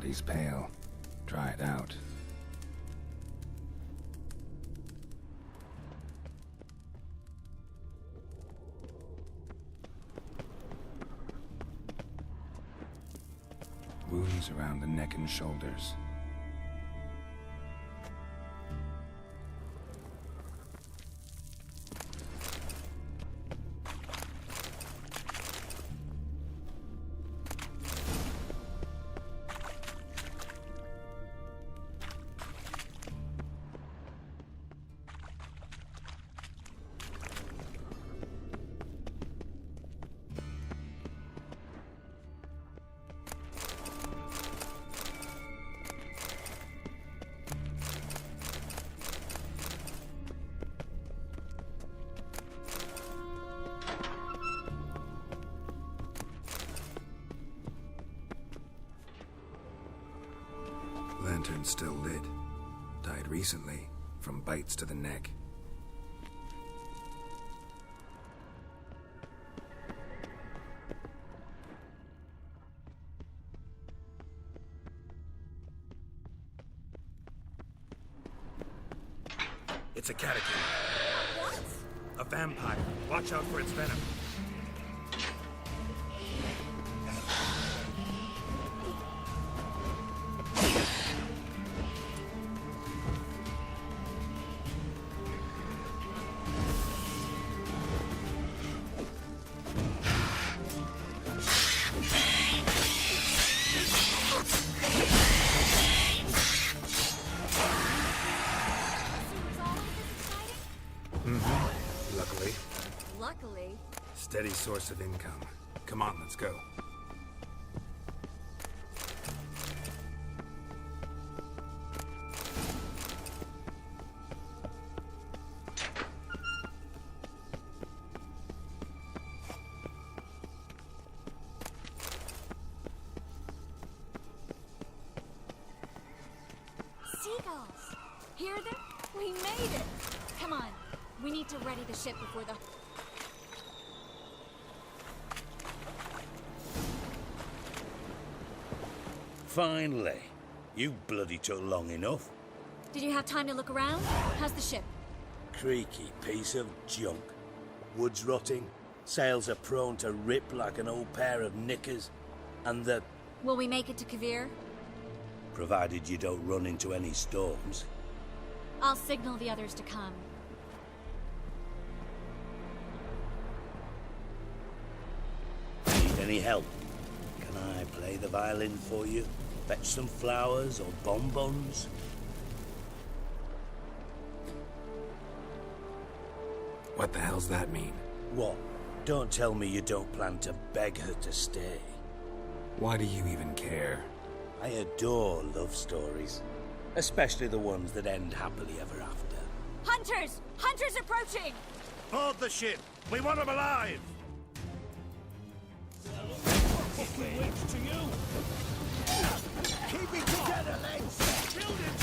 body's pale. Dry it out. Wounds around the neck and shoulders. Lantern's still lit. Died recently, from bites to the neck. It's a catacomb. What? A vampire. Watch out for its venom. Luckily. Steady source of income. Come on, let's go. Seagulls! Hear them? We made it! Come on. We need to ready the ship before the... Finally. You bloody took long enough. Did you have time to look around? How's the ship? Creaky piece of junk. Wood's rotting. Sails are prone to rip like an old pair of knickers. And the... Will we make it to Kavir? Provided you don't run into any storms. I'll signal the others to come. Need any help? Can I play the violin for you? Fetch some flowers or bonbons? What the hell's that mean? What? Don't tell me you don't plan to beg her to stay. Why do you even care? I adore love stories. Especially the ones that end happily ever after. Hunters! Hunters approaching! Board the ship! We want them alive! Keep it together, lads! Build it!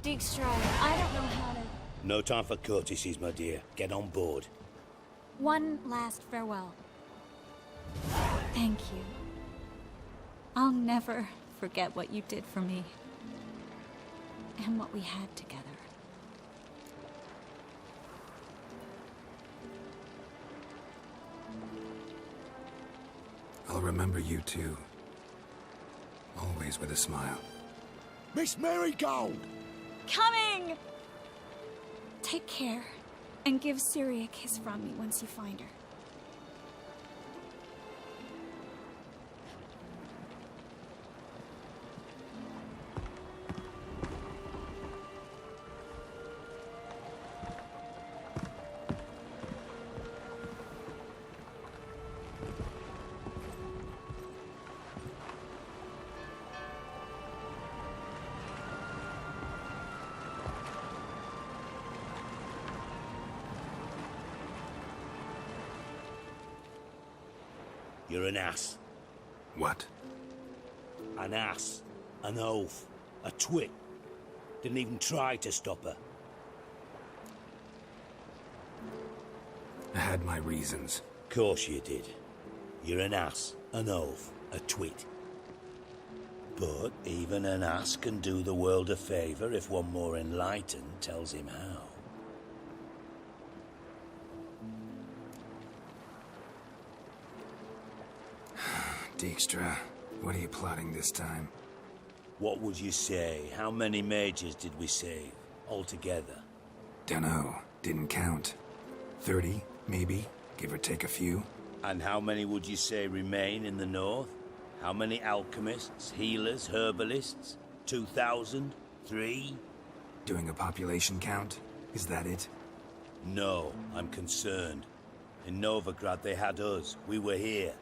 Dijkstra, I don't know how to... No time for courtesies, my dear. Get on board. One last farewell. Thank you. I'll never forget what you did for me. And what we had together. I'll remember you too. Always with a smile. Miss Marigold! Coming! Take care, and give Ciri a kiss from me once you find her. You're an ass. What? An ass. An oaf. A twit. Didn't even try to stop her. I had my reasons. Course you did. You're an ass, an oaf, a twit. But even an ass can do the world a favour if one more enlightened tells him how. Dijkstra, what are you plotting this time? What would you say? How many mages did we save, altogether? Dunno. Didn't count. 30, maybe? Give or take a few? And how many would you say remain in the north? How many alchemists, healers, herbalists? 2,000? 3? Doing a population count? Is that it? No, I'm concerned. In Novigrad they had us. We were here.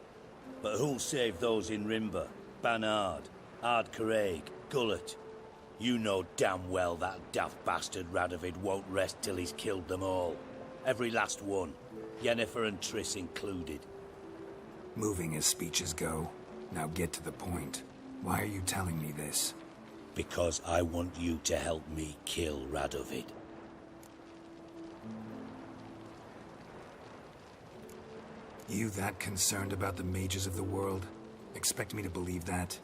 But who'll save those in Rimba? Banard, Ardcaraig, Gullet? You know damn well that daft bastard Radovid won't rest till he's killed them all. Every last one. Yennefer and Triss included. Moving as speeches go. Now get to the point. Why are you telling me this? Because I want you to help me kill Radovid. You that concerned about the mages of the world? Expect me to believe that?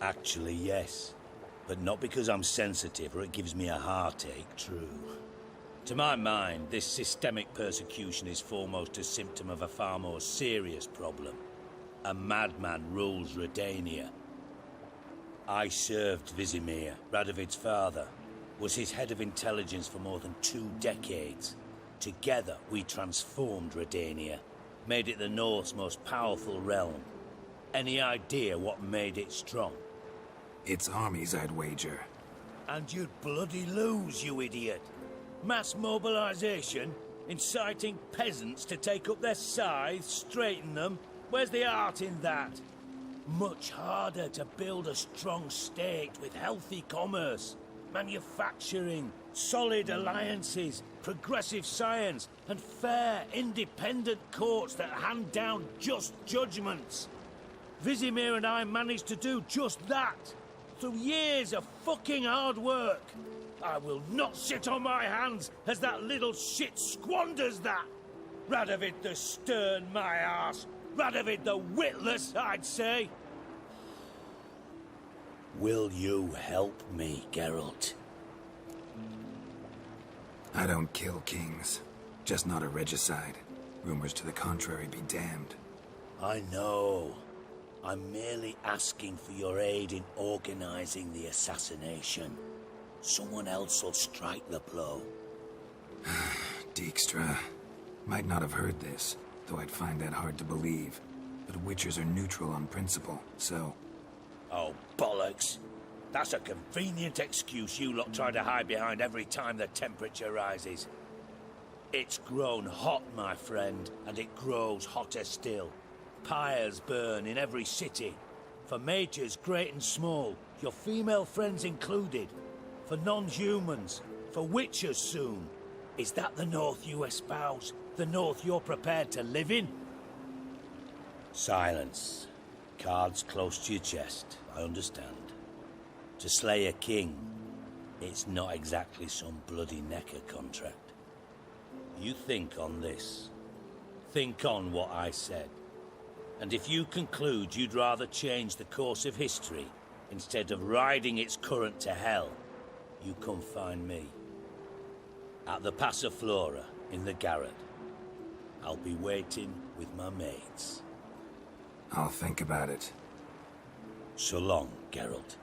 Actually, yes. But not because I'm sensitive or it gives me a heartache, true. To my mind, this systemic persecution is foremost a symptom of a far more serious problem. A madman rules Redania. I served Vizimir, Radovid's father, was his head of intelligence for more than 2 decades. Together, we transformed Redania, made it the North's most powerful realm. Any idea what made it strong? Its armies, I'd wager. And you'd bloody lose, you idiot. Mass mobilization, inciting peasants to take up their scythes, straighten them. Where's the art in that? Much harder to build a strong state with healthy commerce, manufacturing, solid alliances, progressive science, and fair, independent courts that hand down just judgments. Vizimir and I managed to do just that, through years of fucking hard work. I will not sit on my hands as that little shit squanders that. Radovid the stern, my arse. Radovid the witless, I'd say. Will you help me, Geralt? I don't kill kings. Just not a regicide. Rumors to the contrary be damned. I know. I'm merely asking for your aid in organizing the assassination. Someone else will strike the blow. Dijkstra. Might not have heard this, though I'd find that hard to believe. But witchers are neutral on principle, so... Oh, bollocks. That's a convenient excuse you lot try to hide behind every time the temperature rises. It's grown hot, my friend, and it grows hotter still. Pyres burn in every city. For mages great and small, your female friends included. For non-humans, for witchers soon. Is that the North you espouse? The North you're prepared to live in? Silence. Cards close to your chest, I understand. To slay a king, it's not exactly some bloody necker contract. You think on this. Think on what I said. And if you conclude you'd rather change the course of history instead of riding its current to hell, you come find me. At the Passiflora, in the garret. I'll be waiting with my mates. I'll think about it. So long, Geralt.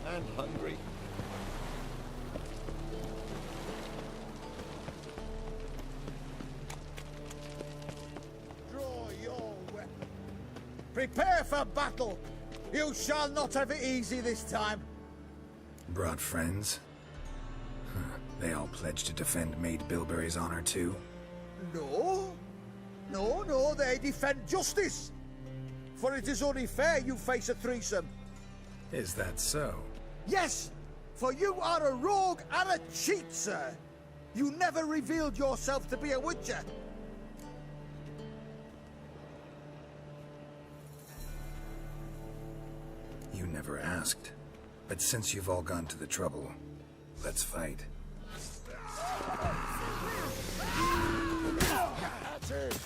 And hungry. Draw your weapon. Prepare for battle. You shall not have it easy this time. Brought friends? Huh. They all pledged to defend Maid Bilberry's honor too? No. No, they defend justice. For it is only fair you face a threesome. Is that so? Yes, for you are a rogue and a cheat, sir. You never revealed yourself to be a witcher. You never asked. But since you've all gone to the trouble, let's fight. That's it.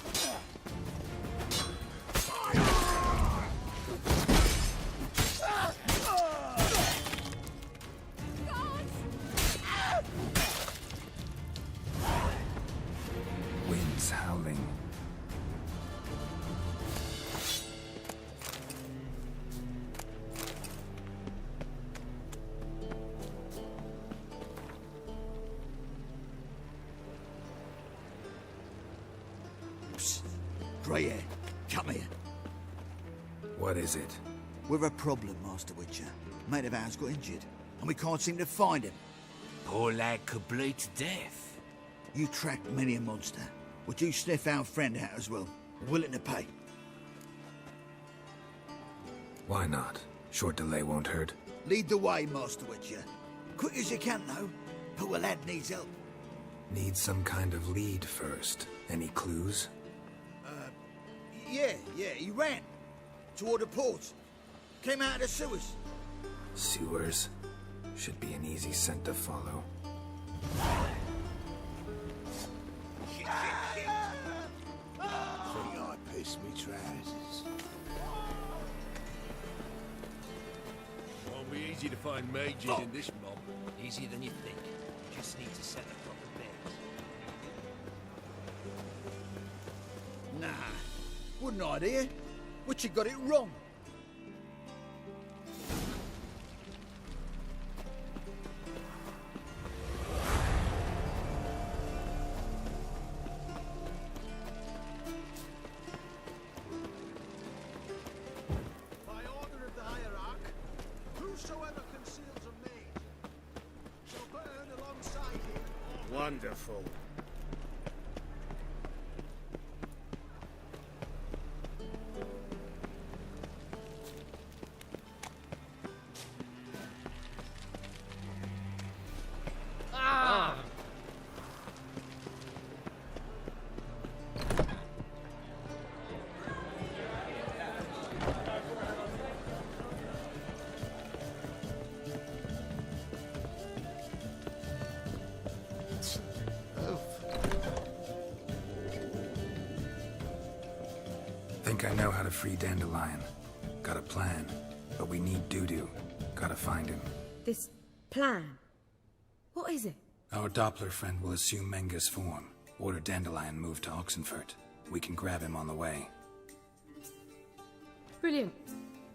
Winds howling. Grey hair, come here. What is it? We're a problem, Master Witcher. Mate of ours got injured, and we can't seem to find him. Poor lad could bleed to death. You tracked many a monster. Would you sniff our friend out as well? Willing to pay? Why not? Short delay won't hurt. Lead the way, Master Witcher. Quick as you can, though. Poor lad needs help. Need some kind of lead first. Any clues? Yeah, he ran. Toward the port. Came out of the sewers. Sewers? Should be an easy scent to follow. Think I pissed me trousers. Won't be easy to find mages in this mob. Easier than you think. You just need to set the proper beds. Nah, wouldn't idea. Witcher got it wrong. By order of the hierarch, whosoever conceals a maid shall burn alongside him. Wonderful. Think I know how to free Dandelion. Got a plan, but we need Dudu. Gotta find him. This plan? What is it? Our Doppler friend will assume Menga's form. Order Dandelion moved to Oxenfurt. We can grab him on the way. Brilliant.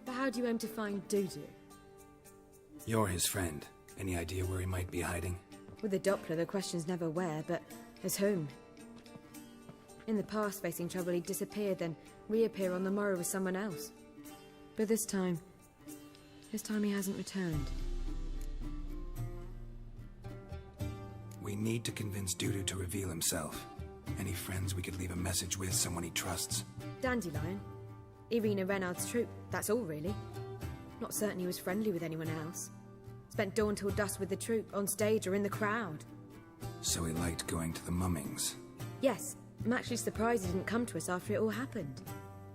But how do you aim to find Dudu? You're his friend. Any idea where he might be hiding? With the Doppler, the question's never where, but as whom. In the past, facing trouble, he'd disappear, then reappear on the morrow with someone else. But this time he hasn't returned. We need to convince Dudu to reveal himself. Any friends we could leave a message with, someone he trusts? Dandelion? Irina Renard's troop, that's all really. Not certain he was friendly with anyone else. Spent dawn till dusk with the troop, on stage or in the crowd. So he liked going to the mummings. Yes, I'm actually surprised he didn't come to us after it all happened.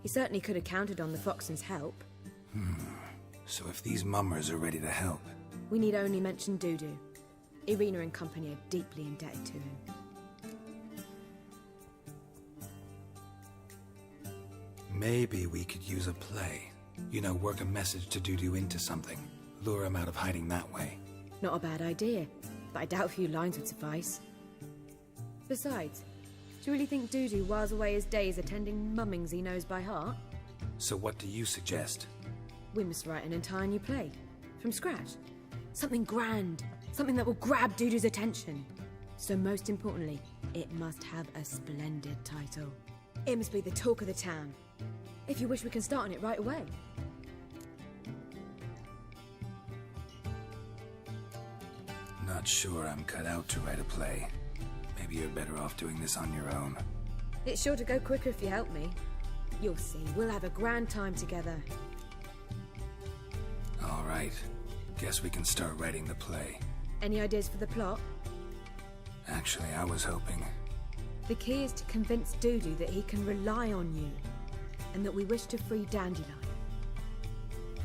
He certainly could have counted on the Foxen's help. So if these mummers are ready to help... We need only mention Dudu. Irina and company are deeply indebted to him. Maybe we could use a play. You know, work a message to Dudu into something. Lure him out of hiding that way. Not a bad idea, but I doubt a few lines would suffice. Besides, do you really think Dudu whiles away his days attending mummings he knows by heart? So what do you suggest? We must write an entire new play. From scratch. Something grand. Something that will grab Dudu's attention. So most importantly, it must have a splendid title. It must be the talk of the town. If you wish, we can start on it right away. Not sure I'm cut out to write a play. Maybe you're better off doing this on your own. It's sure to go quicker if you help me. You'll see, we'll have a grand time together. All right. Guess we can start writing the play. Any ideas for the plot? Actually, I was hoping... The key is to convince Dudu that he can rely on you, and that we wish to free Dandelion.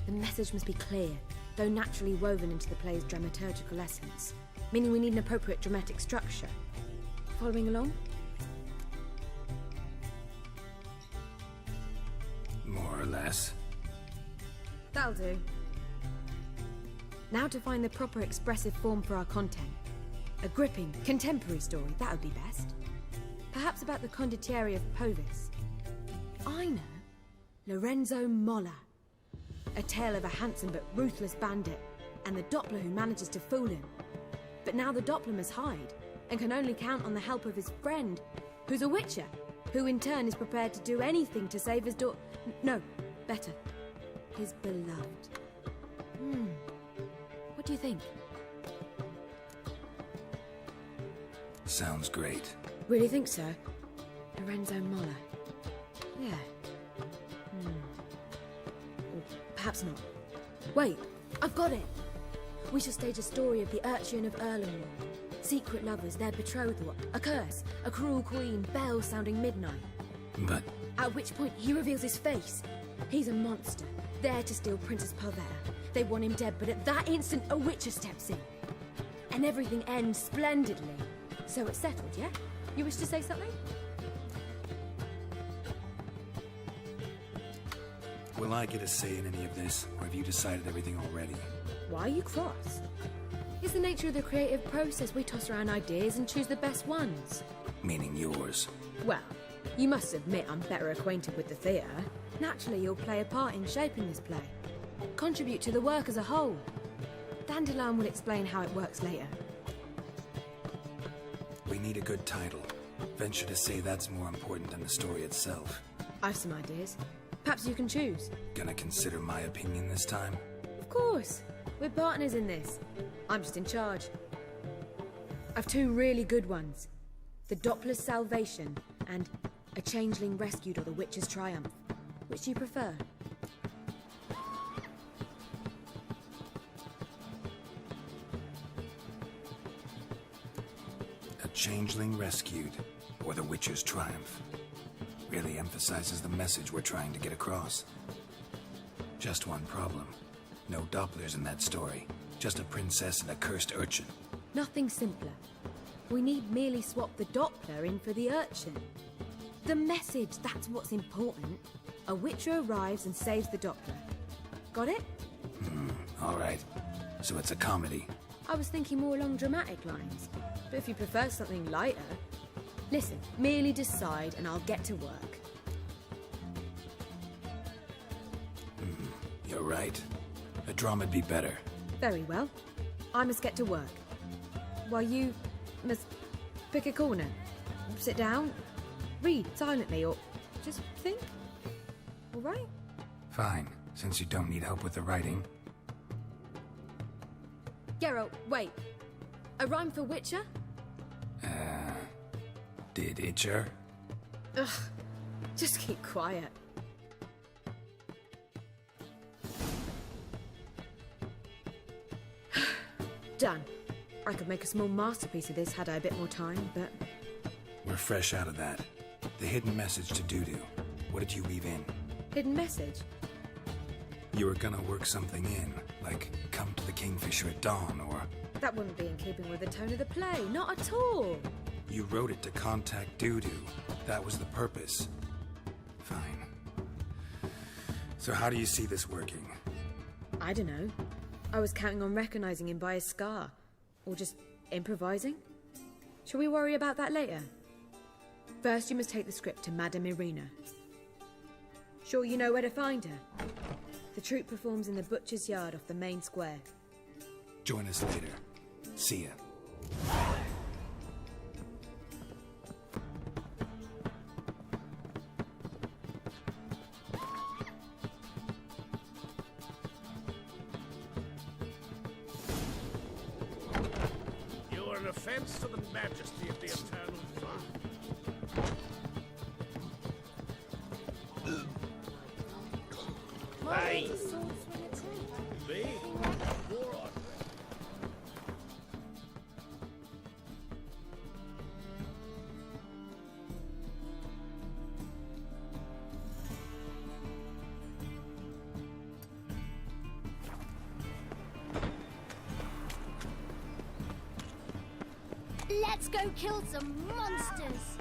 The message must be clear, though naturally woven into the play's dramaturgical essence, meaning we need an appropriate dramatic structure. Following along? More or less. That'll do. Now to find the proper expressive form for our content. A gripping, contemporary story, that would be best. Perhaps about the condottieri of Povis. I know. Lorenzo Molla. A tale of a handsome but ruthless bandit, and the Doppler who manages to fool him. But now the Doppler must hide, and can only count on the help of his friend, who's a witcher, who in turn is prepared to do anything to save his no, better, his beloved. What do you think? Sounds great. Really think so? Lorenzo Molla. Yeah. Or perhaps not. Wait, I've got it! We shall stage a story of the Urchin of Erlenwald. Secret lovers, their betrothal, a curse, a cruel queen, bells sounding midnight. But... At which point he reveals his face. He's a monster, there to steal Princess Pavera. They want him dead, but at that instant a witcher steps in. And everything ends splendidly. So it's settled, yeah? You wish to say something? Will I get a say in any of this, or have you decided everything already? Why are you cross? It's the nature of the creative process. We toss around ideas and choose the best ones. Meaning yours. Well, you must admit I'm better acquainted with the theatre. Naturally, you'll play a part in shaping this play. Contribute to the work as a whole. Dandelion will explain how it works later. We need a good title. Venture to say that's more important than the story itself. I've some ideas. Perhaps you can choose. Gonna consider my opinion this time? Of course. We're partners in this. I'm just in charge. I've two really good ones. The Doppler's Salvation and A Changeling Rescued or the Witch's Triumph. Which do you prefer? A Changeling Rescued, or the Witcher's Triumph. Really emphasizes the message we're trying to get across. Just one problem. No Dopplers in that story. Just a princess and a cursed urchin. Nothing simpler. We need merely swap the Doppler in for the urchin. The message, that's what's important. A witcher arrives and saves the Doppler. Got it? All right. So it's a comedy. I was thinking more along dramatic lines. But if you prefer something lighter... Listen, merely decide and I'll get to work. You're right. A drama'd be better. Very well. I must get to work. While you must pick a corner. Sit down, read silently, or just think. All right? Fine, since you don't need help with the writing. Geralt, wait. A rhyme for Witcher? Did Itcher? Ugh, just keep quiet. Done. I could make a small masterpiece of this had I a bit more time, but... We're fresh out of that. The hidden message to Dudu. What did you weave in? Hidden message? You were gonna work something in, like come to the Kingfisher at dawn, or... That wouldn't be in keeping with the tone of the play, not at all. You wrote it to contact Dudu. That was the purpose. Fine. So how do you see this working? I don't know. I was counting on recognizing him by his scar. Or just improvising. Shall we worry about that later? First, you must take the script to Madame Irina. Sure you know where to find her? The troupe performs in the butcher's yard off the main square. Join us later. See ya. offense to the majesty of the eternal fire. Hey! B? War on. Let's go kill some monsters!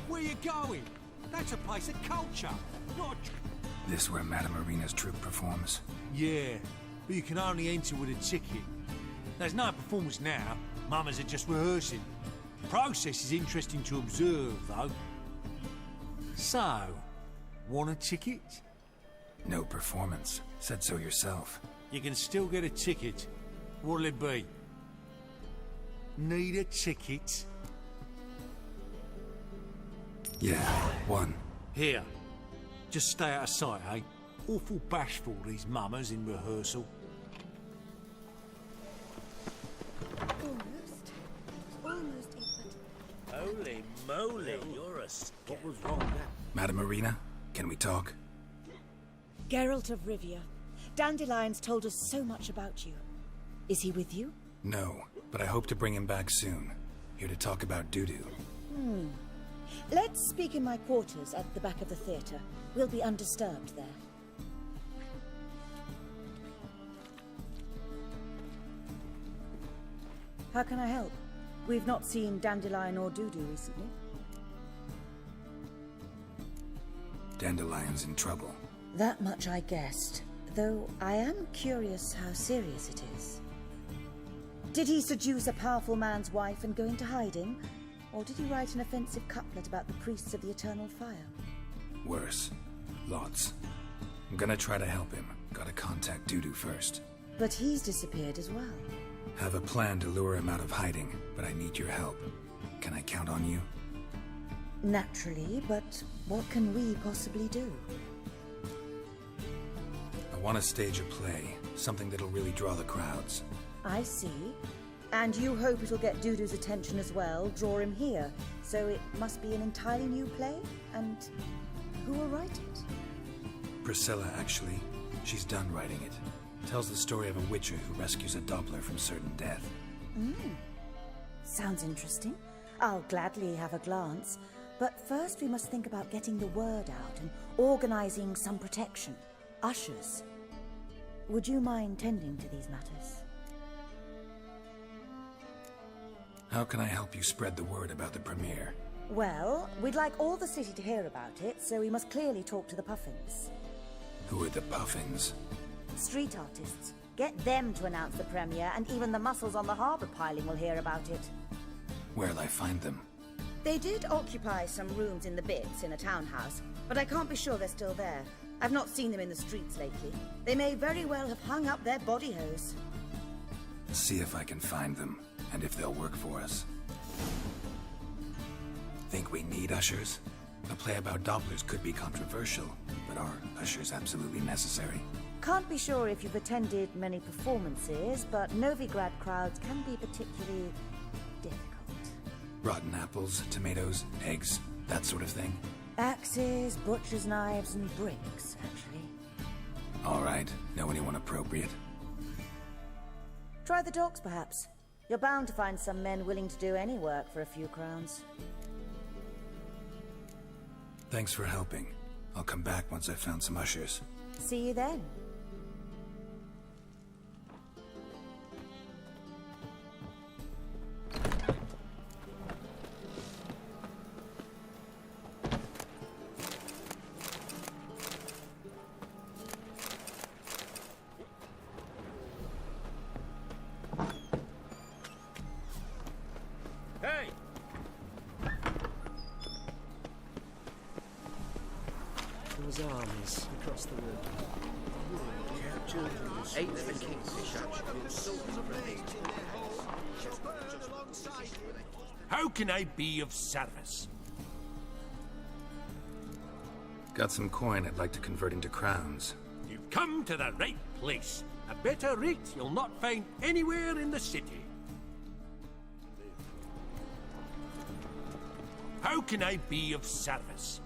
Where you going? That's a place of culture, not This where Madame Marina's troupe performs? Yeah, but you can only enter with a ticket. There's no performance now. Mamas are just rehearsing. The process is interesting to observe, though. So, want a ticket? No performance. Said so yourself. You can still get a ticket. What'll it be? Need a ticket? Yeah, one. Here. Just stay out of sight, eh? Awful bashful, these mamas in rehearsal. Almost it, but Holy moly, you're a What was wrong with that? Madame Marina, can we talk? Geralt of Rivia. Dandelion's told us so much about you. Is he with you? No, but I hope to bring him back soon. Here to talk about doo-doo. Let's speak in my quarters at the back of the theatre. We'll be undisturbed there. How can I help? We've not seen Dandelion or Dudu recently. Dandelion's in trouble. That much I guessed, though I am curious how serious it is. Did he seduce a powerful man's wife and go into hiding? Or did he write an offensive couplet about the priests of the eternal fire? Worse. Lots. I'm gonna try to help him. Gotta contact Dudu first. But he's disappeared as well. Have a plan to lure him out of hiding, but I need your help. Can I count on you? Naturally, but what can we possibly do? I want to stage a play. Something that'll really draw the crowds. I see. And you hope it'll get Dudu's attention as well, draw him here. So it must be an entirely new play? And who will write it? Priscilla, actually. She's done writing it. Tells the story of a witcher who rescues a Doppler from certain death. Sounds interesting. I'll gladly have a glance. But first we must think about getting the word out and organizing some protection. Ushers. Would you mind tending to these matters? How can I help you spread the word about the premiere? Well, we'd like all the city to hear about it, so we must clearly talk to the Puffins. Who are the Puffins? Street artists. Get them to announce the premiere, and even the muscles on the harbour piling will hear about it. Where'll I find them? They did occupy some rooms in the Bits in a townhouse, but I can't be sure they're still there. I've not seen them in the streets lately. They may very well have hung up their body hose. See if I can find them, and if they'll work for us. Think we need ushers? A play about Dopplers could be controversial, but are ushers absolutely necessary? Can't be sure if you've attended many performances, but Novigrad crowds can be particularly difficult. Rotten apples, tomatoes, eggs, that sort of thing? Axes, butcher's knives, and bricks, actually. All right. Know anyone appropriate? Try the docks, perhaps. You're bound to find some men willing to do any work for a few crowns. Thanks for helping. I'll come back once I've found some ushers. See you then. Hey! Those armies across the river. Ate them in Kingfisher. How can I be of service? Got some coin I'd like to convert into crowns. You've come to the right place. A better rate you'll not find anywhere in the city. How can I be of service?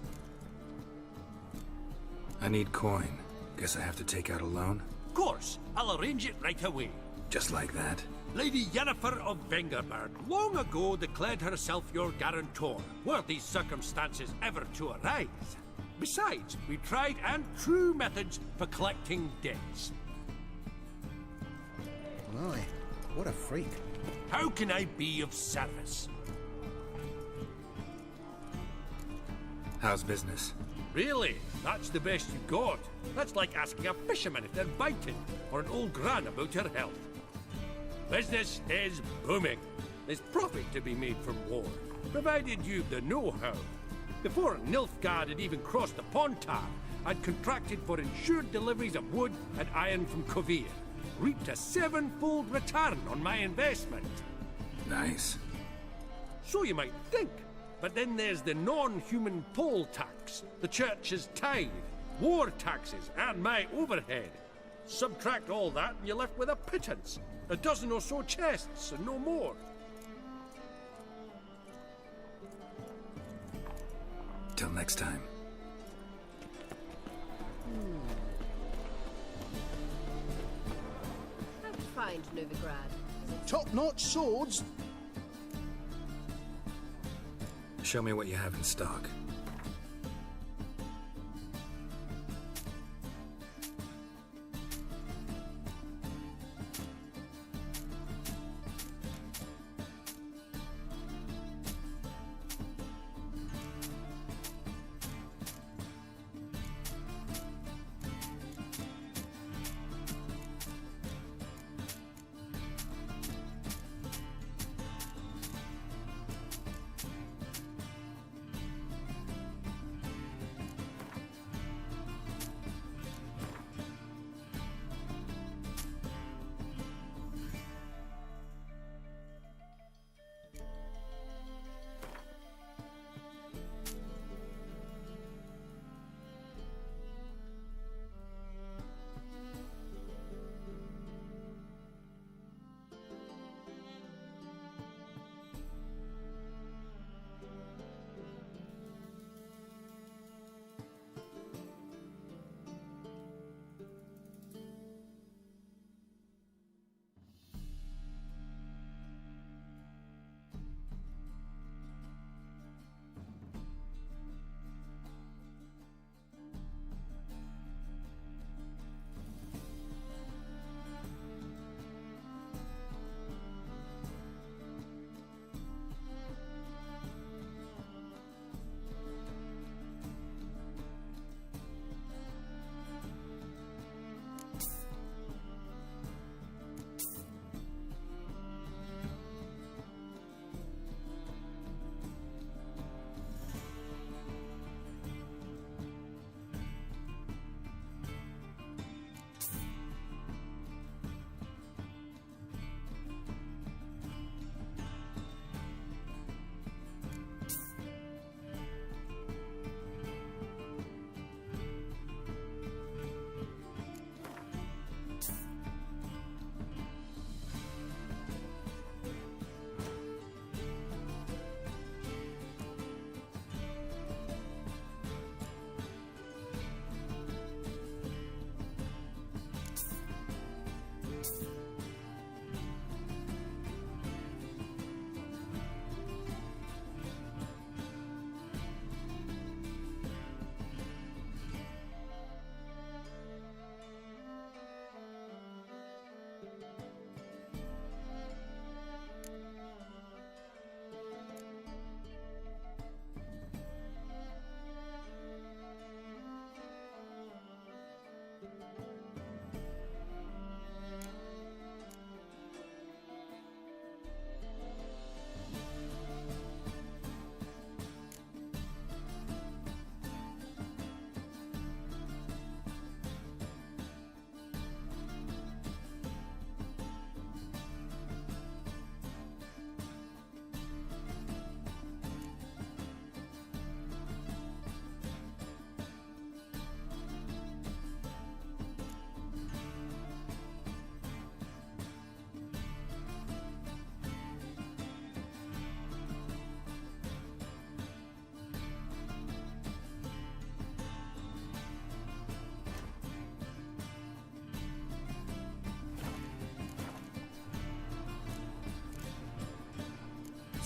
I need coin. Guess I have to take out a loan? Of course, I'll arrange it right away. Just like that? Lady Yennefer of Vengerberg long ago declared herself your guarantor, were these circumstances ever to arise. Besides, we tried and true methods for collecting debts. My, what a freak. How can I be of service? How's business? Really? That's the best you got? That's like asking a fisherman if they're biting, or an old gran about her health. Business is booming. There's profit to be made from war, provided you've the know-how. Before Nilfgaard had even crossed the Pontar, I'd contracted for insured deliveries of wood and iron from Kovir. Reaped a 7-fold return on my investment. Nice. So you might think. But then there's the non-human poll tax, the church's tithe, war taxes, and my overhead. Subtract all that and you're left with a pittance. A dozen or so chests and no more. Till next time. How'd you find Novigrad? Top-notch swords. Show me what you have in stock.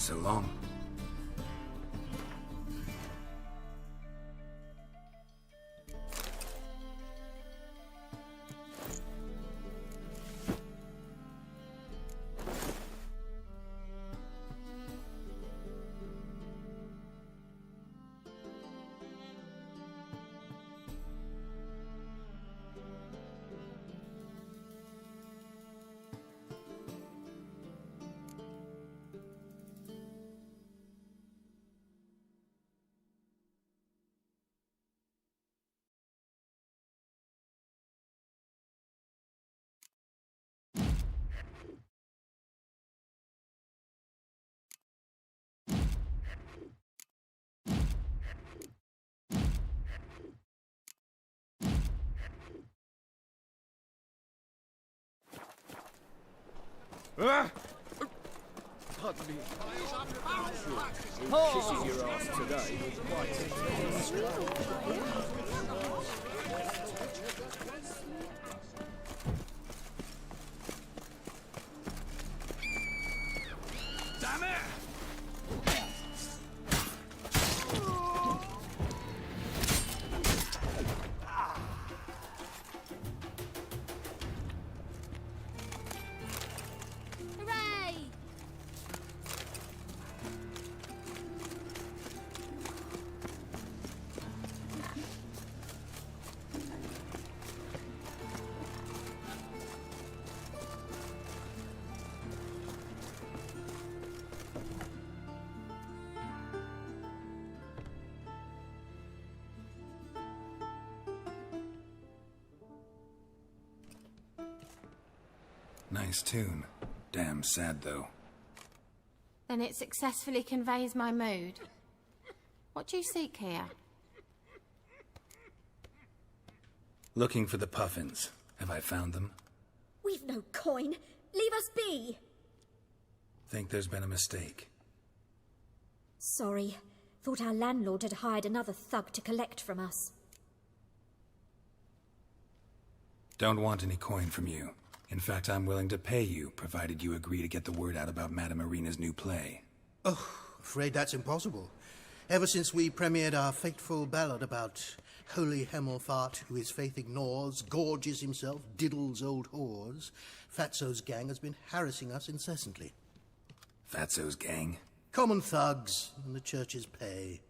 So long. Pardon me. Kissing your ass today was quite Damn it! Hooray! Nice tune. Damn sad, though. Then it successfully conveys my mood. What do you seek here? Looking for the puffins. Have I found them? We've no coin. Leave us be. Think there's been a mistake. Sorry. Thought our landlord had hired another thug to collect from us. Don't want any coin from you. In fact, I'm willing to pay you, provided you agree to get the word out about Madame Irina's new play. Oh, afraid that's impossible. Ever since we premiered our fateful ballad about holy Hemelfart, who his faith ignores, gorges himself, diddles old whores, Fatso's gang has been harassing us incessantly. Fatso's gang? Common thugs, and the church's pay.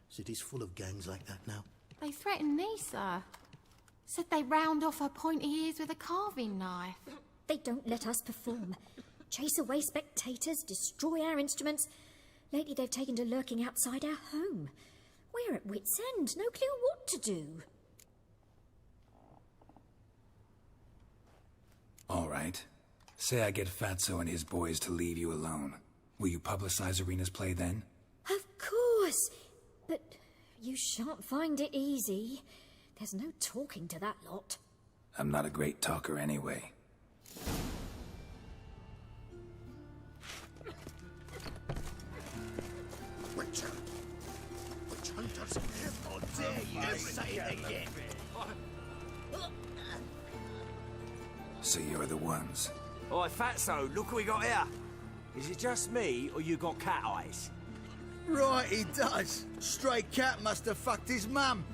City's full of gangs like that now. They threatened me, sir. Said they round off her pointy ears with a carving knife. They don't let us perform. Chase away spectators, destroy our instruments. Lately they've taken to lurking outside our home. We're at wit's end, no clue what to do. All right. Say I get Fatso and his boys to leave you alone. Will you publicize Irina's play then? Of course. But you shan't find it easy. There's no talking to that lot. I'm not a great talker anyway. Witcher! Witch hunters! How dare you say it again? So you're the ones. Oi, Fatso, look what we got here. Is it just me, or you got cat eyes? Right, he does. Stray cat must have fucked his mum.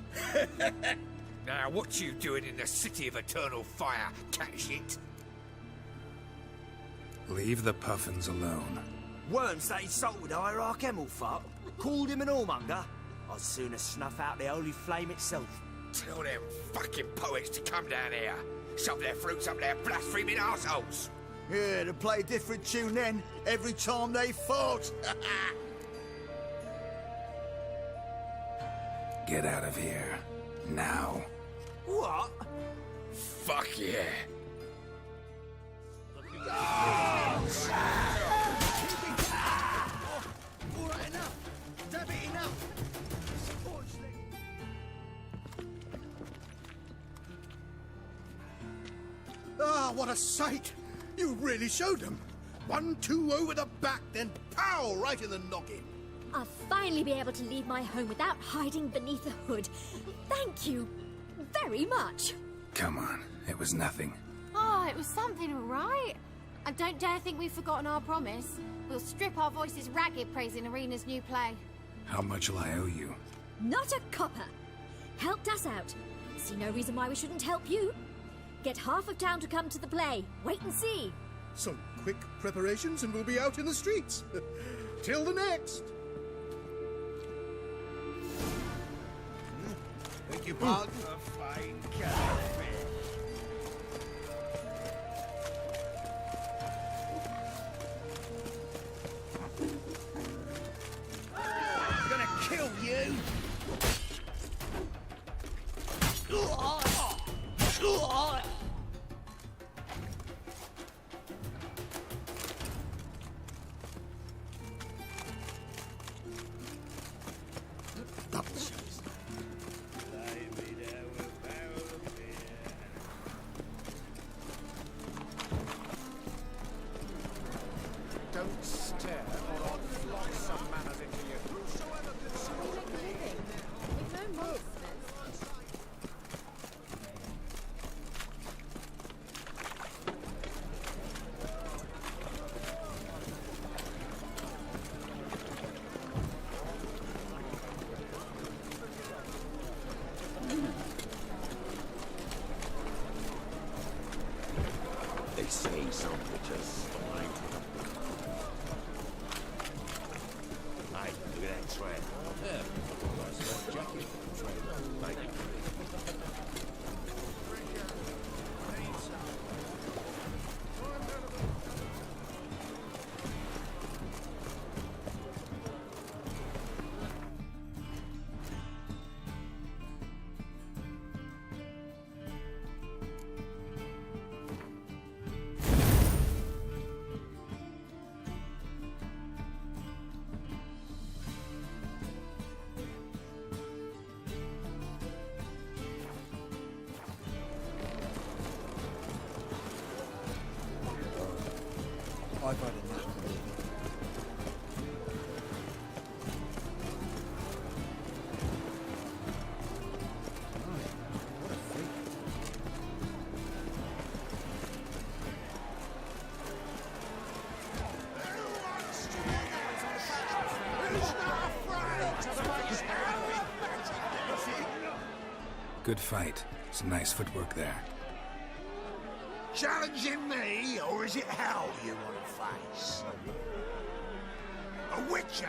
Now, what you doing in the city of eternal fire, cat shit? Leave the puffins alone. Worms that insulted Hierarch Hemelfart, called him an whoremonger. I'd sooner snuff out the holy flame itself. Tell them fucking poets to come down here. Shove their fruits up their blaspheming arseholes. Yeah, to play a different tune then, every time they fought. Get out of here. Now. What? Fuck yeah. All right, enough. Damn it, enough. Ah, what a sight. You really showed them. 1-2 over the back, then pow, right in the noggin. I'll finally be able to leave my home without hiding beneath a hood. Thank you very much. Come on, it was nothing. Oh, it was something, all right. And don't dare think we've forgotten our promise. We'll strip our voices ragged praising Arena's new play. How much will I owe you? Not a copper. Helped us out. See no reason why we shouldn't help you. Get half of town to come to the play. Wait and see. Some quick preparations and we'll be out in the streets. Till the next. Thank you, Pug. A fine catfish. I'm gonna kill you. Double shows. Don't stare, or I'll flog some manners into you. Whosoever can see We've no monsters. They say some witches fine. Hey, look at that tread. Yeah. Nice jacket. Thank you. I've had enough. What a freak. Good fight. Some nice footwork there. Challenging me, or is it hell you want to face? A Witcher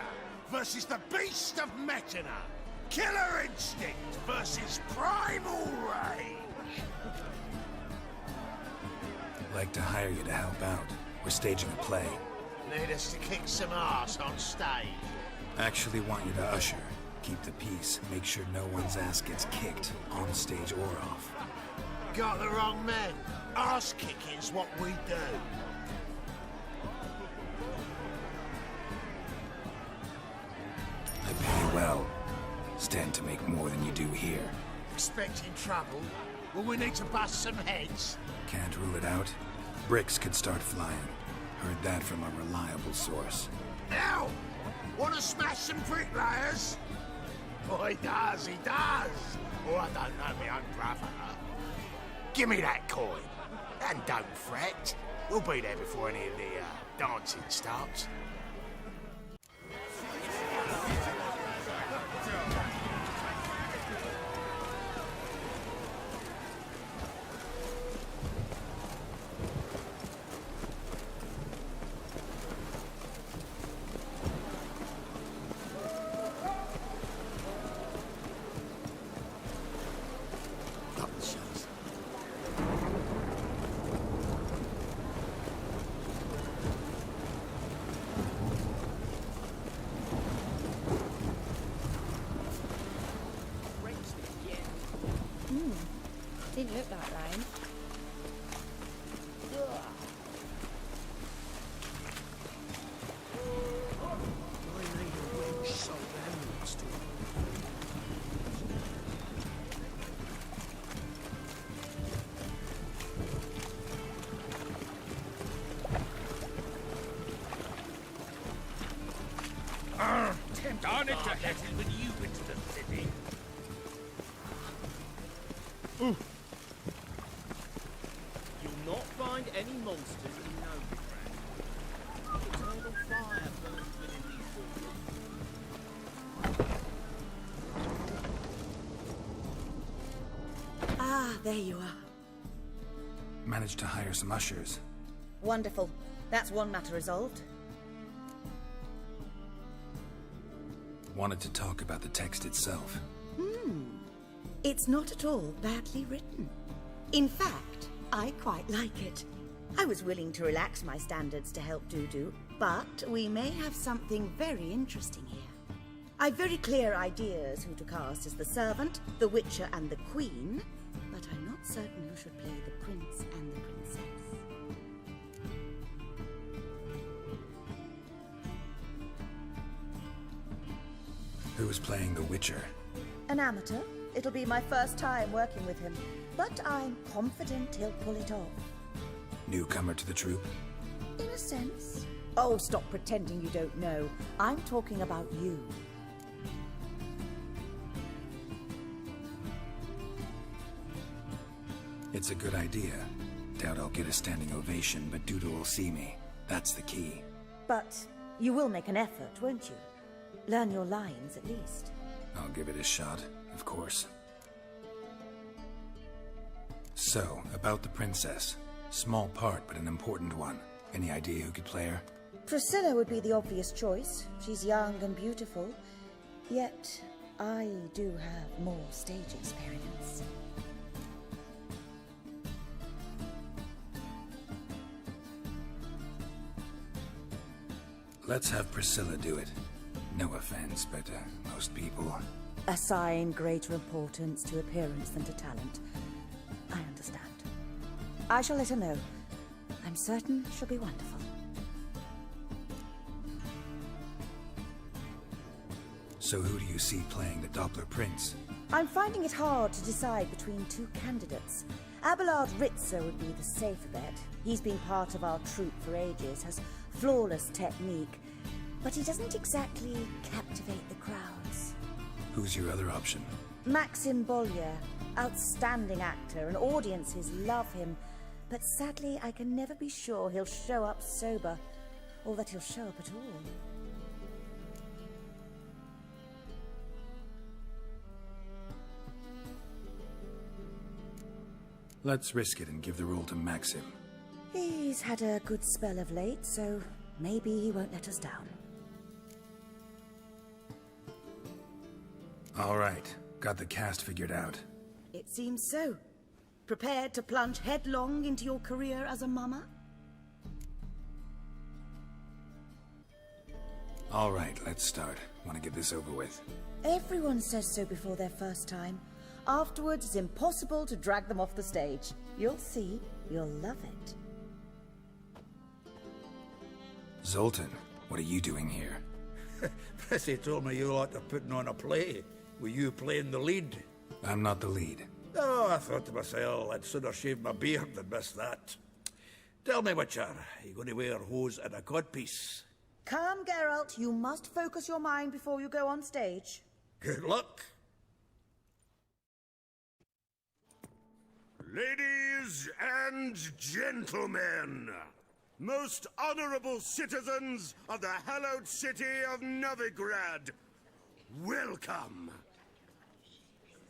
versus the Beast of Metina. Killer instinct versus primal rage. Like to hire you to help out. We're staging a play. Need us to kick some ass on stage. Actually want you to usher. Keep the peace. Make sure no one's ass gets kicked, on stage or off. Got the wrong men. Ass kicking's what we do. I pay well. Stand to make more than you do here. Expecting trouble? Will we need to bust some heads? Can't rule it out. Bricks could start flying. Heard that from a reliable source. Now, want to smash some bricklayers? Oh, he does. Oh, I don't know my own brother. Give me that coin. And don't fret. We'll be there before any of the dancing starts. Didn't look like rain. Darn it to heck with you into the city. You'll not find find any monsters in Novigrad. Eternal fire burns within these walls. Ah, there you are. Managed to hire some ushers. Wonderful. That's one matter resolved. Wanted to talk about the text itself. It's not at all badly written. In fact, I quite like it. I was willing to relax my standards to help Dudu, but we may have something very interesting here. I've very clear ideas who to cast as the servant, the Witcher and the Queen, but I'm not certain who should play the Prince and the Princess. Who's playing the Witcher? An amateur. It'll be my first time working with him, but I'm confident he'll pull it off. Newcomer to the troupe? In a sense. Oh, stop pretending you don't know. I'm talking about you. It's a good idea. Doubt I'll get a standing ovation, but Dudu will see me. That's the key. But you will make an effort, won't you? Learn your lines, at least. I'll give it a shot, of course. So, about the princess. Small part, but an important one. Any idea who could play her? Priscilla would be the obvious choice. She's young and beautiful. Yet, I do have more stage experience. Let's have Priscilla do it. No offense, but most people... Assign greater importance to appearance than to talent. I understand. I shall let her know. I'm certain she'll be wonderful. So who do you see playing the Doppler Prince? I'm finding it hard to decide between two candidates. Abelard Ritzer would be the safer bet. He's been part of our troupe for ages, has flawless technique, but he doesn't exactly captivate the crowds. Who's your other option? Maxim Bollier, outstanding actor, and audiences love him, but sadly I can never be sure he'll show up sober, or that he'll show up at all. Let's risk it and give the role to Maxim. He's had a good spell of late, so maybe he won't let us down. All right, got the cast figured out. It seems so. Prepared to plunge headlong into your career as a mama? All right, let's start. Want to get this over with. Everyone says so before their first time. Afterwards, it's impossible to drag them off the stage. You'll see. You'll love it. Zoltan, what are you doing here? Prissy told me you like to putting on a play. Were you playing the lead? I'm not the lead. Oh, I thought to myself, I'd sooner shave my beard than miss that. Tell me, Witcher, are you going to wear hose and a codpiece? Calm, Geralt. You must focus your mind before you go on stage. Good luck. Ladies and gentlemen, most honorable citizens of the hallowed city of Novigrad, welcome.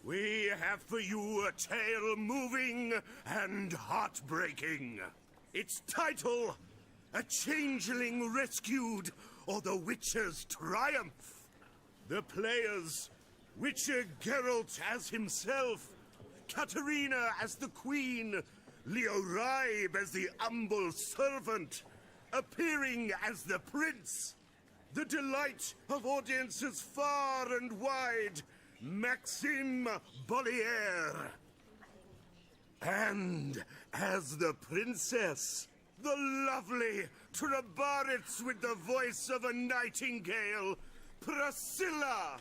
We have for you a tale moving and heartbreaking. Its title, A Changeling Rescued, or the Witcher's Triumph. The players, Witcher Geralt as himself, Katerina as the Queen, Leo Raib as the humble servant, appearing as the Prince, the delight of audiences far and wide, Maxim Bollier. And as the Princess, the lovely Trabaritz with the voice of a nightingale, Priscilla.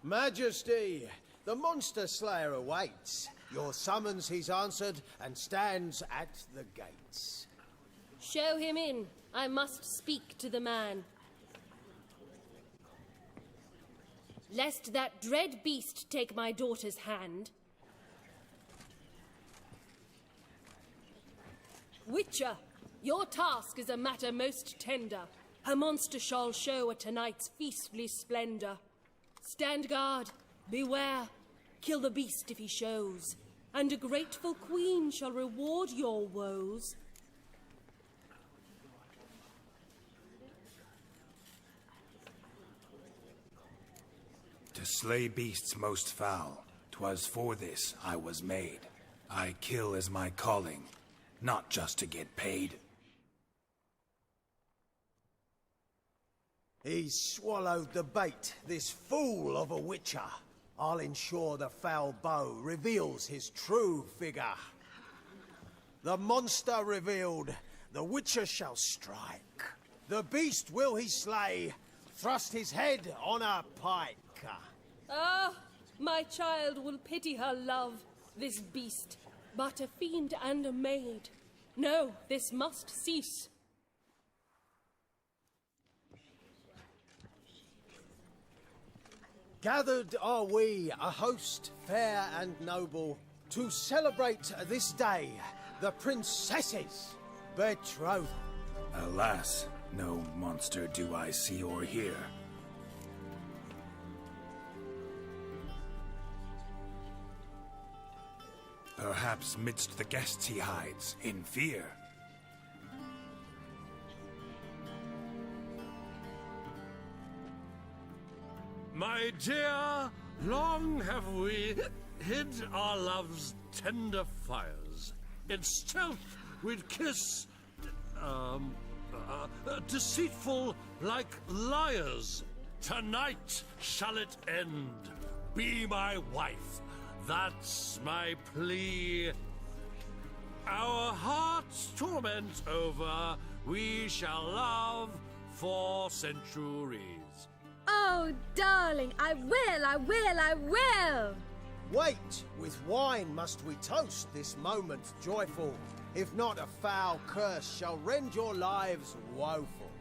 Majesty, the monster slayer awaits. Your summons he's answered and stands at the gates. Show him in. I must speak to the man. Lest that dread beast take my daughter's hand. Witcher, your task is a matter most tender. Her monster shall show at tonight's feastly splendor. Stand guard, beware, kill the beast if he shows, and a grateful queen shall reward your woes. To slay beasts most foul, 'twas for this I was made. I kill as my calling, not just to get paid. He's swallowed the bait, this fool of a witcher. I'll ensure the foul bow reveals his true figure. The monster revealed, the witcher shall strike. The beast will he slay, thrust his head on a pike. Ah, my child will pity her love, this beast, but a fiend and a maid. No, this must cease. Gathered are we, a host fair and noble, to celebrate this day, the princess's betrothal. Alas, no monster do I see or hear. Perhaps midst the guests he hides, in fear. My dear, long have we hid our love's tender fires. In stealth we'd kiss, deceitful like liars. Tonight shall it end. Be my wife. That's my plea. Our hearts' torment over, we shall love for centuries. Oh, darling, I will! Wait, with wine must we toast this moment joyful. If not, a foul curse shall rend your lives woeful.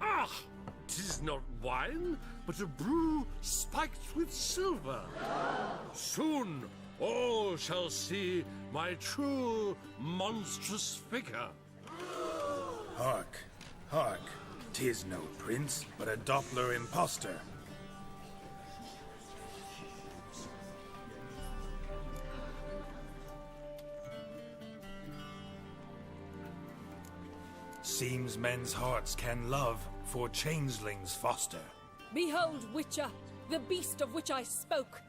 Ah! 'Tis not wine, but a brew spiked with silver. Soon all shall see my true monstrous figure. Hark, hark, 'tis no prince, but a Doppler impostor. Seems men's hearts can love, for changelings foster. Behold, Witcher, the beast of which I spoke.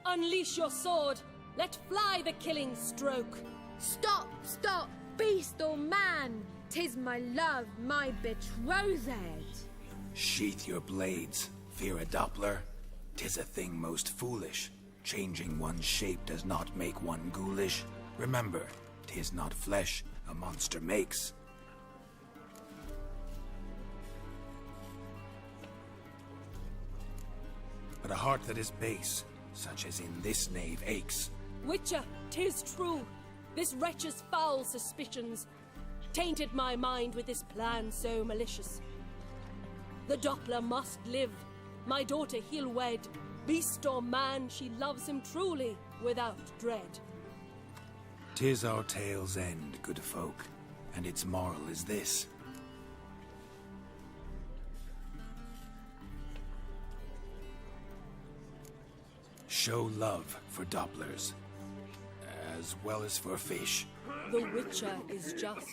Unleash your sword. Let fly the killing stroke. Stop, stop, beast or man! 'Tis my love, my betrothed. Sheath your blades, fear a Doppler. 'Tis a thing most foolish. Changing one's shape does not make one ghoulish. Remember, 'tis not flesh a monster makes. But a heart that is base, such as in this knave aches. Witcher, 'tis true. This wretch's foul suspicions tainted my mind with this plan so malicious. The Doppler must live. My daughter he'll wed. Beast or man, she loves him truly, without dread. 'Tis our tale's end, good folk, and its moral is this. Show love for Dopplers, as well as for fish. The Witcher is just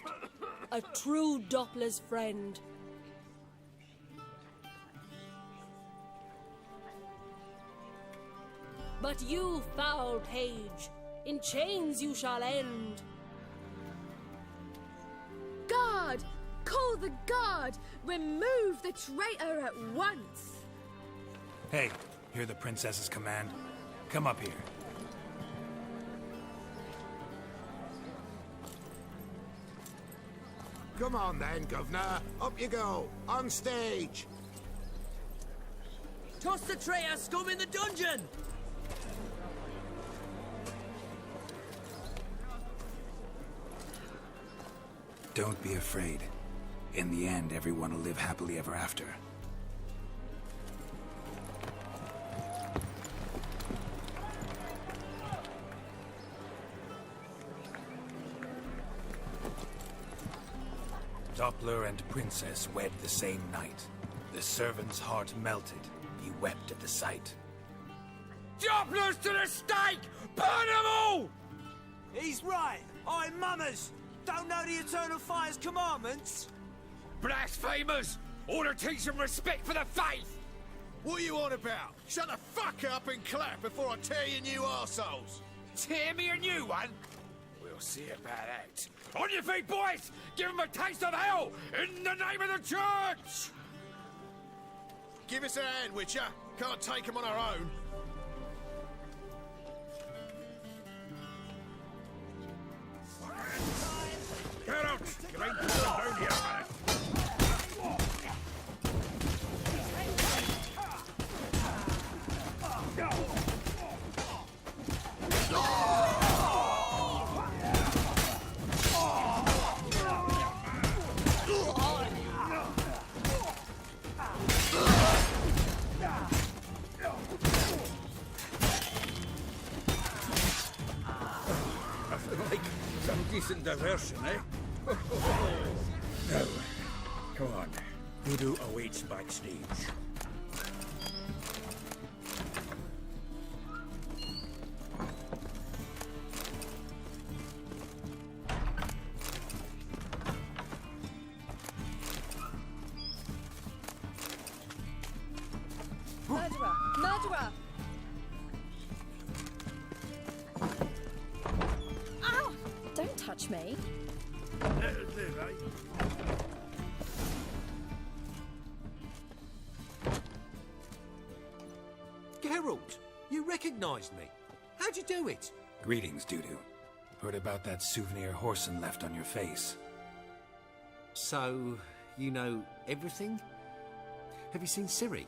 a true Doppler's friend. But you, foul page, in chains you shall end. Guard! Call the guard! Remove the traitor at once! Hey, hear the princess's command? Come up here. Come on then, Governor. Up you go. On stage. Toss the traitor scum in the dungeon! Don't be afraid. In the end, everyone will live happily ever after. Doppler and Princess wed the same night. The servant's heart melted. He wept at the sight. Dopplers to the stake! Burn them all! He's right. I'm mummers. Don't know the Eternal Fire's commandments? Blasphemers! Order teach them respect for the faith! What are you on about? Shut the fuck up and clap before I tear you new arseholes! Tear me a new one? We'll see about that. On your feet, boys! Give them a taste of hell in the name of the church! Give us a hand, Witcher. Can't take them on our own. Get out! You ain't going down here, man! Like some decent diversion, eh? No. Come on. Voodoo awaits backstage. Murderer! Murderer! Ow! Don't touch me. Geralt, you recognised me. How'd you do it? Greetings, Dudu. Heard about that souvenir Horson left on your face. So, you know everything? Have you seen Ciri?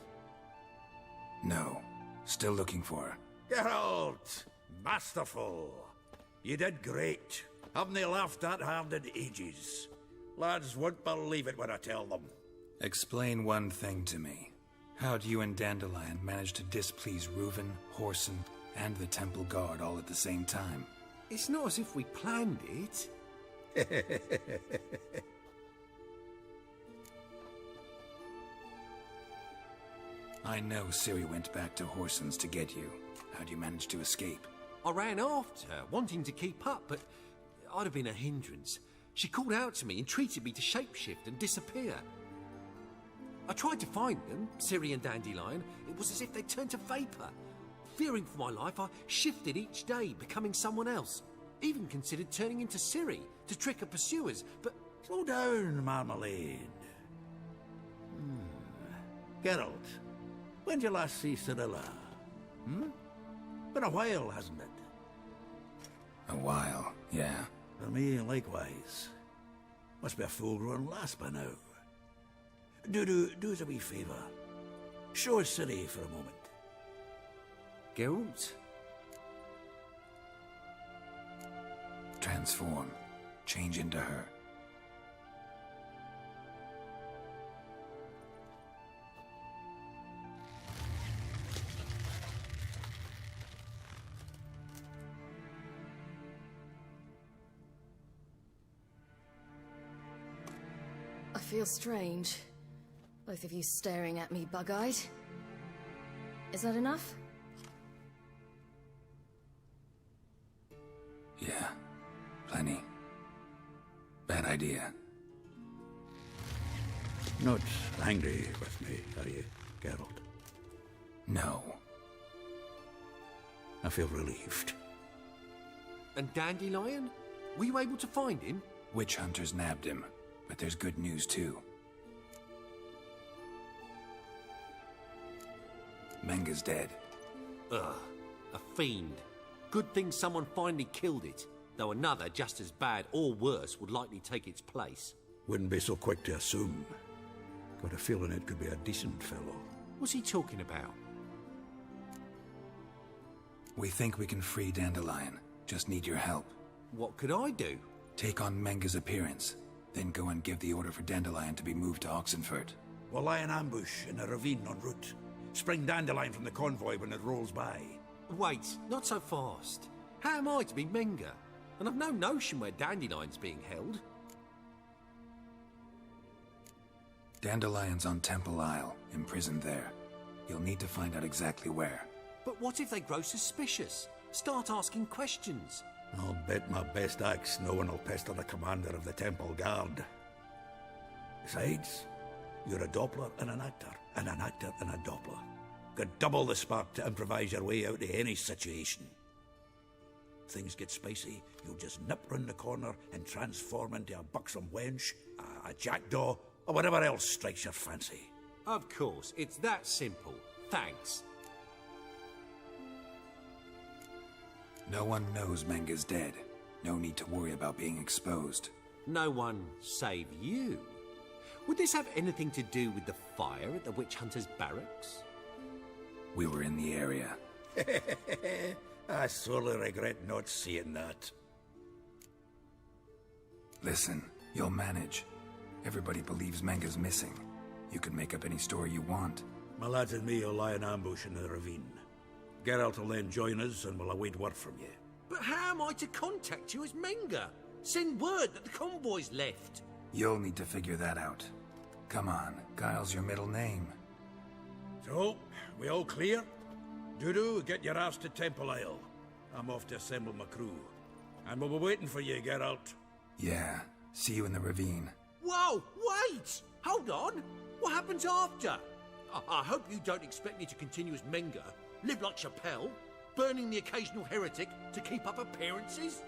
No. Still looking for her. Geralt! Masterful! You did great. Haven't they laughed that hard in ages? Lads won't believe it when I tell them. Explain one thing to me. How'd you and Dandelion manage to displease Reuven, Horson, and the Temple Guard all at the same time? It's not as if we planned it. I know Ciri went back to Horson's to get you. How'd you manage to escape? I ran after her, wanting to keep up, but I'd have been a hindrance. She called out to me, entreated me to shapeshift and disappear. I tried to find them, Ciri and Dandelion. It was as if they turned to vapour. Fearing for my life, I shifted each day, becoming someone else. Even considered turning into Ciri to trick her pursuers, but... Slow down, Marmalade. Geralt, when did you last see Cyrilla? Been a while, hasn't it? A while, yeah. For me, likewise. Must be a full-grown lass by now. Do us a wee favour. Show us Ciri for a moment. Geralt? Transform. Change into her. I feel strange. Both of you staring at me bug-eyed. Is that enough? Yeah. Plenty. Bad idea. Not angry with me, are you, Geralt? No. I feel relieved. And Dandelion? Were you able to find him? Witch hunters nabbed him, but there's good news too. Menga's dead. Ugh, a fiend. Good thing someone finally killed it, though another just as bad or worse would likely take its place. Wouldn't be so quick to assume. Got a feeling it could be a decent fellow. What's he talking about? We think we can free Dandelion. Just need your help. What could I do? Take on Menga's appearance, then go and give the order for Dandelion to be moved to Oxenfurt. We'll lie in ambush in a ravine en route. Spring Dandelion from the convoy when it rolls by. Wait, not so fast. How am I to be Menga? And I've no notion where Dandelion's being held. Dandelion's on Temple Isle, imprisoned there. You'll need to find out exactly where. But what if they grow suspicious? Start asking questions? I'll bet my best axe no one will pester the commander of the Temple Guard. Besides, you're a Doppler and an actor and a Doppler. Got double the spark to improvise your way out of any situation. Things get spicy, you'll just nip round the corner and transform into a buxom wench, a jackdaw, or whatever else strikes your fancy. Of course, it's that simple. Thanks. No one knows Menga's dead. No need to worry about being exposed. No one save you. Would this have anything to do with the fire at the witch hunter's barracks? We were in the area. I sorely regret not seeing that. Listen, you'll manage. Everybody believes Menga's missing. You can make up any story you want. My lads and me will lie in ambush in the ravine. Geralt will then join us and we'll await word from you. But how am I to contact you as Menga? Send word that the convoy's left. You'll need to figure that out. Come on, Guile's your middle name. So, we all clear? Dudu, get your ass to Temple Isle. I'm off to assemble my crew. And we'll be waiting for you, Geralt. Yeah, see you in the ravine. Whoa, wait! Hold on! What happens after? I hope you don't expect me to continue as Menga, live like Chappelle, burning the occasional heretic to keep up appearances?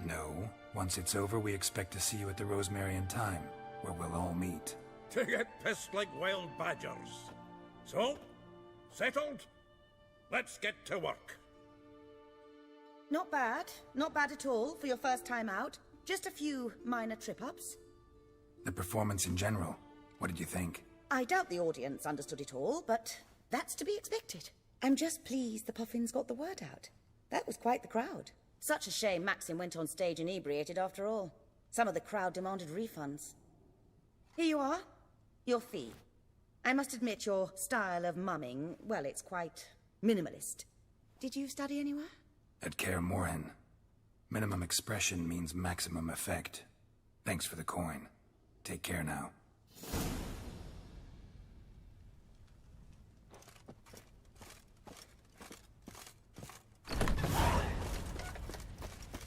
No. Once it's over, we expect to see you at the Rosemary in Time, where we'll all meet. To get pissed like wild badgers. So, settled? Let's get to work. Not bad. Not bad at all for your first time out. Just a few minor trip-ups. The performance in general, what did you think? I doubt the audience understood it all, but that's to be expected. I'm just pleased the Puffins got the word out. That was quite the crowd. Such a shame Maxim went on stage inebriated after all. Some of the crowd demanded refunds. Here you are. Your fee. I must admit your style of mumming, well, it's quite minimalist. Did you study anywhere? At Kaer Morhen. Minimum expression means maximum effect. Thanks for the coin. Take care now.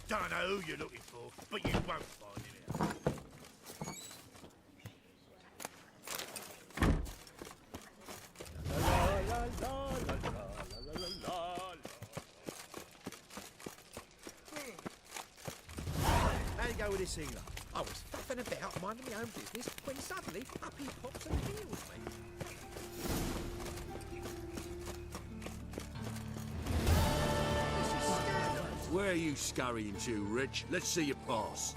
Don't know who you're looking for, but you won't find him out. How you go with this healer? I was faffing about, minding my own business, when suddenly up he pops and heals me. Where are you scurrying to, Rich? Let's see your pass.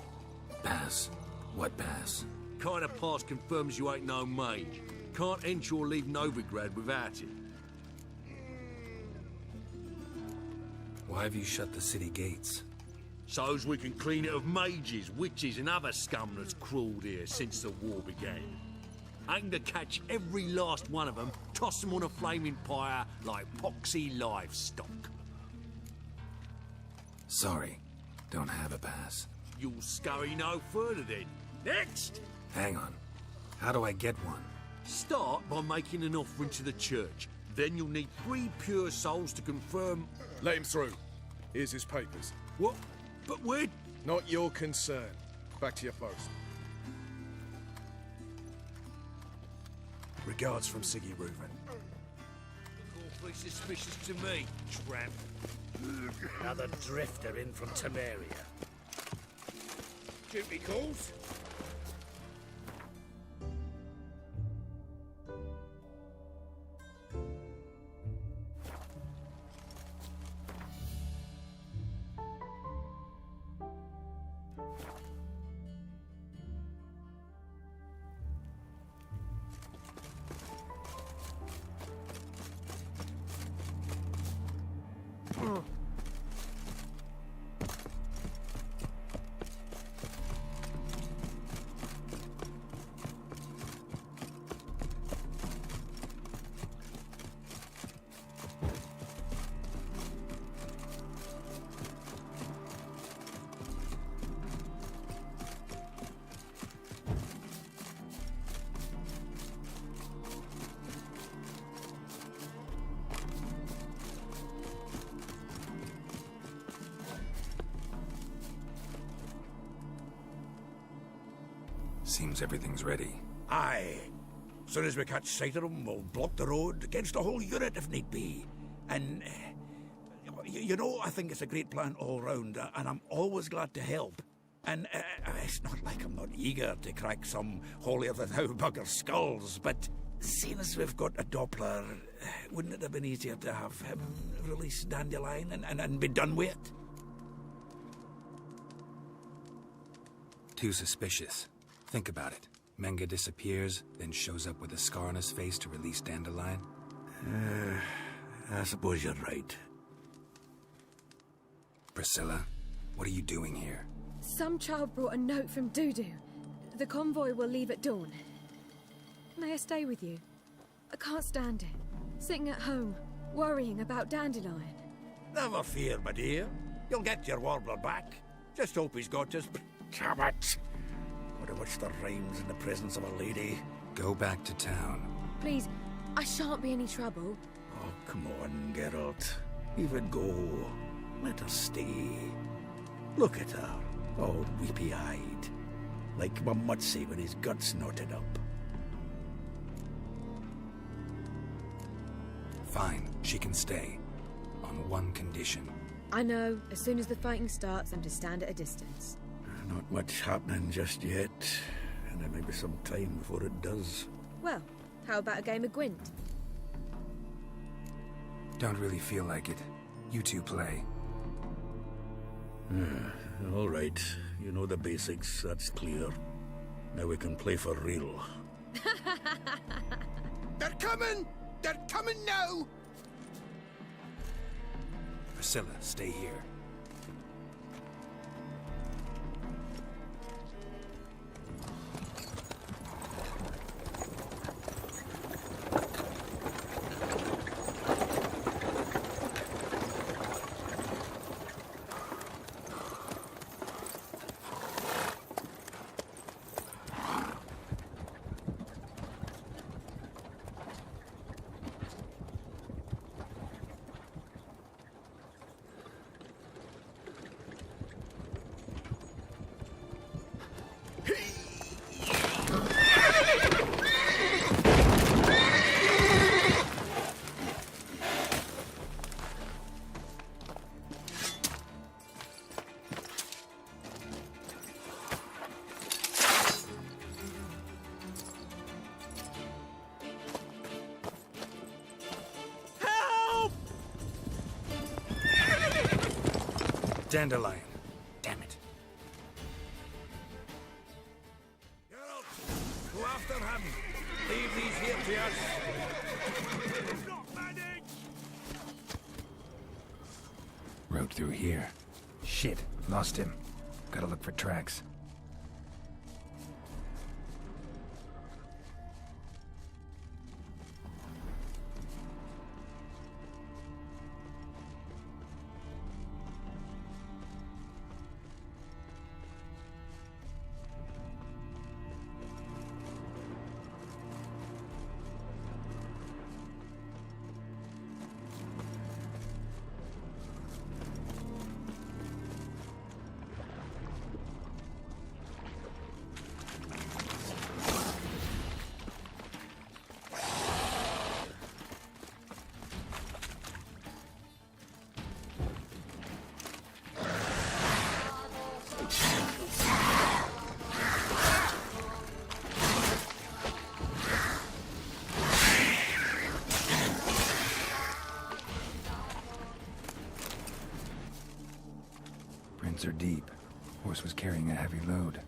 Pass? What pass? Kind of pass confirms you ain't no mage. Can't enter or leave Novigrad without it. Why have you shut the city gates? So's we can clean it of mages, witches and other scum that's crawled here since the war began. Aim to catch every last one of them, toss them on a flaming pyre like poxy livestock. Sorry, don't have a pass. You'll scurry no further then. Next! Hang on. How do I get one? Start by making an offering to the church. Then you'll need 3 pure souls to confirm... Let him through. Here's his papers. What? But we're... Not your concern. Back to your post. Regards from Siggy Reuven. Awfully suspicious to me, tramp. Another drifter in from Temeria. Duty calls. Seems everything's ready. Aye. As soon as we catch sight of them, we'll block the road against the whole unit if need be. And, you know, I think it's a great plan all round, and I'm always glad to help. And it's not like I'm not eager to crack some holier-than-thou bugger skulls, but seeing as we've got a Doppler, wouldn't it have been easier to have him release Dandelion and be done with it? Too suspicious. Think about it. Menga disappears, then shows up with a scar on his face to release Dandelion. I suppose you're right. Priscilla, what are you doing here? Some child brought a note from Dudu. The convoy will leave at dawn. May I stay with you? I can't stand it. Sitting at home, worrying about Dandelion. Never fear, my dear. You'll get your warbler back. Just hope he's got his... Damn it! Would have wished the rhymes in the presence of a lady. Go back to town. Please, I shan't be any trouble. Oh, come on, Geralt. Even go. Let her stay. Look at her, all weepy-eyed. Like Mamutsi with his guts knotted up. Fine, she can stay. On one condition. I know, as soon as the fighting starts, I'm to stand at a distance. Not much happening just yet, and there may be some time before it does. Well, how about a game of Gwent? Don't really feel like it. You two play. All right, you know the basics, that's clear. Now we can play for real. They're coming! They're coming now! Priscilla, stay here. Dandelion. Damn it. Geralt, go after him. Leave these here to us. Not managed. Road through here. Shit, lost him. Gotta look for tracks. Prints are deep. Horse was carrying a heavy load.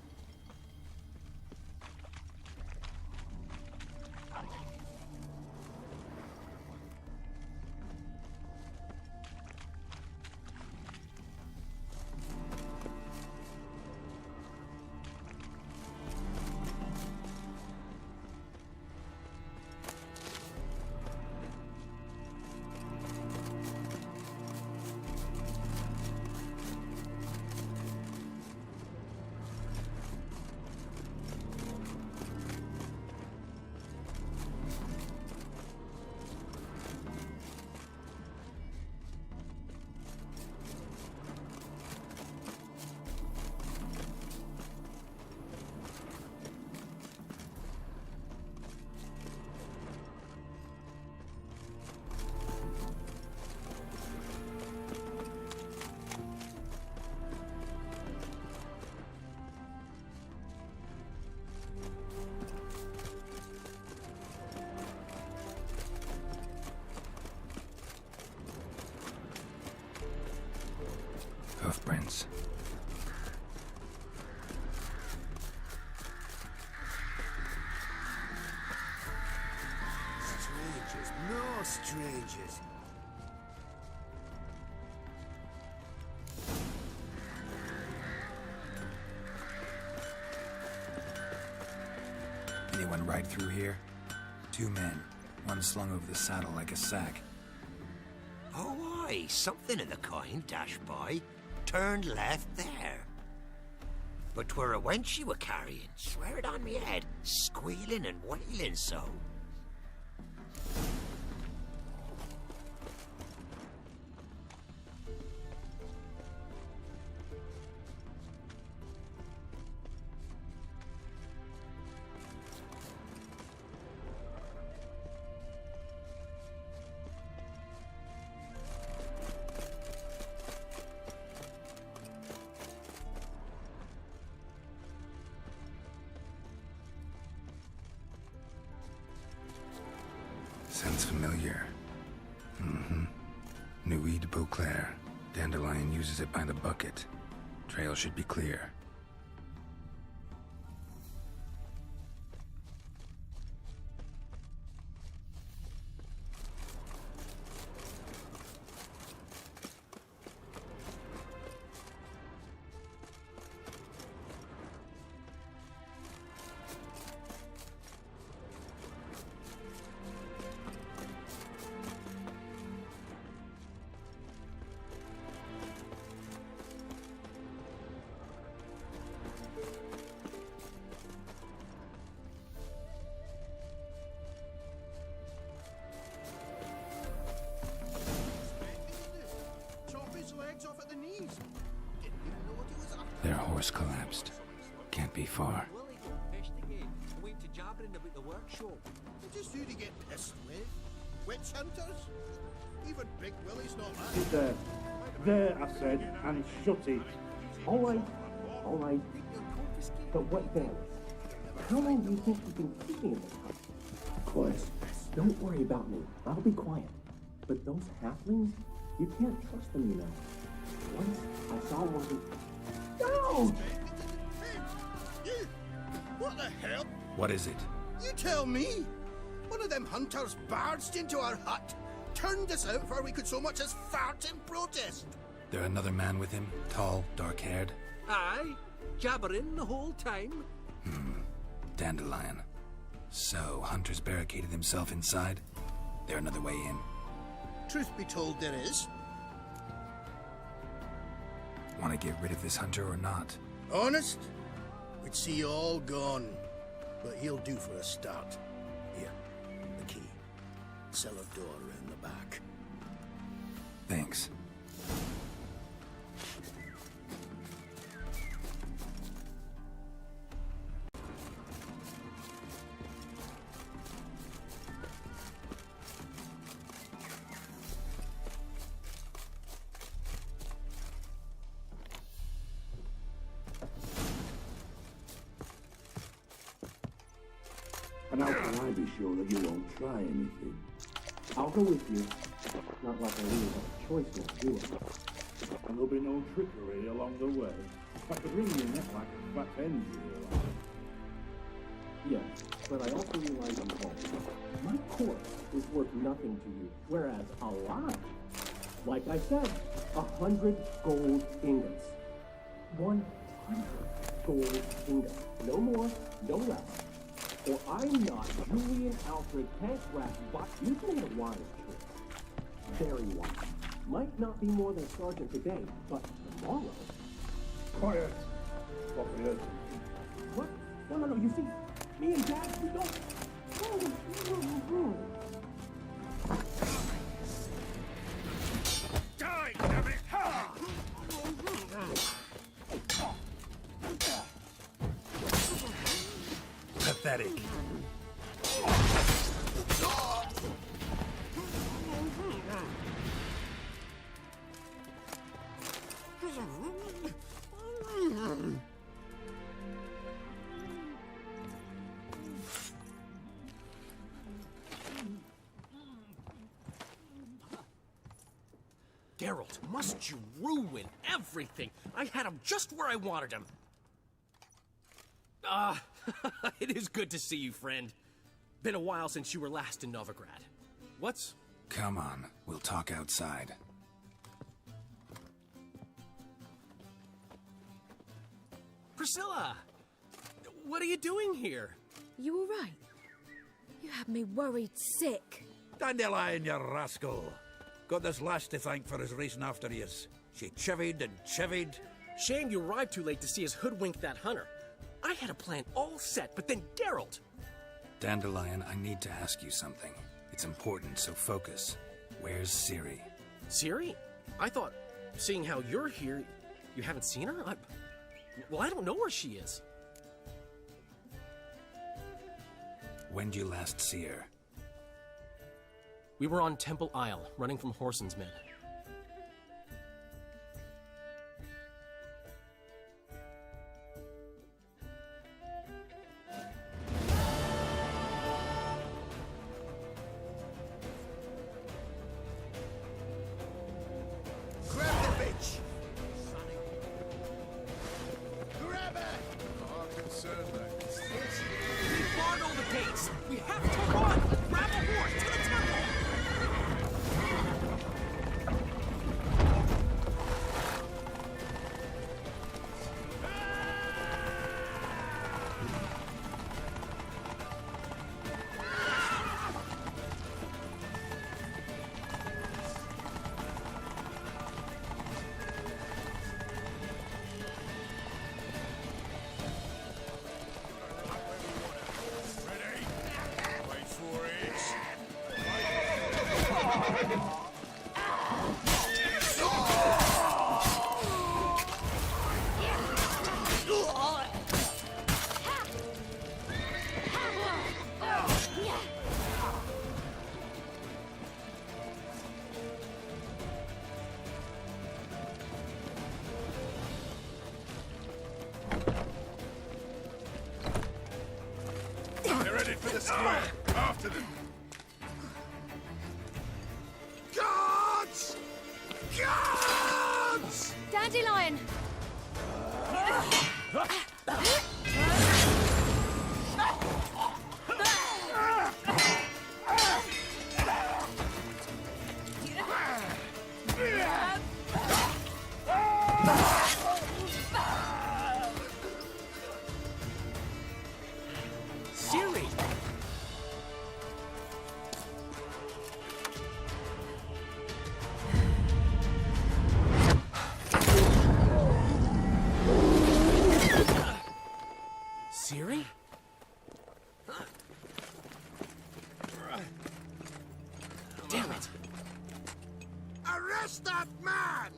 Hoofprints. Strangers, no strangers. Anyone ride through here? 2 men, one slung over the saddle like a sack. Oh, aye, something of the kind dashed by. Turned left there. But 'twere a wench you were carrying, swear it on me head, squealing and wailing so. Sounds familiar. Nuit de Beauclair. Dandelion uses it by the bucket. Trail should be clear. Their horse collapsed. Can't be far. Just who to get pissed with? Witch hunters? Even Big Willie's not that. Sit there. There, I said, and shut it. All right. But what then? How long do you think you can keep me in this house? Quiet. Don't worry about me. I'll be quiet. But those halflings, you can't trust them, you know. Once I saw one who... Down! You! What the hell? What is it? You tell me! One of them hunters barged into our hut, turned us out before we could so much as fart in protest. There another man with him? Tall, dark-haired? Aye, jabbering the whole time. Dandelion. So, Hunter's barricaded himself inside? There another way in? Truth be told, there is. Want to get rid of this hunter or not? Honest? We'd see you all gone. But he'll do for a start. Here, the key. Cellar door around the back. Thanks. And how can I be sure that you won't try anything? I'll go with you. Not like I really have a choice now, do I? And there'll be no trickery along the way. I could wring your neck like a fat hen, you realize? Yes, but I also realize I'm home. My corpse is worth nothing to you, whereas alive, like I said, 100 gold ingots. 100 gold ingots. No more, no less. Or I'm not Julian Alfred Tankrat, but you've made a wise choice. Very wise. Might not be more than a sergeant today, but tomorrow... Quiet. What? No, you see, me and Dad, we don't... Die, damn it! Pathetic. Geralt, must you ruin everything? I had him just where I wanted him. It is good to see you, friend. Been a while since you were last in Novigrad. What's... Come on, we'll talk outside. Priscilla! What are you doing here? You all right? You had me worried sick. Dandelion, you rascal. Got this lass to thank for his racing after yous. She chivied and chivied. Shame you arrived too late to see us hoodwink that hunter. I had a plan all set, but then Geralt... Dandelion, I need to ask you something. It's important, so focus. Where's Ciri? Ciri? I thought, seeing how you're here, you haven't seen her? Well, I don't know where she is. When'd you last see her? We were on Temple Isle, running from Whoreson's men. After them! Guards! Guards! Dandelion! Ciri! Ciri? Damn it! Arrest that man!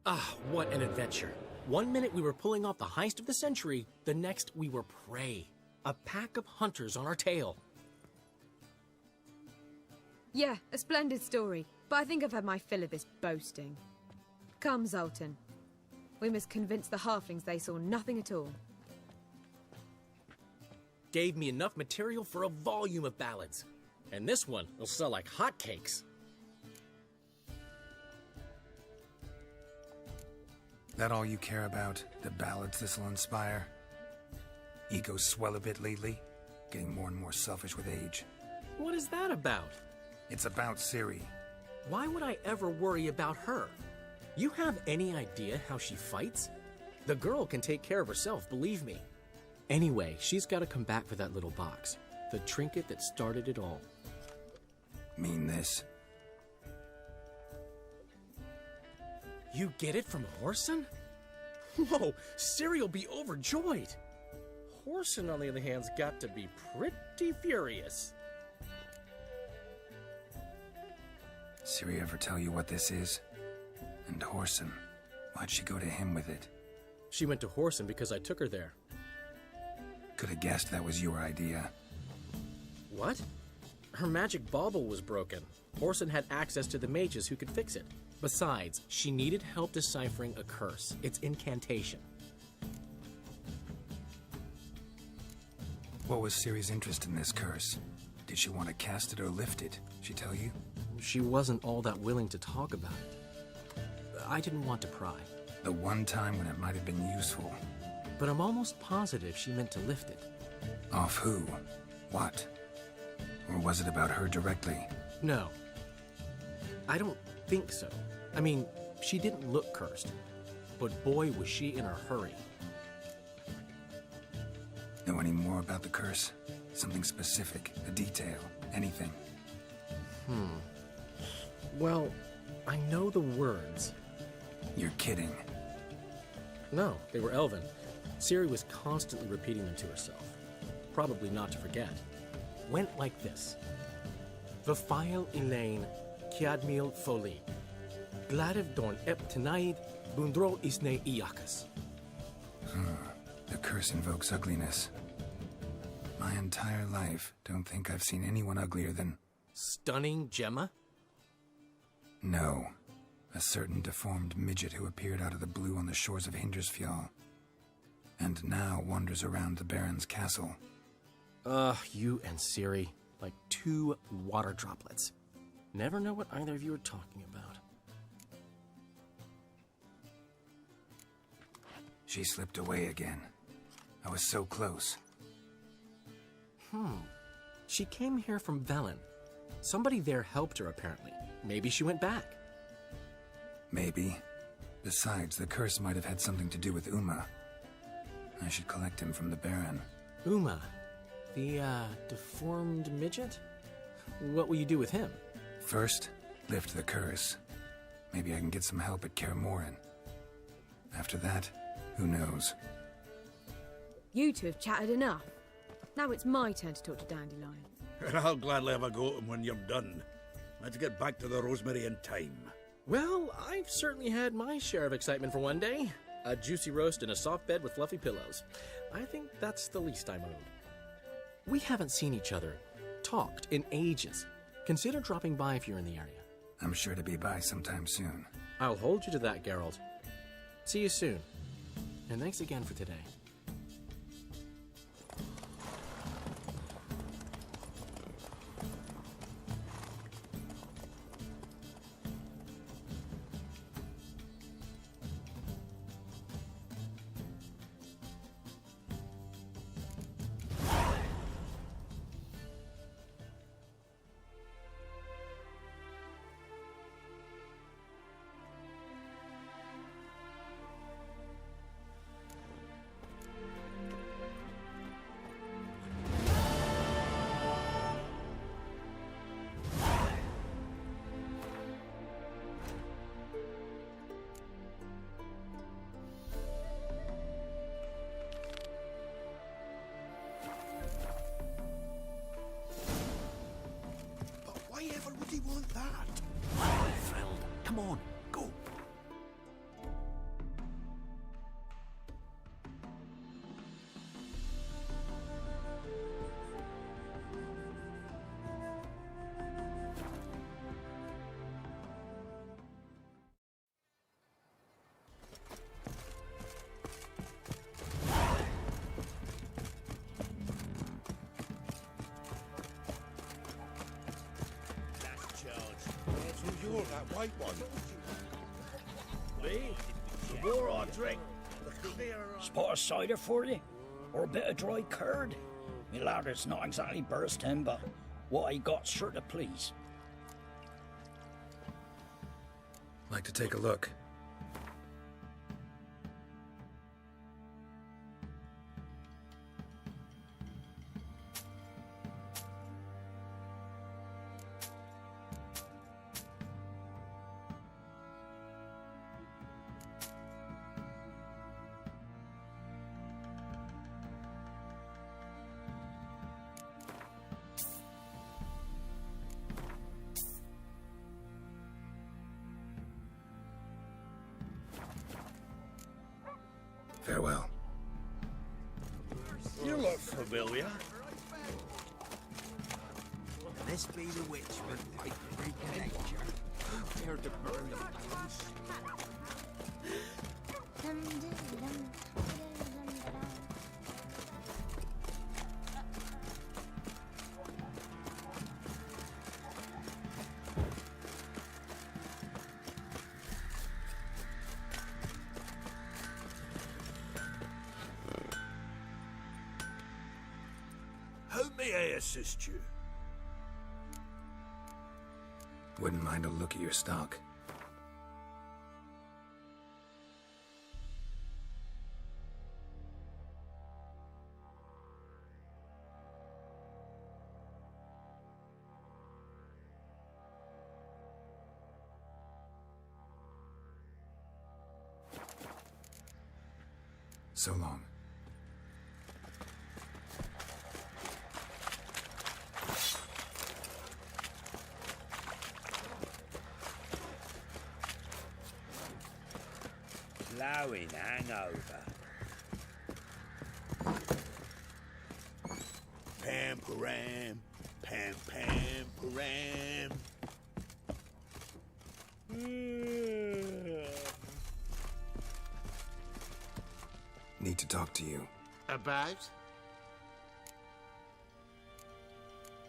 Ah, what an adventure. One minute we were pulling off the heist of the century, the next we were prey. A pack of hunters on our tail. Yeah, a splendid story, but I think I've had my fill of this boasting. Come, Zoltan. We must convince the halflings they saw nothing at all. Gave me enough material for a volume of ballads. And this one will sell like hotcakes. That all you care about? The ballads this'll inspire? Egos swell a bit lately? Getting more and more selfish with age. What is that about? It's about Ciri. Why would I ever worry about her? You have any idea how she fights? The girl can take care of herself, believe me. Anyway, she's got to come back for that little box. The trinket that started it all. Mean this? You get it from Whoreson? Whoa, Ciri will be overjoyed. Whoreson, on the other hand's got to be pretty furious. Ciri ever tell you what this is? And Whoreson, why'd she go to him with it? She went to Whoreson because I took her there. Could have guessed that was your idea. What? Her magic bauble was broken. Whoreson had access to the mages who could fix it. Besides, she needed help deciphering a curse. It's incantation. What was Ciri's interest in this curse? Did she want to cast it or lift it? She tell you? She wasn't all that willing to talk about it. I didn't want to pry. The one time when it might have been useful. But I'm almost positive she meant to lift it. Off who? What? Or was it about her directly? No. I don't think so. I mean, she didn't look cursed. But boy, was she in a hurry. Know any more about the curse? Something specific, a detail, anything? Well, I know the words. You're kidding. No, they were Elven. Ciri was constantly repeating them to herself. Probably not to forget. Went like this. Vafile Elaine, Kiadmil Foli. Gladiv Dorn Ep Tenaid, Bundro Isne Iakas. The curse invokes ugliness. My entire life, don't think I've seen anyone uglier than... Stunning Gemma? No. A certain deformed midget who appeared out of the blue on the shores of Hindersfjall. And now wanders around the Baron's castle. You and Ciri, like two water droplets. Never know what either of you are talking about. She slipped away again. I was so close. She came here from Velen. Somebody there helped her, apparently. Maybe she went back. Maybe. Besides, the curse might have had something to do with Uma. I should collect him from the Baron. Uma, the, deformed midget? What will you do with him? First, lift the curse. Maybe I can get some help at Kaer Morhen. After that, who knows? You two have chatted enough. Now it's my turn to talk to Dandelion. And I'll gladly have a go at him when you're done. Let's get back to the Rosemary in time. Well, I've certainly had my share of excitement for one day. A juicy roast and a soft bed with fluffy pillows. I think that's the least I'm owed. We haven't seen each other, talked, in ages. Consider dropping by if you're in the area. I'm sure to be by sometime soon. I'll hold you to that, Geralt. See you soon. And thanks again for today. Why ever would he want that? Thrilled. Come on, go. You're that white one. Lee, the more I drink, the clearer. Spot of cider for you? Or a bit of dry curd? Me ladder's not exactly bursting, but what I got's sure to please. Like to take a look. Farewell. You look familiar. This be the witch with white reconnecture. Here to burn the place. Who may I assist you? Wouldn't mind a look at your stock. So long. Blowing hangover. Pam-param, pam-pam-param. Need to talk to you. About?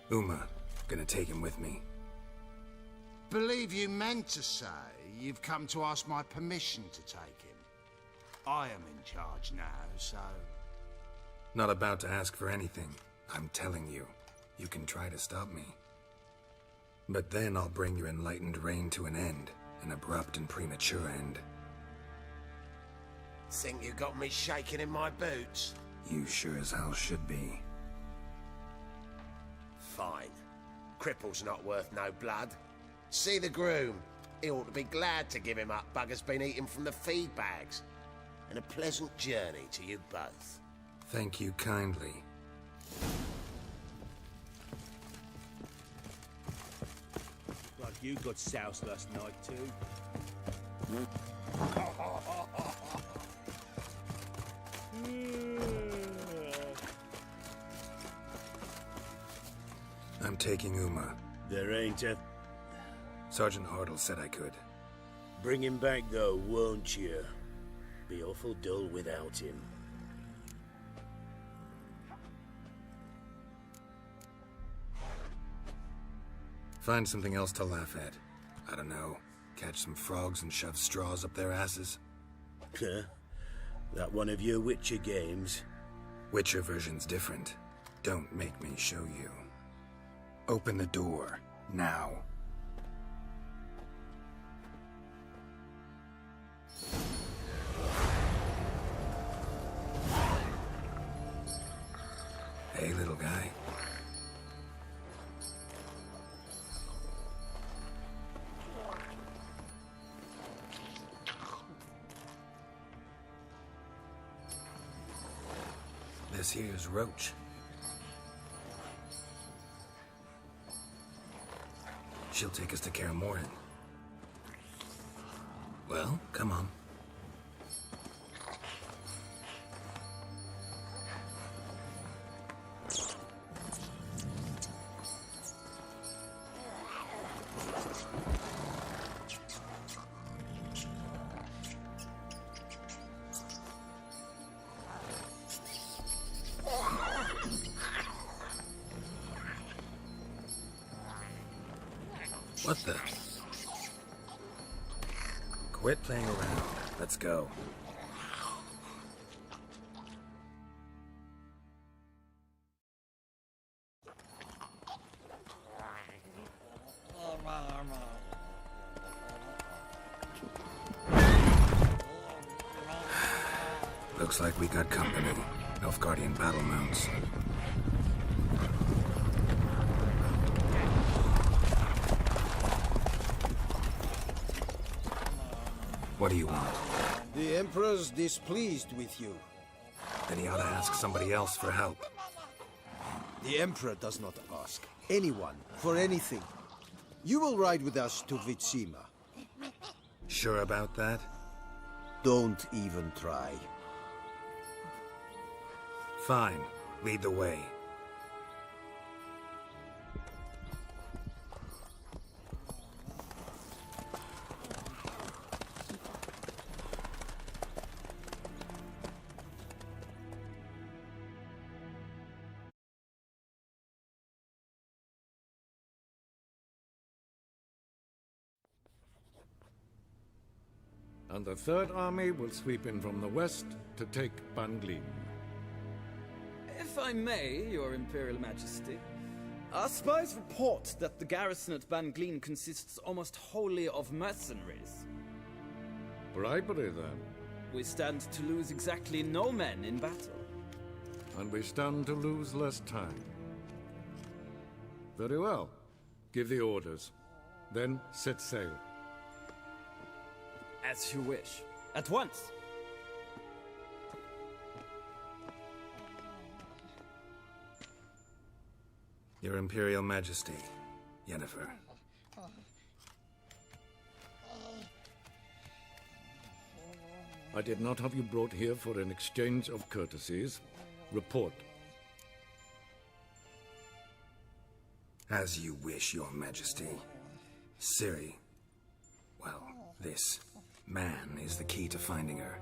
Uma. Gonna take him with me. Believe you meant to say you've come to ask my permission to take him. I am in charge now, so... Not about to ask for anything. I'm telling you. You can try to stop me. But then I'll bring your enlightened reign to an end. An abrupt and premature end. Think you got me shaking in my boots? You sure as hell should be. Fine. Cripple's not worth no blood. See the groom. He ought to be glad to give him up. Bugger's been eating from the feed bags. And a pleasant journey to you both. Thank you kindly. Like you got soused last night, too. I'm taking Uma. There ain't a... Sergeant Hartle said I could. Bring him back, though, won't you? Be awful dull without him. Find something else to laugh at. I don't know. Catch some frogs and shove straws up their asses. Huh? That one of your Witcher games? Witcher version's different. Don't make me show you. Open the door. Now. Hey, little guy. This here's Roach. She'll take us to Kaer Morhen. Well, come on. What the? Quit playing around. Let's go. Looks like we got company. Nilfgaardian battle mounts. What do you want? The Emperor's displeased with you. Then he ought to ask somebody else for help. The Emperor does not ask anyone for anything. You will ride with us to Vitsima. Sure about that? Don't even try. Fine. Lead the way. And the Third Army will sweep in from the west to take Banglin. If I may, Your Imperial Majesty, our spies report that the garrison at Bangleen consists almost wholly of mercenaries. Bribery, then. We stand to lose exactly no men in battle. And we stand to lose less time. Very well. Give the orders. Then set sail. As you wish. At once! Your Imperial Majesty, Yennefer. I did not have you brought here for an exchange of courtesies. Report. As you wish, Your Majesty. Ciri. Well, this man is the key to finding her.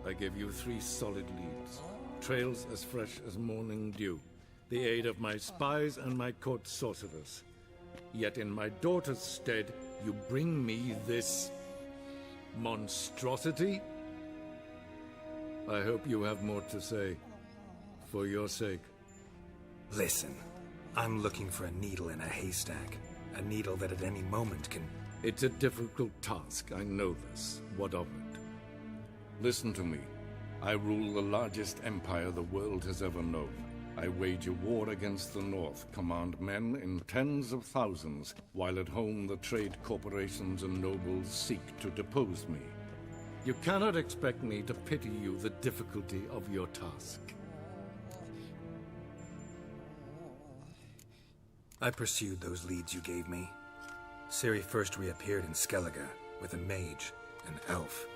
I give you 3 solid leads. Trails as fresh as morning dew. The aid of my spies and my court sorcerers. Yet in my daughter's stead, you bring me this monstrosity? I hope you have more to say. For your sake. Listen, I'm looking for a needle in a haystack. A needle that at any moment can... It's a difficult task, I know this. What of it? Listen to me. I rule the largest empire the world has ever known. I wage a war against the North, command men in tens of thousands, while at home the trade corporations and nobles seek to depose me. You cannot expect me to pity you the difficulty of your task. I pursued those leads you gave me. Ciri first reappeared in Skellige with a mage, an elf.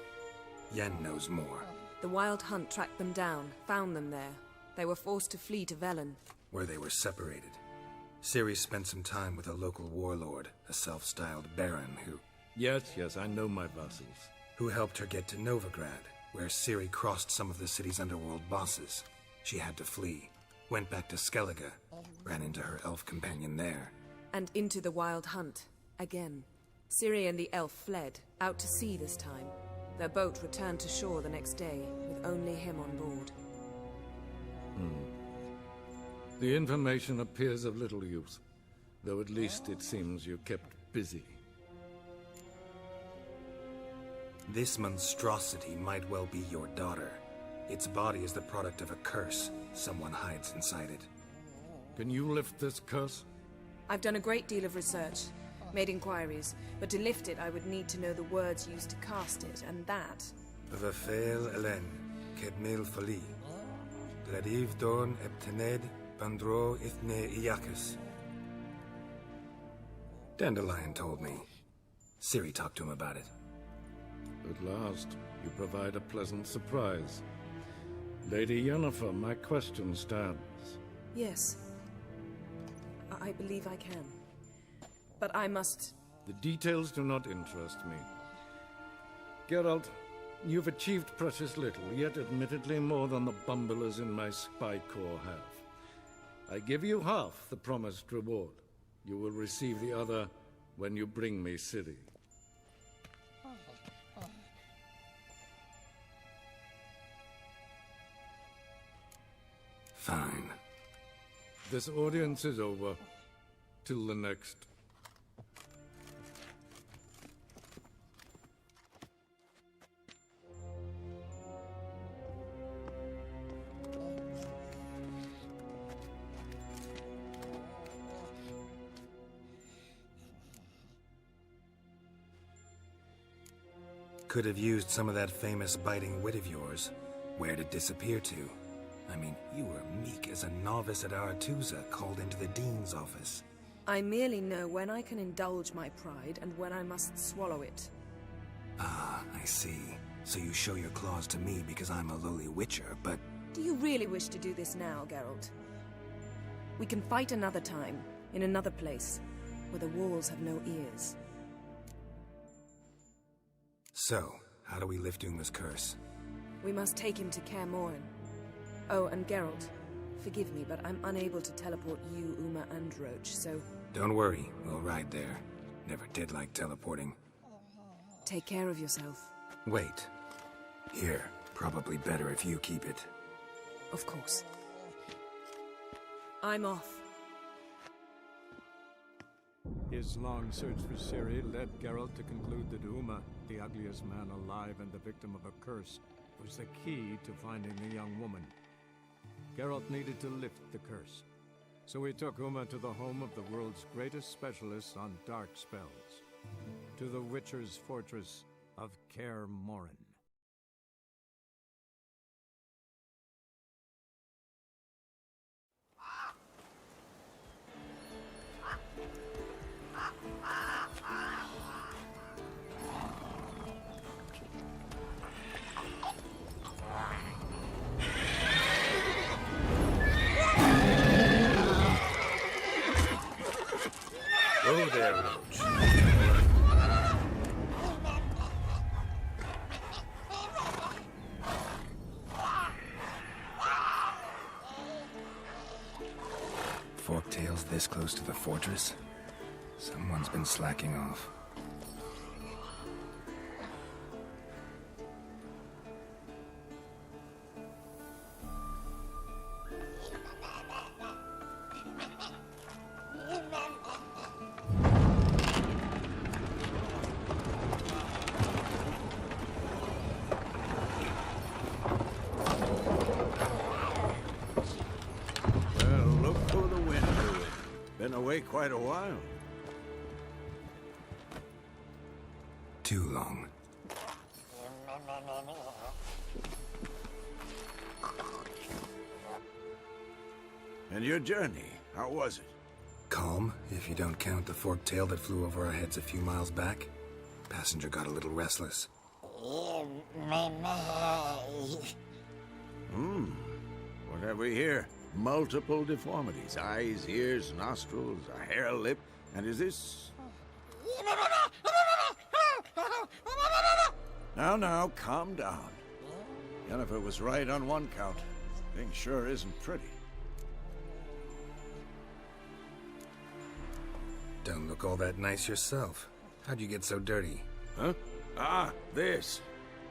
Yen knows more. The Wild Hunt tracked them down, found them there. They were forced to flee to Velen, where they were separated. Ciri spent some time with a local warlord, a self-styled baron who... Yes, I know my vassals. Who helped her get to Novigrad, where Ciri crossed some of the city's underworld bosses. She had to flee, went back to Skellige, ran into her elf companion there. and into the Wild Hunt, again. Ciri and the elf fled, out to sea this time. Their boat returned to shore the next day, with only him on board. The information appears of little use, though at least it seems you kept busy. This monstrosity might well be your daughter. Its body is the product of a curse. Someone hides inside it. Can you lift this curse? I've done a great deal of research, made inquiries, but to lift it I would need to know the words used to cast it, and that... Vafel Elen, Kedmil Fali, Gladiv Dorn Eptened, Bandro Ithne Iacus. Dandelion told me. Ciri talked to him about it. At last, you provide a pleasant surprise. Lady Yennefer, my question stands. Yes. I believe I can. But I must... The details do not interest me. Geralt, you've achieved precious little, yet admittedly more than the bumblers in my spy corps have. I give you half the promised reward. You will receive the other when you bring me Ciri. Fine. This audience is over. Till the next. Could have used some of that famous biting wit of yours. Where'd it disappear to? I mean, you were meek as a novice at Aretusa called into the Dean's office. I merely know when I can indulge my pride and when I must swallow it. Ah, I see. So you show your claws to me because I'm a lowly witcher, but... Do you really wish to do this now, Geralt? We can fight another time, in another place, where the walls have no ears. So, how do we lift Uma's curse? We must take him to Kaer Morhen. Oh, and Geralt, forgive me, but I'm unable to teleport you, Uma, and Roach, so... Don't worry, we'll ride there. Never did like teleporting. Take care of yourself. Wait. Here, Probably better if you keep it. Of course. I'm off. His long search for Ciri led Geralt to conclude that Uma, the ugliest man alive and the victim of a curse, was the key to finding the young woman. Geralt needed to lift the curse, so he took Uma to the home of the world's greatest specialist on dark spells, to the Witcher's fortress of Kaer Morhen. Go there, Roach. Forktail's this close to the fortress? Someone's been slacking off. Quite a while. Too long. And your journey, how was it? Calm, if you don't count the forked tail that flew over our heads a few miles back. Passenger got a little restless. What have we here? Multiple deformities. Eyes, ears, nostrils, a hair lip. And is this... Now, calm down. Yennefer was right on one count. Thing sure isn't pretty. Don't look all that nice yourself. How'd you get so dirty? Huh? Ah, this.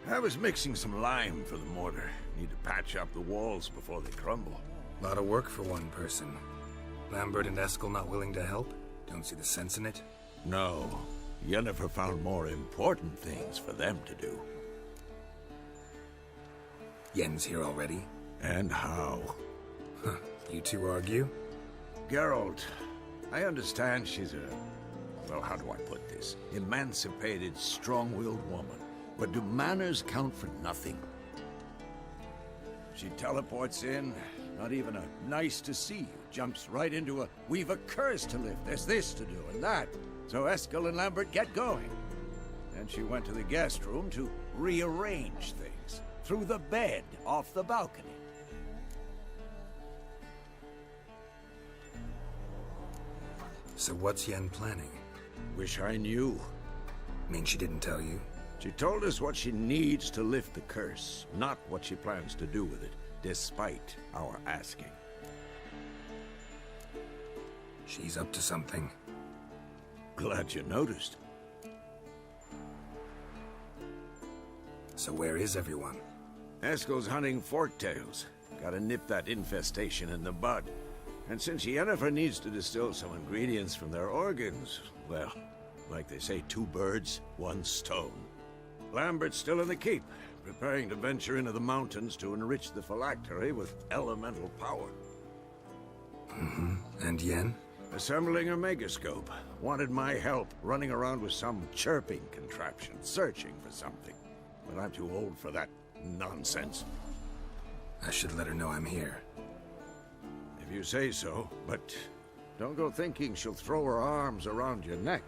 I was mixing some lime for the mortar. Need to patch up the walls before they crumble. Lot of work for one person. Lambert and Eskel not willing to help? Don't see the sense in it? No. Yennefer found more important things for them to do. Yen's here already? And how? Huh. You two argue? Geralt, I understand she's a... well, how do I put this? Emancipated, strong-willed woman. But do manners count for nothing? She teleports in, not even a nice to see you, jumps right into a we've a curse to lift, there's this to do and that. So Eskel and Lambert get going. Then she went to the guest room to rearrange things. Through the bed, off the balcony. So what's Yen planning? Wish I knew. Mean she didn't tell you? She told us what she needs to lift the curse, not what she plans to do with it, despite our asking. She's up to something. Glad you noticed. So where is everyone? Eskel's hunting forktails. Gotta nip that infestation in the bud. And since Yennefer needs to distill some ingredients from their organs, well, like they say, 2 birds, 1 stone. Lambert's still in the keep, preparing to venture into the mountains to enrich the phylactery with elemental power. And Yen? Assembling a megascope. Wanted my help running around with some chirping contraption, searching for something. But I'm too old for that nonsense. I should let her know I'm here. If you say so, but don't go thinking she'll throw her arms around your neck.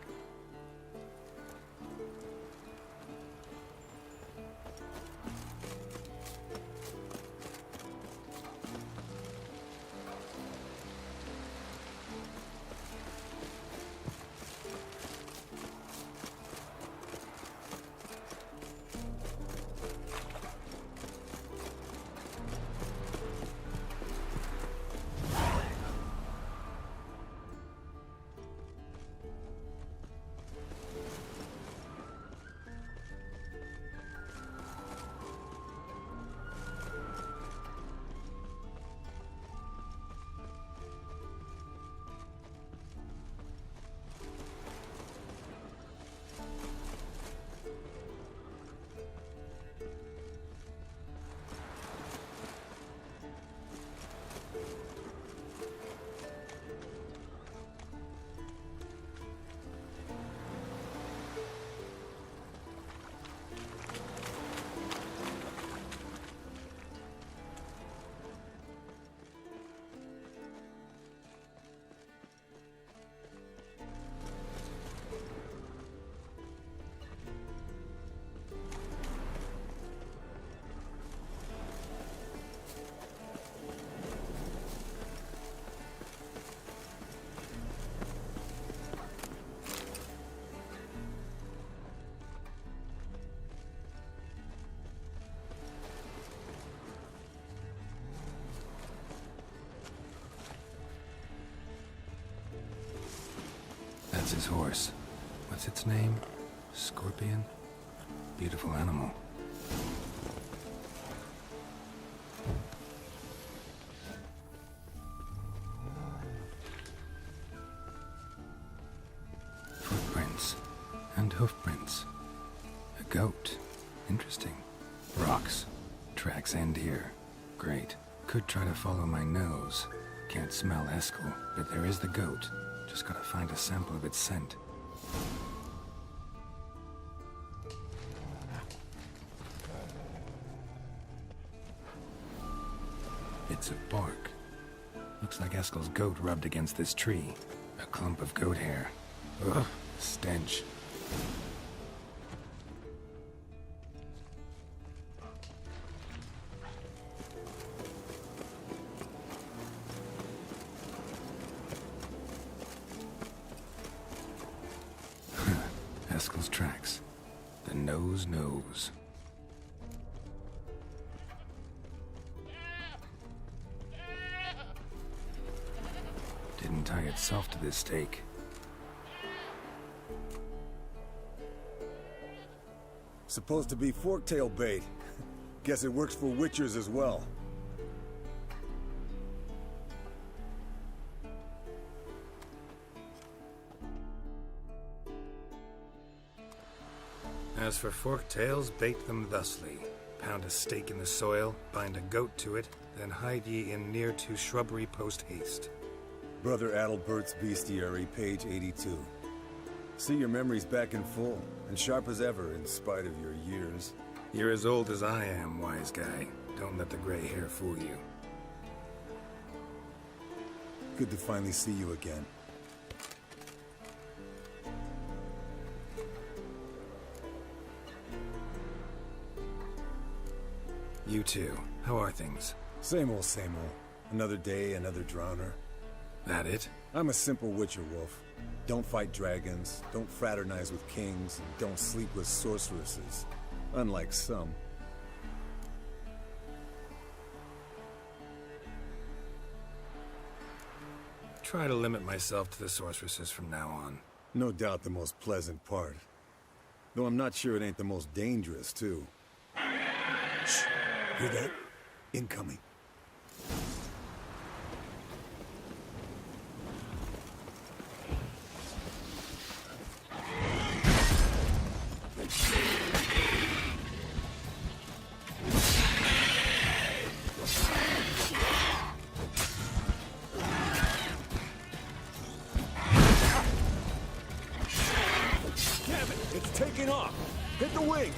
That's his horse. What's its name? Scorpion? Beautiful animal. Footprints. And hoofprints. A goat. Interesting. Rocks. Tracks end here. Great. Could try to follow my nose. Can't smell Eskel, but there is the goat. Just gotta find a sample of its scent. Bits of bark. Looks like Eskel's goat rubbed against this tree. A clump of goat hair. Ugh, stench. Eskel's tracks. The nose knows. Didn't tie itself to this stake. Supposed to be forktail bait. Guess it works for witchers as well. As for forktails, bait them thusly. Pound a stake in the soil, bind a goat to it, then hide ye in near to shrubbery post haste. Brother Adalbert's Bestiary, page 82. See your memories back in full, and sharp as ever in spite of your years. You're as old as I am, wise guy. Don't let the gray hair fool you. Good to finally see you again. You too. How are things? Same old, same old. Another day, another drowner. That it? I'm a simple witcher, Wolf. Don't fight dragons, don't fraternize with kings, and don't sleep with sorceresses. Unlike some. Try to limit myself to the sorceresses from now on. No doubt the most pleasant part. Though I'm not sure it ain't the most dangerous, too. Shh! Hear that? Incoming. Damn it! It's taking off! Hit the wings!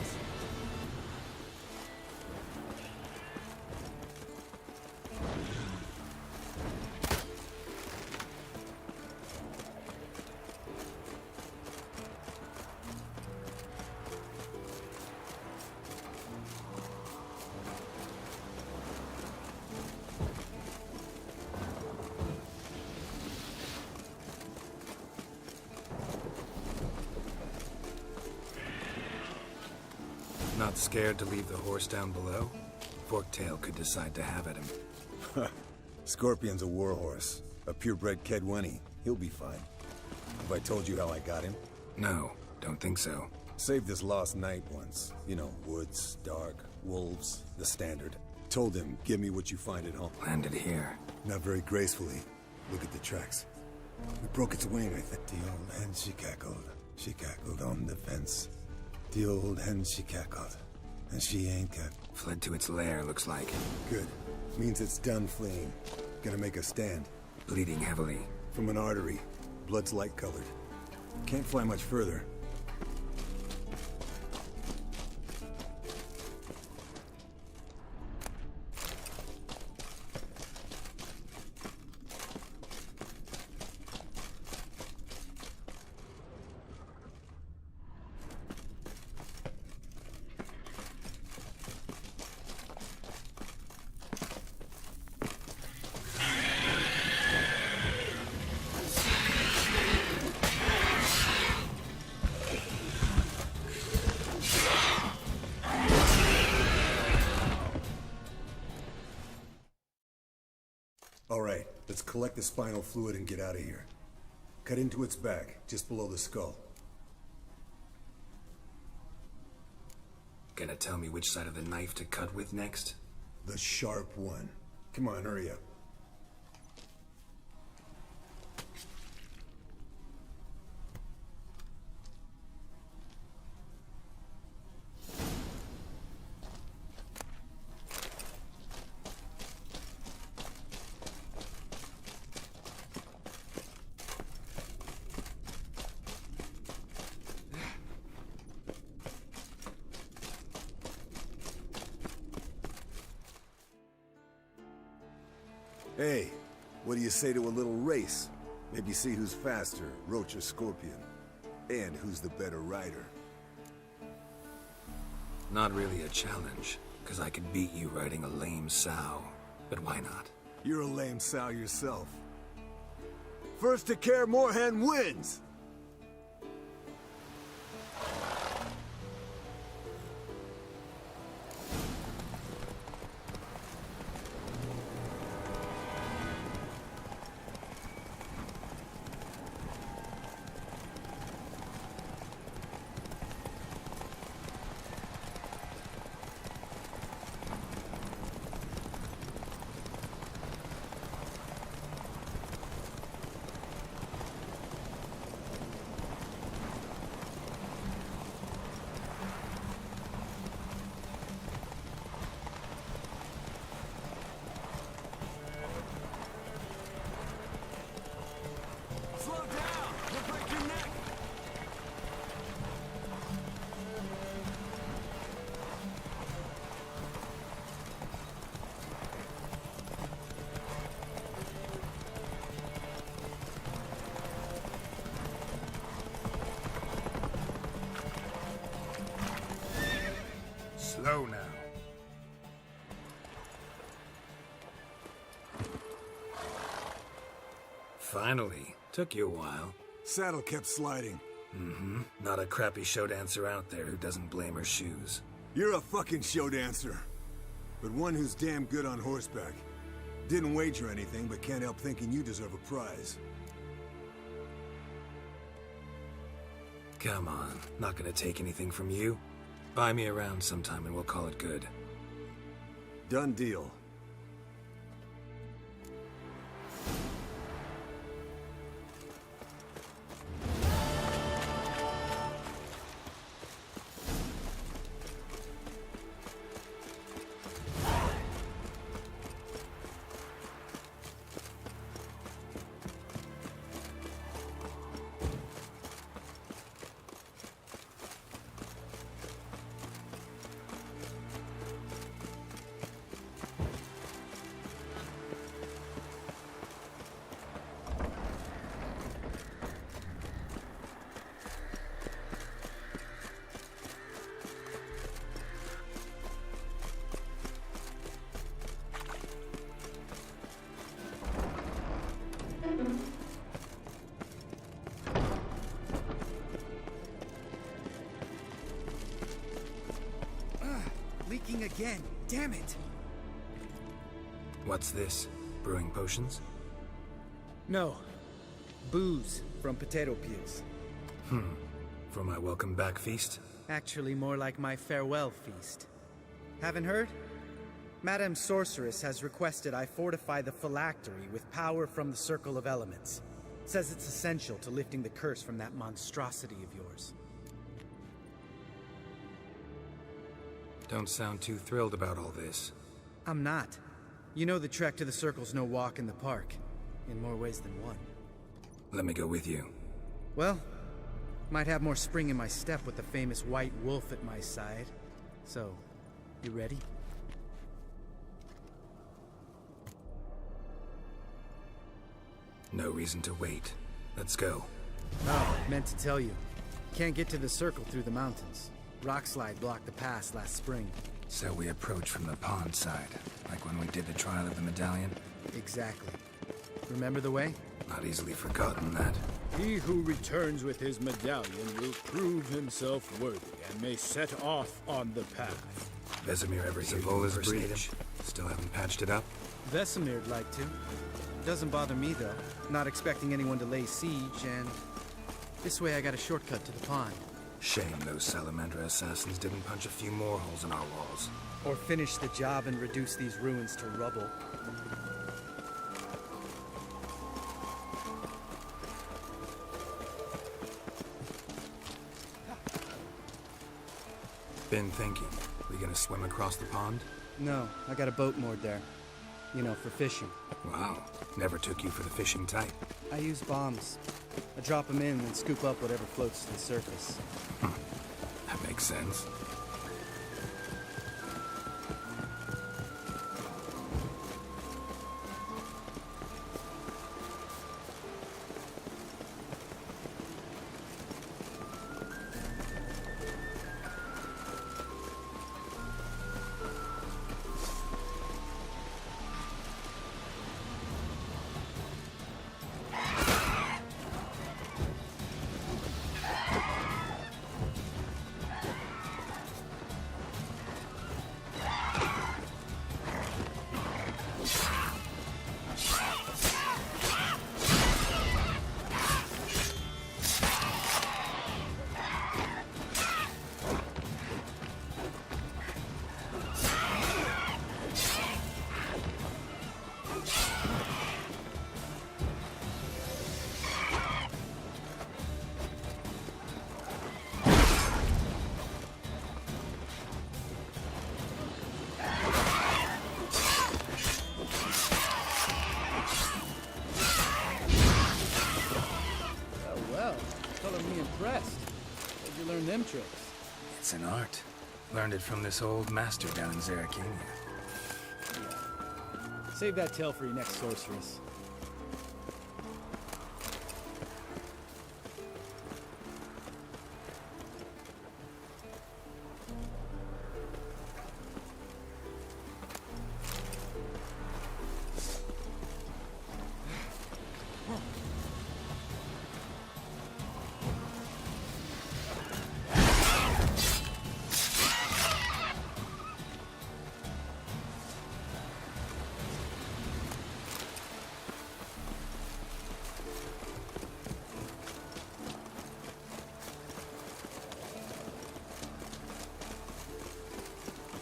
Not scared to leave the horse down below? Forktail could decide to have at him. Scorpion's a warhorse. A purebred Kedwenny. He'll be fine. Have I told you how I got him? No, don't think so. Saved this lost knight once. You know, woods, dark, wolves, the standard. Told him, give me what you find at home. Landed here. Not very gracefully. Look at the tracks. We broke its wing, I think. The old hen, she cackled. She cackled on the fence. The old hen, she cackled. And she ain't got... Fled to its lair, looks like. Good. Means it's done fleeing. Gonna make a stand. Bleeding heavily. From an artery. Blood's light-colored. Can't fly much further. All right, let's collect the spinal fluid and get out of here. Cut into its back, just below the skull. Gonna tell me which side of the knife to cut with next? The sharp one. Come on, hurry up. Hey, what do you say to a little race? Maybe see who's faster, Roach or Scorpion. And who's the better rider. Not really a challenge, because I could beat you riding a lame sow. But why not? You're a lame sow yourself. First to Kaer Morhen wins! Slow now. Finally. Took you a while. Saddle kept sliding. Mm-hmm. Not a crappy show dancer out there who doesn't blame her shoes. You're a fucking show dancer. But one who's damn good on horseback. Didn't wager anything, but can't help thinking you deserve a prize. Come on. Not gonna take anything from you. Buy me around sometime and we'll call it good. Done deal. Leaking again. Damn it. What's this? Brewing potions? No. Booze from potato peels. For my welcome back feast? Actually, more like my farewell feast. Haven't heard? Madame Sorceress has requested I fortify the phylactery with power from the Circle of Elements. Says it's essential to lifting the curse from that monstrosity of yours. Don't sound too thrilled about all this. I'm not. You know the trek to the Circle's no walk in the park. In more ways than one. Let me go with you. Well, might have more spring in my step with the famous White Wolf at my side. So, you ready? No reason to wait. Let's go. Oh, meant to tell you. Can't get to the Circle through the mountains. Rockslide blocked the pass last spring. So we approach from the pond side, like when we did the trial of the medallion? Exactly. Remember the way? Not easily forgotten that. He who returns with his medallion will prove himself worthy and may set off on the path. Vesemir ever hear Zavola's breach? Still haven't patched it up? Vesemir'd like to. Doesn't bother me, though. Not expecting anyone to lay siege, and this way I got a shortcut to the pond. Shame those Salamander assassins didn't punch a few more holes in our walls. Or finish the job and reduce these ruins to rubble. Been thinking. We gonna swim across the pond? No, I got a boat moored there. You know, for fishing. Wow. Never took you for the fishing type. I use bombs. I drop them in and scoop up whatever floats to the surface. That makes sense. Them tricks. It's an art. Learned it from this old master down in Zarakinia. Yeah. Save that tale for your next sorceress.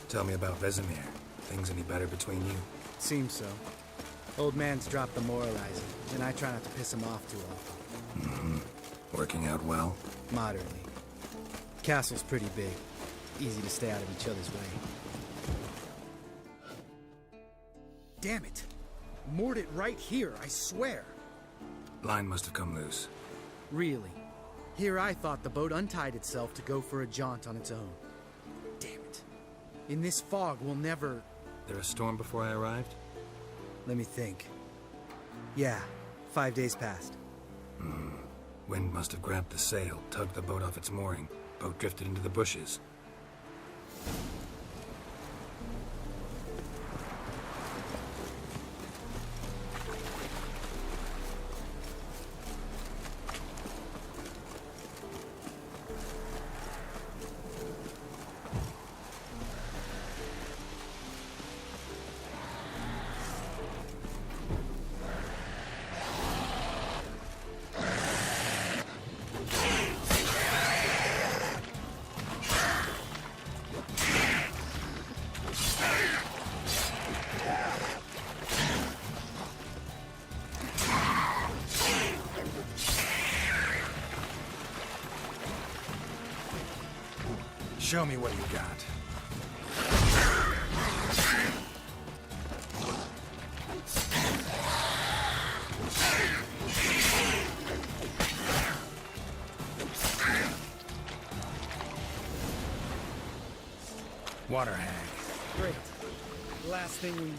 Tell me about Vesemir. Things any better between you? Seems so. Old man's dropped the moralizing, and I try not to piss him off too often. Mm-hmm. Working out well? Moderately. Castle's pretty big. Easy to stay out of each other's way. Damn it! Moored it right here, I swear! Line must have come loose. Really? Here I thought the boat untied itself to go for a jaunt on its own. Damn it. In this fog, we'll never... There a storm before I arrived? Let me think. Yeah, 5 days passed. Wind must have grabbed the sail, tugged the boat off its mooring. Boat drifted into the bushes. Show me what you got. Water hag. Great. Last thing we need.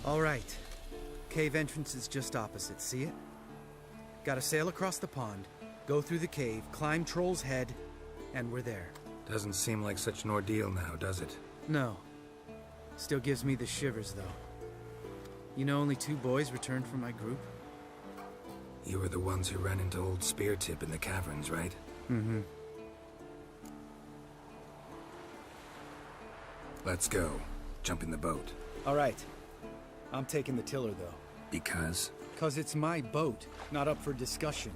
All right. Cave entrance is just opposite, see it? Gotta sail across the pond, go through the cave, climb Troll's Head, and we're there. Doesn't seem like such an ordeal now, does it? No. Still gives me the shivers, though. You know only 2 boys returned from my group? You were the ones who ran into old Spear Tip in the caverns, right? Mm-hmm. Let's go. Jump in the boat. All right. I'm taking the tiller, though. Because? Because it's my boat, not up for discussion.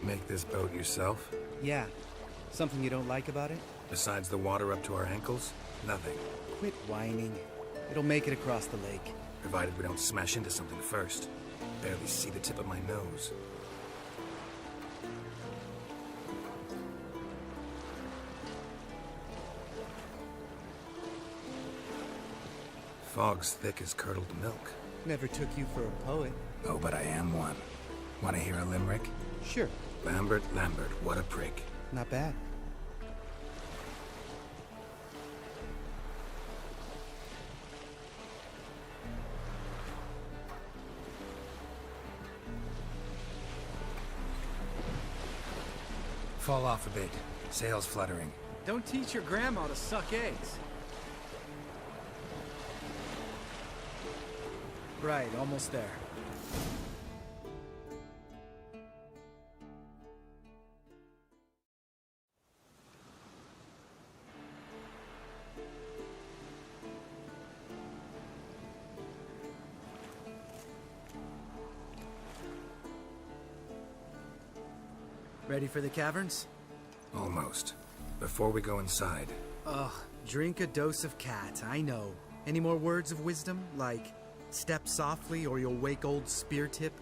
Make this boat yourself? Yeah. Something you don't like about it? Besides the water up to our ankles? Nothing. Quit whining. It'll make it across the lake. Provided we don't smash into something first. Barely see the tip of my nose. Fog's thick as curdled milk. Never took you for a poet. Oh, but I am one. Want to hear a limerick? Sure. Lambert, what a prick. Not bad. Fall off a bit. Sails fluttering. Don't teach your grandma to suck eggs. Right, almost there. Ready for the caverns? Almost. Before we go inside... Ugh, drink a dose of cat, I know. Any more words of wisdom, like, step softly or you'll wake old Spear Tip?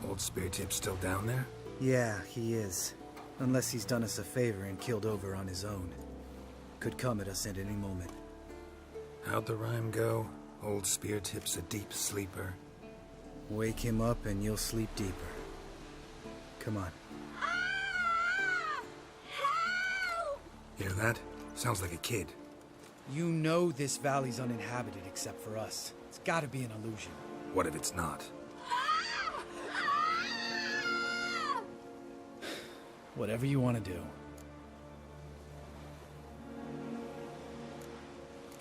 Old Spear Tip's still down there? Yeah, he is. Unless he's done us a favor and killed over on his own. Could come at us at any moment. How'd the rhyme go? Old Spear Tip's a deep sleeper. Wake him up and you'll sleep deeper. Come on. Hear that? Sounds like a kid. You know this valley's uninhabited except for us. It's gotta be an illusion. What if it's not? Whatever you want to do.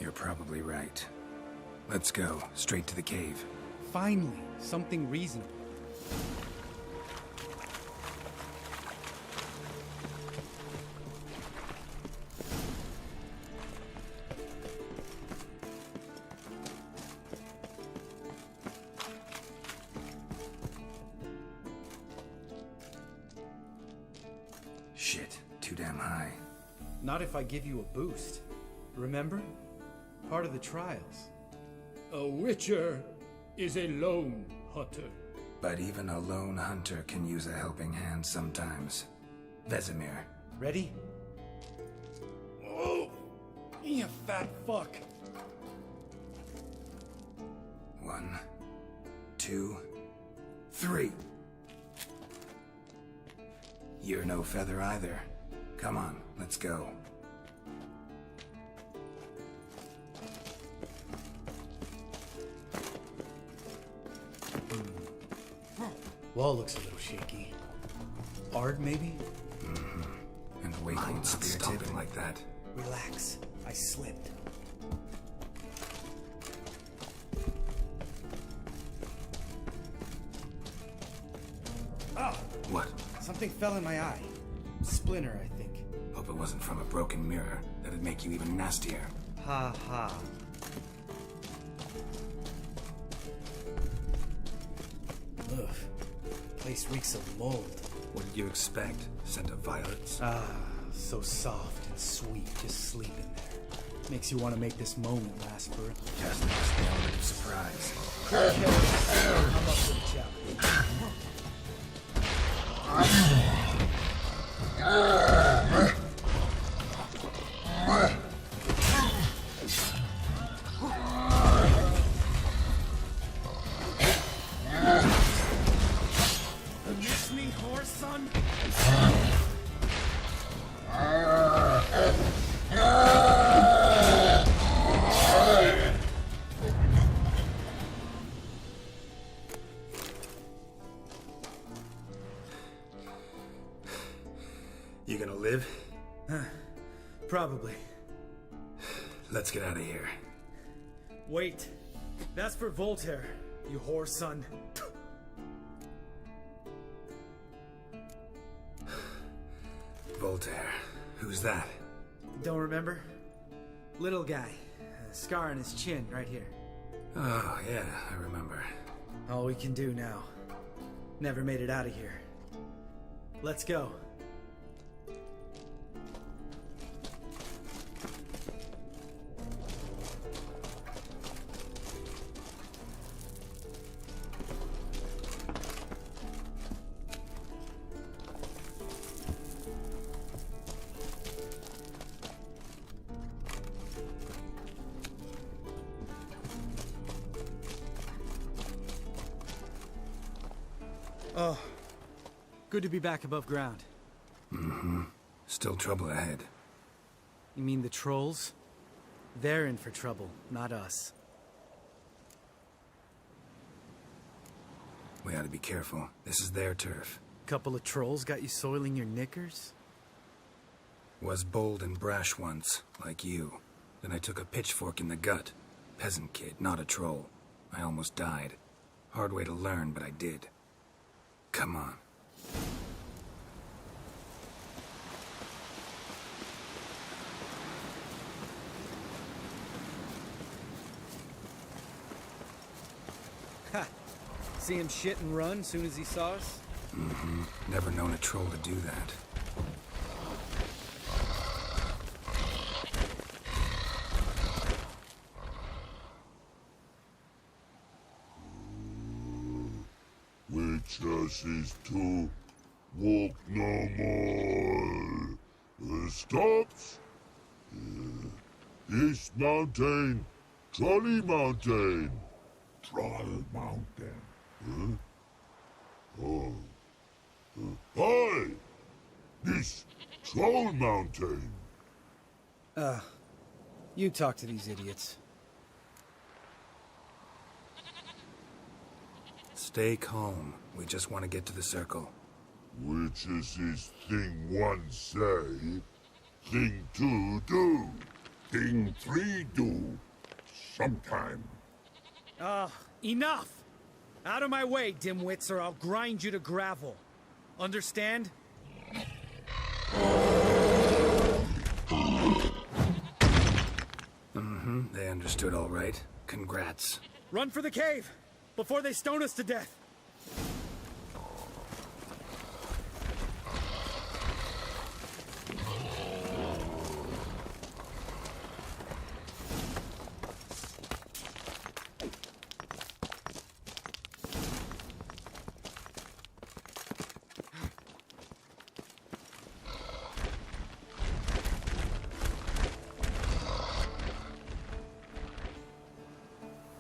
You're probably right. Let's go, straight to the cave. Finally, something reasonable. Shit, too damn high. Not if I give you a boost. Remember? Part of the trials. A witcher is a lone hunter. But even a lone hunter can use a helping hand sometimes. Vesemir. Ready? Oh! You fat fuck! 1, 2, 3. You're no feather either. Come on, let's go. Wall looks a little shaky. Ard, maybe? Mm-hmm. And the wake old Spear Tip like that. Relax. I slipped. Oh! What? Something fell in my eye. Splinter, I think. Hope it wasn't from a broken mirror. That'd make you even nastier. Ha ha. Ugh. Place reeks of mold. What did you expect? Scent of violets? Ah, so soft and sweet, just sleep in there. Makes you want to make this moment last for... Just the element of surprise. I'm up for the challenge. Miss me, horse son? You gonna live? Probably. Let's get out of here. Wait. That's for Voltaire, you whore son. Voltaire. Who's that? Don't remember? Little guy. A scar on his chin, right here. Oh, yeah, I remember. All we can do now. Never made it out of here. Let's go. Oh, good to be back above ground. Mm-hmm. Still trouble ahead. You mean the trolls? They're in for trouble, not us. We ought to be careful. This is their turf. Couple of trolls got you soiling your knickers? Was bold and brash once, like you. Then I took a pitchfork in the gut. Peasant kid, not a troll. I almost died. Hard way to learn, but I did. Come on. Ha! See him shit and run soon as he saw us? Mm-hmm. Never known a troll to do that. Witchers is to walk no more. Stops. East Mountain, Trolley Mountain. Troll Mountain. Huh? Oh. Hi! This Troll Mountain. You talk to these idiots. Stay calm. We just want to get to the circle. Witches is thing one say, thing two do, thing three do, sometime. Enough! Out of my way, dimwits, or I'll grind you to gravel. Understand? Mm-hmm. They understood all right. Congrats. Run for the cave! Before they stone us to death!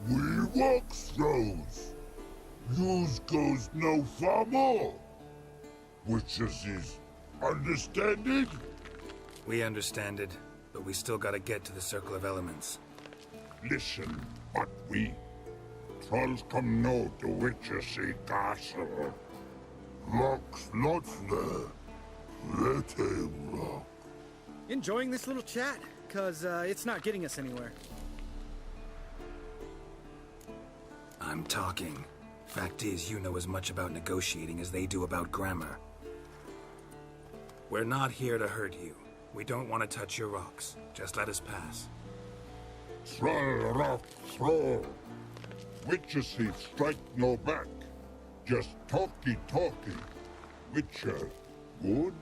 We walk throws. Yous goes no far more. Witches is understanded? We understand it, but we still gotta get to the Circle of Elements. Listen, but we trolls come no to Witchessy Castle. Locks lots there. Let him lock. Enjoying this little chat? Cause, it's not getting us anywhere. I'm talking. Fact is, you know as much about negotiating as they do about grammar. We're not here to hurt you. We don't want to touch your rocks. Just let us pass. Troll rock throw. Witchessy strike no back. Just talky. Witcher, good?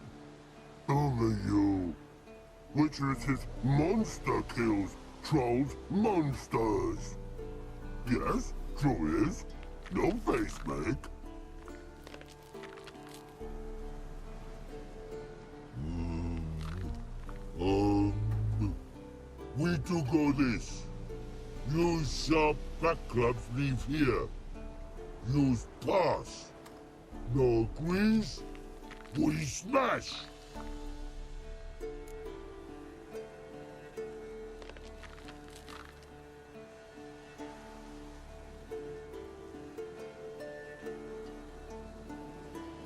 Only you. Witcher says monster kills trolls monsters. Yes, true is. No face make. We do go this. Use sharp back clubs leave here. Use pass. No agrees? We smash.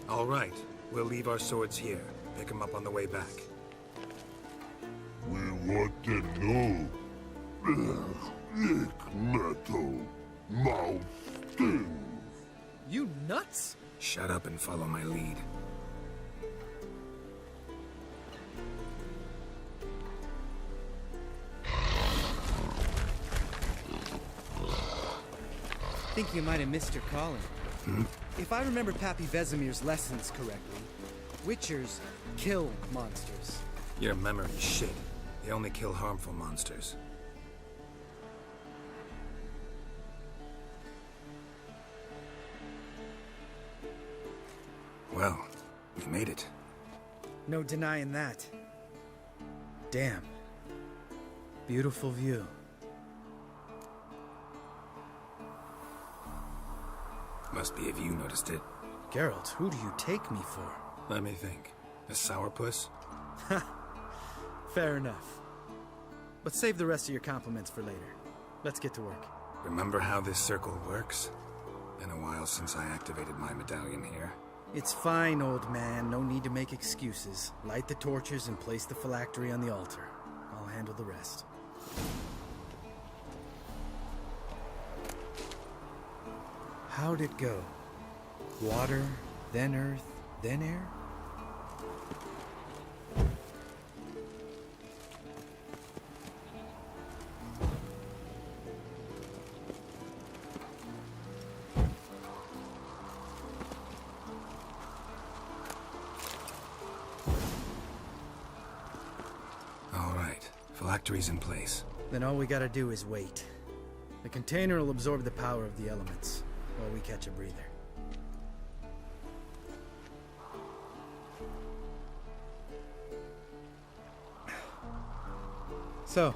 All right, we'll leave our swords here. Pick them up on the way back. We want to know. Lick metal. Mouth stings. You nuts? Shut up and follow my lead. Think you might have missed your calling. If I remember Pappy Vesemir's lessons correctly, Witchers kill monsters. Your memory's shit. They only kill harmful monsters. Well, we made it. No denying that. Damn. Beautiful view. Must be if you noticed it. Geralt, who do you take me for? Let me think. A sourpuss? Fair enough. But save the rest of your compliments for later. Let's get to work. Remember how this circle works? Been a while since I activated my medallion here. It's fine, old man. No need to make excuses. Light the torches and place the phylactery on the altar. I'll handle the rest. How'd it go? Water, then earth, then air? All right, phylactery's in place. Then all we gotta do is wait. The container will absorb the power of the elements, while we catch a breather. So,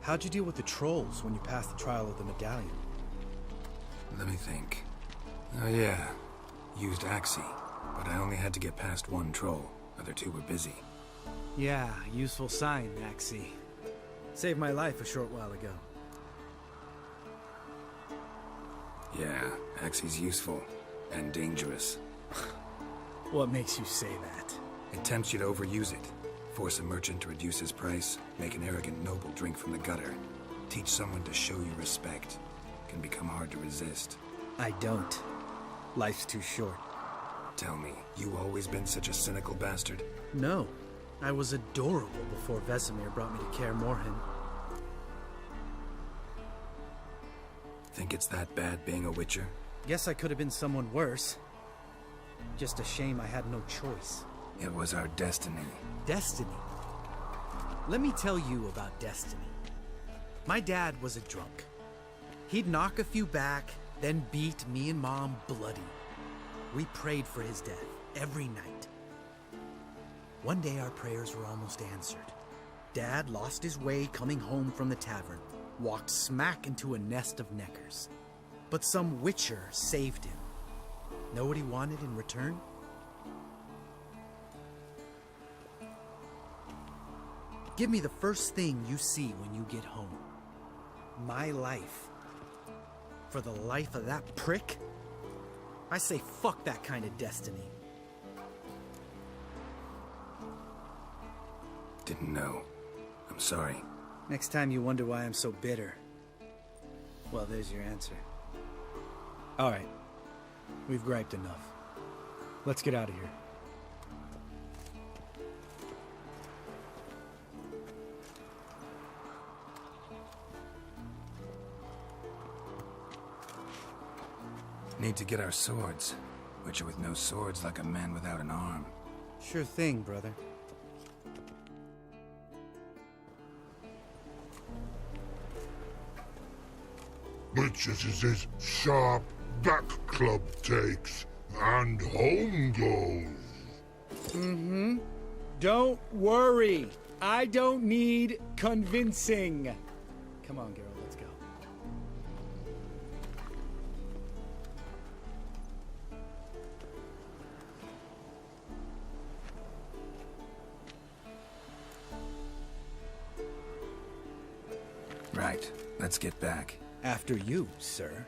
how'd you deal with the trolls when you passed the trial of the medallion? Let me think. Oh yeah, used Axie, but I only had to get past one troll. Other two were busy. Yeah, useful sign, Axie. Saved my life a short while ago. Yeah, Axie's useful. And dangerous. What makes you say that? It tempts you to overuse it. Force a merchant to reduce his price, make an arrogant noble drink from the gutter. Teach someone to show you respect. Can become hard to resist. I don't. Life's too short. Tell me, you always been such a cynical bastard? No. I was adorable before Vesemir brought me to Kaer Morhen. Think it's that bad being a Witcher? Guess I could have been someone worse. Just a shame I had no choice. It was our destiny. Destiny? Let me tell you about destiny. My dad was a drunk. He'd knock a few back, then beat me and Mom bloody. We prayed for his death every night. One day our prayers were almost answered. Dad lost his way coming home from the tavern, walked smack into a nest of neckers. But some Witcher saved him. Know what he wanted in return? Give me the first thing you see when you get home. My life. For the life of that prick? I say fuck that kind of destiny. Didn't know. I'm sorry. Next time you wonder why I'm so bitter, well, there's your answer. All right. We've griped enough. Let's get out of here. Need to get our swords. Witcher with no swords like a man without an arm. Sure thing, brother. Witches is his sharp back club takes, and home goes. Mm-hmm. Don't worry. I don't need convincing. Come on, Geralt, let's go. Right. Let's get back. After you, sir.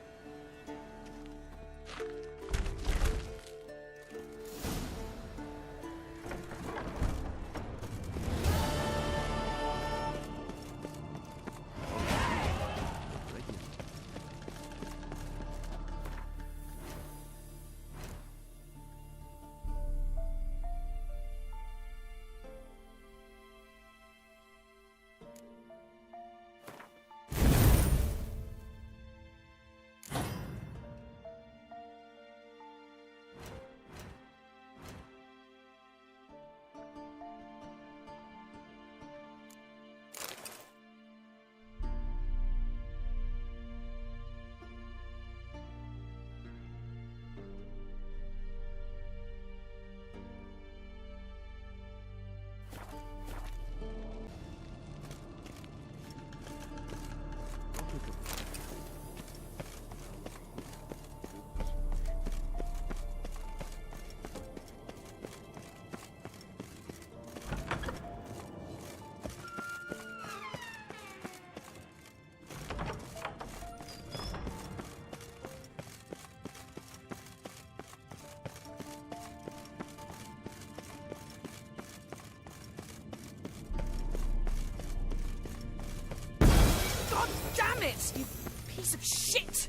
God damn it, you piece of shit!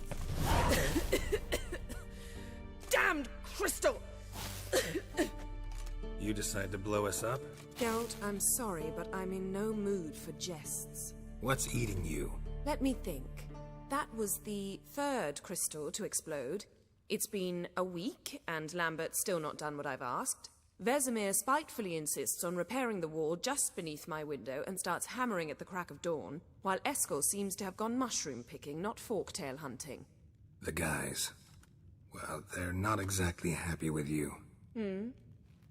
Damned crystal! You decide to blow us up? Geralt, I'm sorry, but I'm in no mood for jests. What's eating you? Let me think. That was the third crystal to explode. It's been a week, and Lambert's still not done what I've asked. Vesemir spitefully insists on repairing the wall just beneath my window and starts hammering at the crack of dawn, while Eskel seems to have gone mushroom picking, not forktail hunting. The guys. Well, they're not exactly happy with you. Hmm?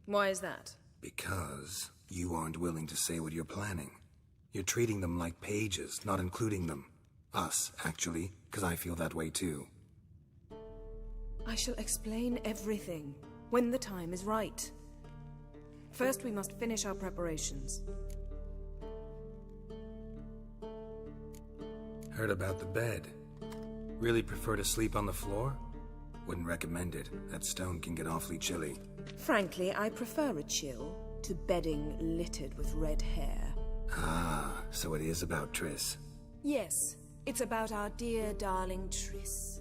Why is that? Because you aren't willing to say what you're planning. You're treating them like pages, not including them. Us, actually, because I feel that way too. I shall explain everything when the time is right. First, we must finish our preparations. Heard about the bed. Really prefer to sleep on the floor? Wouldn't recommend it. That stone can get awfully chilly. Frankly, I prefer a chill to bedding littered with red hair. Ah, so it is about Triss. Yes, it's about our dear darling Triss.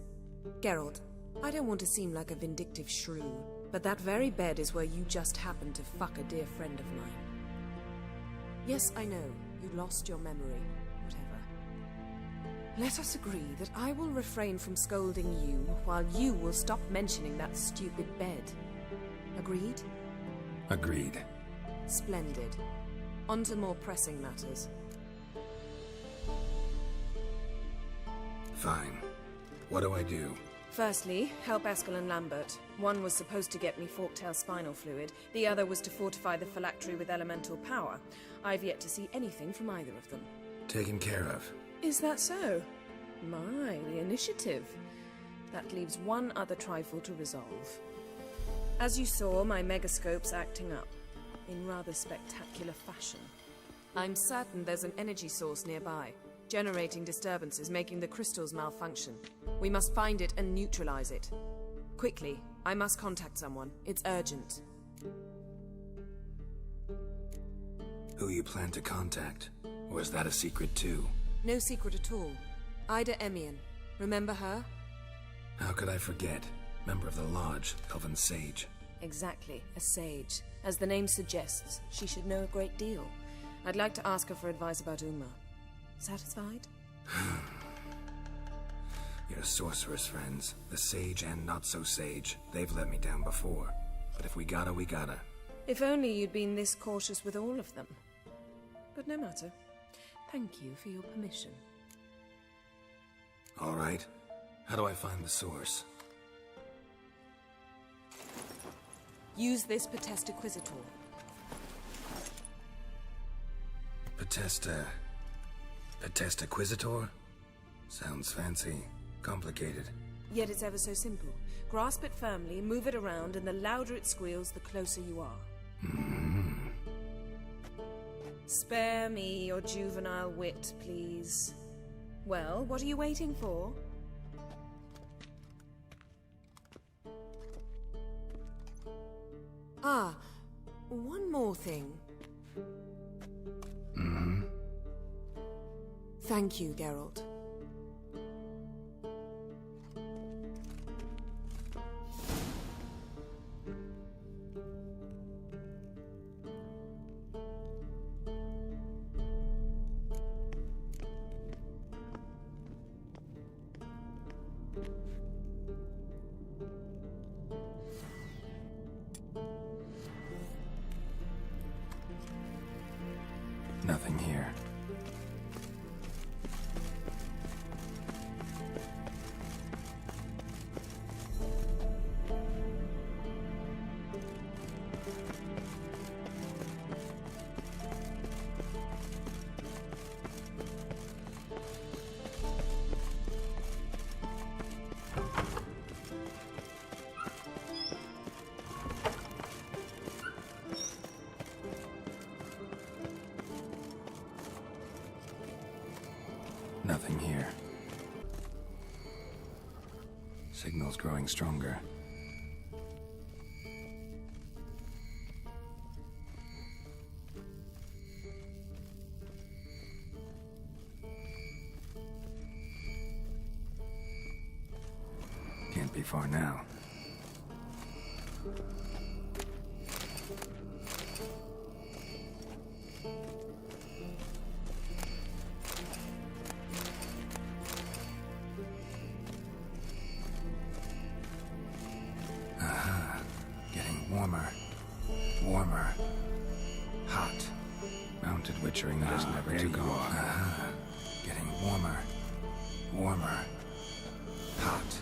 Geralt, I don't want to seem like a vindictive shrew, but that very bed is where you just happened to fuck a dear friend of mine. Yes, I know, you lost your memory. Whatever. Let us agree that I will refrain from scolding you, while you will stop mentioning that stupid bed. Agreed? Agreed. Splendid. On to more pressing matters. Fine. What do I do? Firstly, help Eskel and Lambert. One was supposed to get me forktail spinal fluid, the other was to fortify the phylactery with elemental power. I've yet to see anything from either of them. Taken care of. Is that so? My, the initiative. That leaves one other trifle to resolve. As you saw, my megascope's acting up, in rather spectacular fashion. I'm certain there's an energy source nearby, generating disturbances, making the crystals malfunction. We must find it and neutralize it. Quickly, I must contact someone. It's urgent. Who you plan to contact? Or is that a secret too? No secret at all. Ida Emian. Remember her? How could I forget? Member of the Lodge, Elven Sage. Exactly, a sage. As the name suggests, she should know a great deal. I'd like to ask her for advice about Uma. Satisfied? Your sorceress friends, the sage and not-so-sage, they've let me down before. But if we gotta, we gotta. If only you'd been this cautious with all of them. But no matter. Thank you for your permission. All right. How do I find the source? Use this Potestaquizitor. Potestaquizitor? Sounds fancy. Complicated. Yet it's ever so simple. Grasp it firmly, move it around, and the louder it squeals, the closer you are. Spare me your juvenile wit, please. Well, what are you waiting for? Ah, one more thing. Thank you, Geralt. Nothing here. Nothing here. Signal's growing stronger. Can't be far now. Warmer. Hot. Mounted witchering is never too cold. Getting warmer. Hot.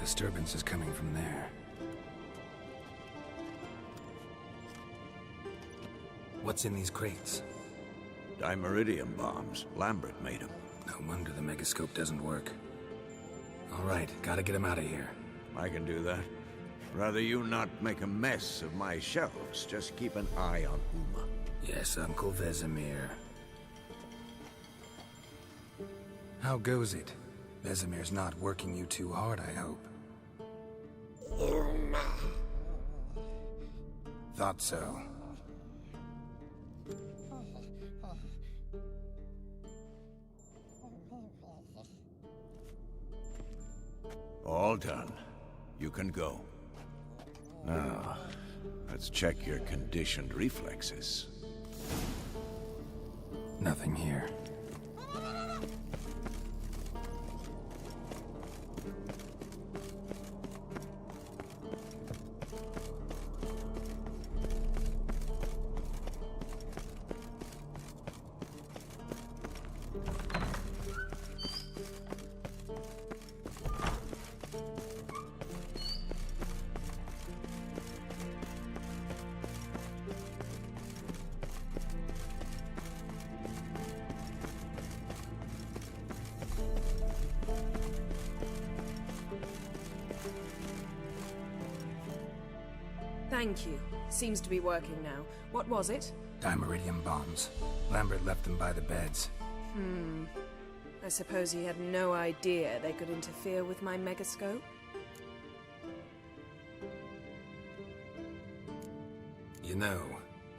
Disturbance is coming from there. What's in these crates? Dimeridium bombs. Lambert made them. No wonder the megascope doesn't work. All right, gotta get him out of here. I can do that. Rather you not make a mess of my shelves. Just keep an eye on Uma. Yes, Uncle Vesemir. How goes it? Vesemir's not working you too hard, I hope. Uma. Thought so. All done. You can go. Now, let's check your conditioned reflexes. Nothing here. Thank you. Seems to be working now. What was it? Dimeridium bombs. Lambert left them by the beds. I suppose he had no idea they could interfere with my megascope? You know,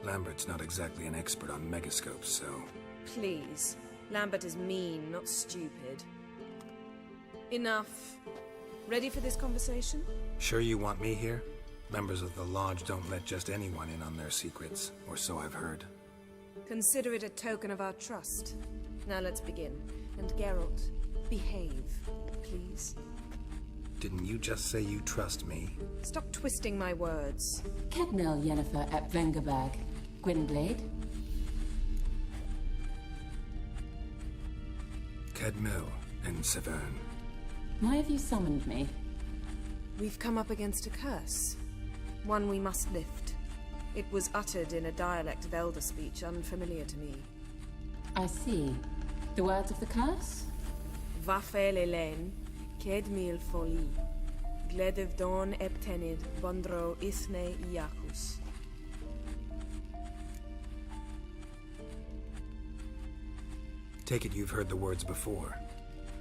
Lambert's not exactly an expert on megascopes, so... Please. Lambert is mean, not stupid. Enough. Ready for this conversation? Sure you want me here? Members of the Lodge don't let just anyone in on their secrets, or so I've heard. Consider it a token of our trust. Now let's begin. And Geralt, behave, please. Didn't you just say you trust me? Stop twisting my words. Kednel Yennefer at Vengerberg. Gwynblade. Cadmel and Severn. Why have you summoned me? We've come up against a curse. One we must lift. It was uttered in a dialect of Elder speech unfamiliar to me. I see. The words of the curse? Vafel Elen, Kedmil Foli, Gledev Don Eptenid, Bondro Ithne Iakus. Take it you've heard the words before.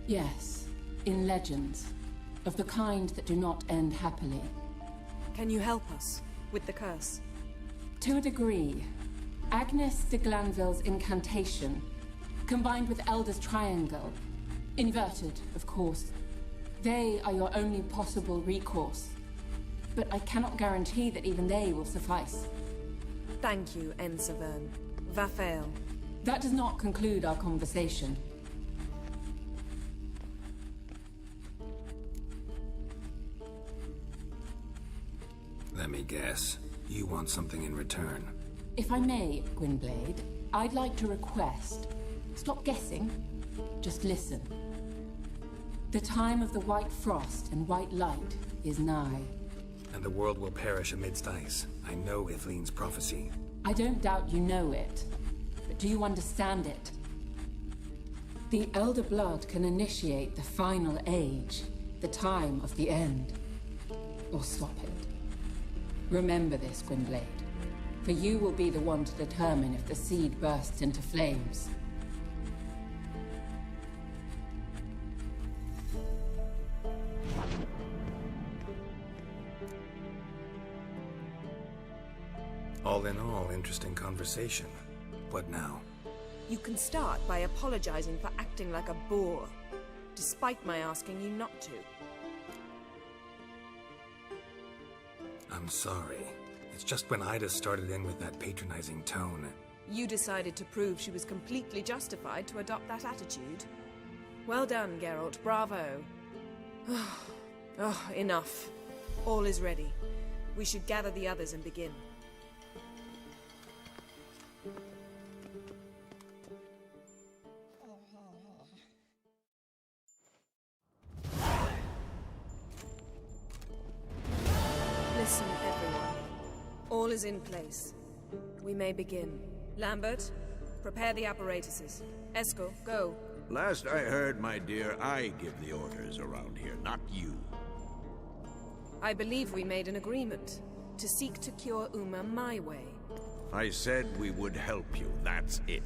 Yes, in legends. Of the kind that do not end happily. Can you help us with the curse? To a degree. Agnes de Glanville's incantation, combined with Elder's triangle, inverted, of course. They are your only possible recourse. But I cannot guarantee that even they will suffice. Thank you, Severn. Vafel. That does not conclude our conversation. Let me guess. You want something in return. If I may, Gwynblade, I'd like to request. Stop guessing. Just listen. The time of the white frost and white light is nigh. And the world will perish amidst ice. I know Ithleen's prophecy. I don't doubt you know it. But do you understand it? The Elder Blood can initiate the final age, the time of the end. Or stop it. Remember this, Gwynblade. For you will be the one to determine if the seed bursts into flames. All in all, interesting conversation. What now? You can start by apologizing for acting like a boor, despite my asking you not to. I'm sorry. It's just when Ida started in with that patronizing tone. You decided to prove she was completely justified to adopt that attitude. Well done, Geralt. Bravo. Enough. All is ready. We should gather the others and begin. Listen, everyone. All is in place. We may begin. Lambert, prepare the apparatuses. Esco, go. Last I heard, my dear, I give the orders around here, not you. I believe we made an agreement to seek to cure Uma my way. I said we would help you, that's it.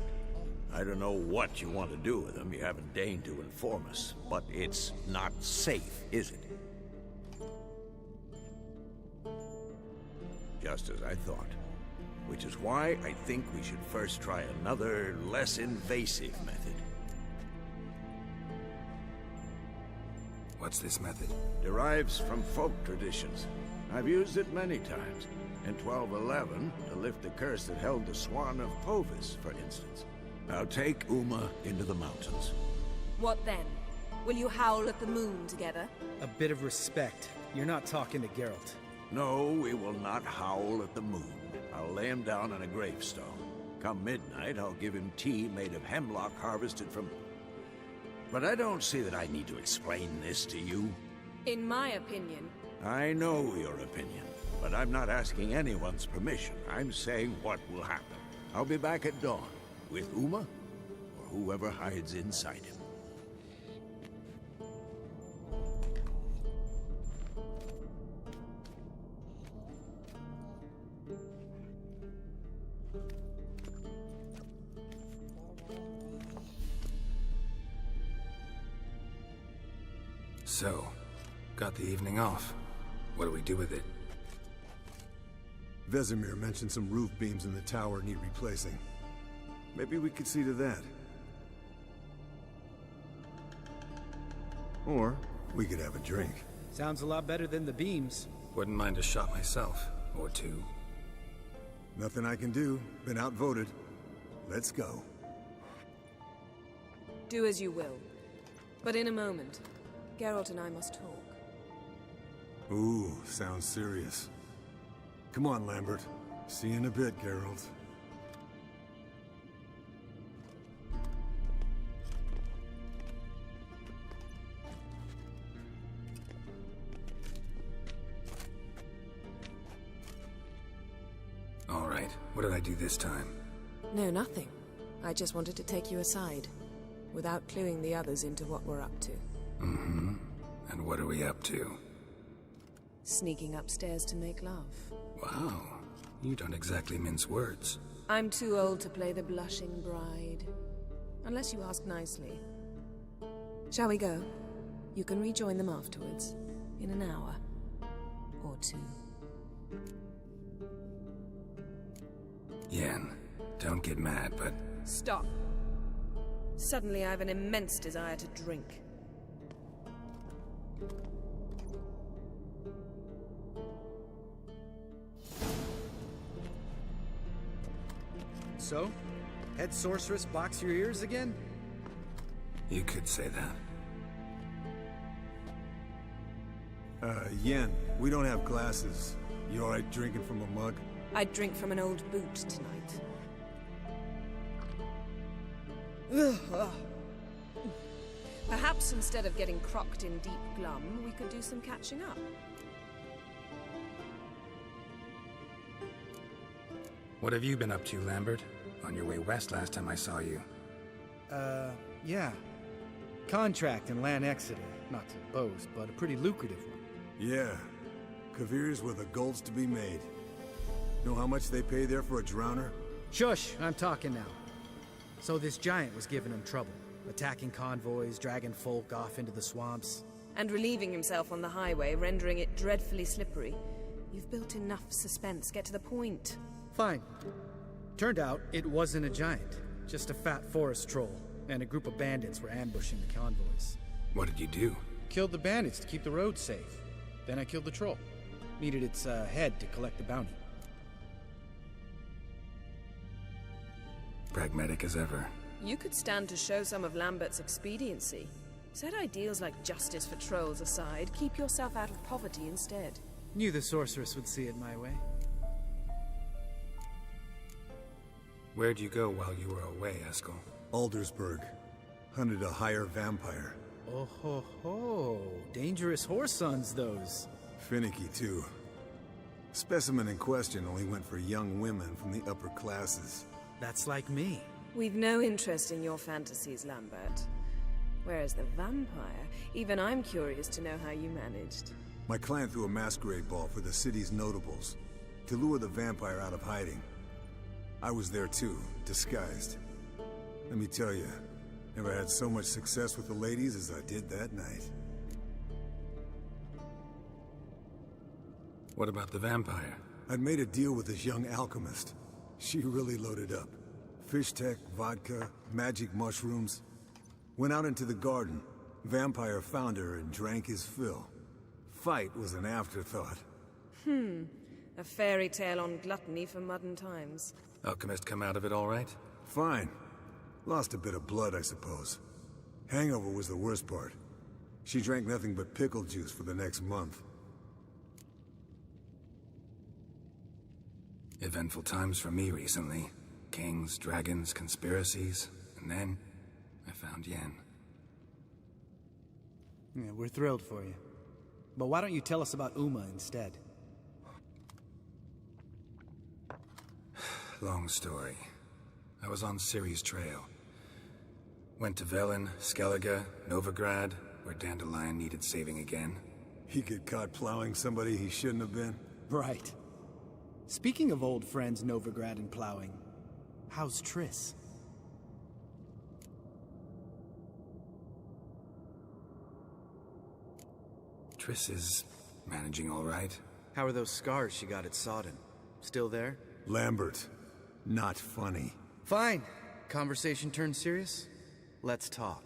I don't know what you want to do with them, you haven't deigned to inform us, but it's not safe, is it? Just as I thought. Which is why I think we should first try another, less invasive method. What's this method? Derives from folk traditions. I've used it many times. In 1211, to lift the curse that held the Swan of Povis, for instance. Now take Uma into the mountains. What then? Will you howl at the moon together? A bit of respect. You're not talking to Geralt. No, we will not howl at the moon. I'll lay him down on a gravestone. Come midnight, I'll give him tea made of hemlock harvested from... But I don't see that I need to explain this to you. In my opinion... I know your opinion, but I'm not asking anyone's permission. I'm saying what will happen. I'll be back at dawn, with Uma, or whoever hides inside him. So, got the evening off. What do we do with it? Vesemir mentioned some roof beams in the tower need replacing. Maybe we could see to that. Or we could have a drink. Sounds a lot better than the beams. Wouldn't mind a shot myself, or two. Nothing I can do. Been outvoted. Let's go. Do as you will. But in a moment, Geralt and I must talk. Ooh, sounds serious. Come on, Lambert. See you in a bit, Geralt. right. What did I do this time? No, nothing. I just wanted to take you aside, without cluing the others into what we're up to. Mm-hmm. And what are we up to? Sneaking upstairs to make love. Wow. You don't exactly mince words. I'm too old to play the blushing bride. Unless you ask nicely. Shall we go? You can rejoin them afterwards. In an hour. Or two. Yen, don't get mad, but... Stop. Suddenly I have an immense desire to drink. So? Head sorceress box your ears again? You could say that. Yen, we don't have glasses. You alright drinking from a mug? I'd drink from an old boot tonight. Perhaps instead of getting crocked in deep glum, we could do some catching up. What have you been up to, Lambert? On your way west last time I saw you. Yeah. Contract in Lan Exeter. Not to boast, but a pretty lucrative one. Yeah. Kavir's where the gold's to be made. Know how much they pay there for a drowner? Shush, I'm talking now. So this giant was giving him trouble. Attacking convoys, dragging folk off into the swamps. And relieving himself on the highway, rendering it dreadfully slippery. You've built enough suspense. Get to the point. Fine. Turned out it wasn't a giant. Just a fat forest troll. And a group of bandits were ambushing the convoys. What did you do? Killed the bandits to keep the road safe. Then I killed the troll. Needed its head to collect the bounty. Pragmatic as ever. You could stand to show some of Lambert's expediency. Set ideals like justice for trolls aside, keep yourself out of poverty instead. Knew the sorceress would see it my way. Where'd you go while you were away, Eskel? Aldersburg. Hunted a higher vampire. Oh ho ho. Dangerous horse sons, those. Finicky, too. Specimen in question only went for young women from the upper classes. That's like me. We've no interest in your fantasies, Lambert. Whereas the vampire, even I'm curious to know how you managed. My clan threw a masquerade ball for the city's notables, to lure the vampire out of hiding. I was there too, disguised. Let me tell you, never had so much success with the ladies as I did that night. What about the vampire? I'd made a deal with this young alchemist. She really loaded up. Fish tech, vodka, magic mushrooms. Went out into the garden. Vampire found her and drank his fill. Fight was an afterthought. A fairy tale on gluttony for modern times. Alchemist come out of it all right? Fine. Lost a bit of blood, I suppose. Hangover was the worst part. She drank nothing but pickle juice for the next month. Eventful times for me recently. Kings, dragons, conspiracies, and then I found Yen. Yeah, we're thrilled for you. But why don't you tell us about Uma instead? Long story. I was on Ciri's trail. Went to Velen, Skellige, Novigrad, where Dandelion needed saving again. He get caught plowing somebody he shouldn't have been? Right. Speaking of old friends Novigrad and plowing, how's Triss? Triss is managing all right. How are those scars she got at Sodden? Still there? Lambert. Not funny. Fine. Conversation turned serious? Let's talk.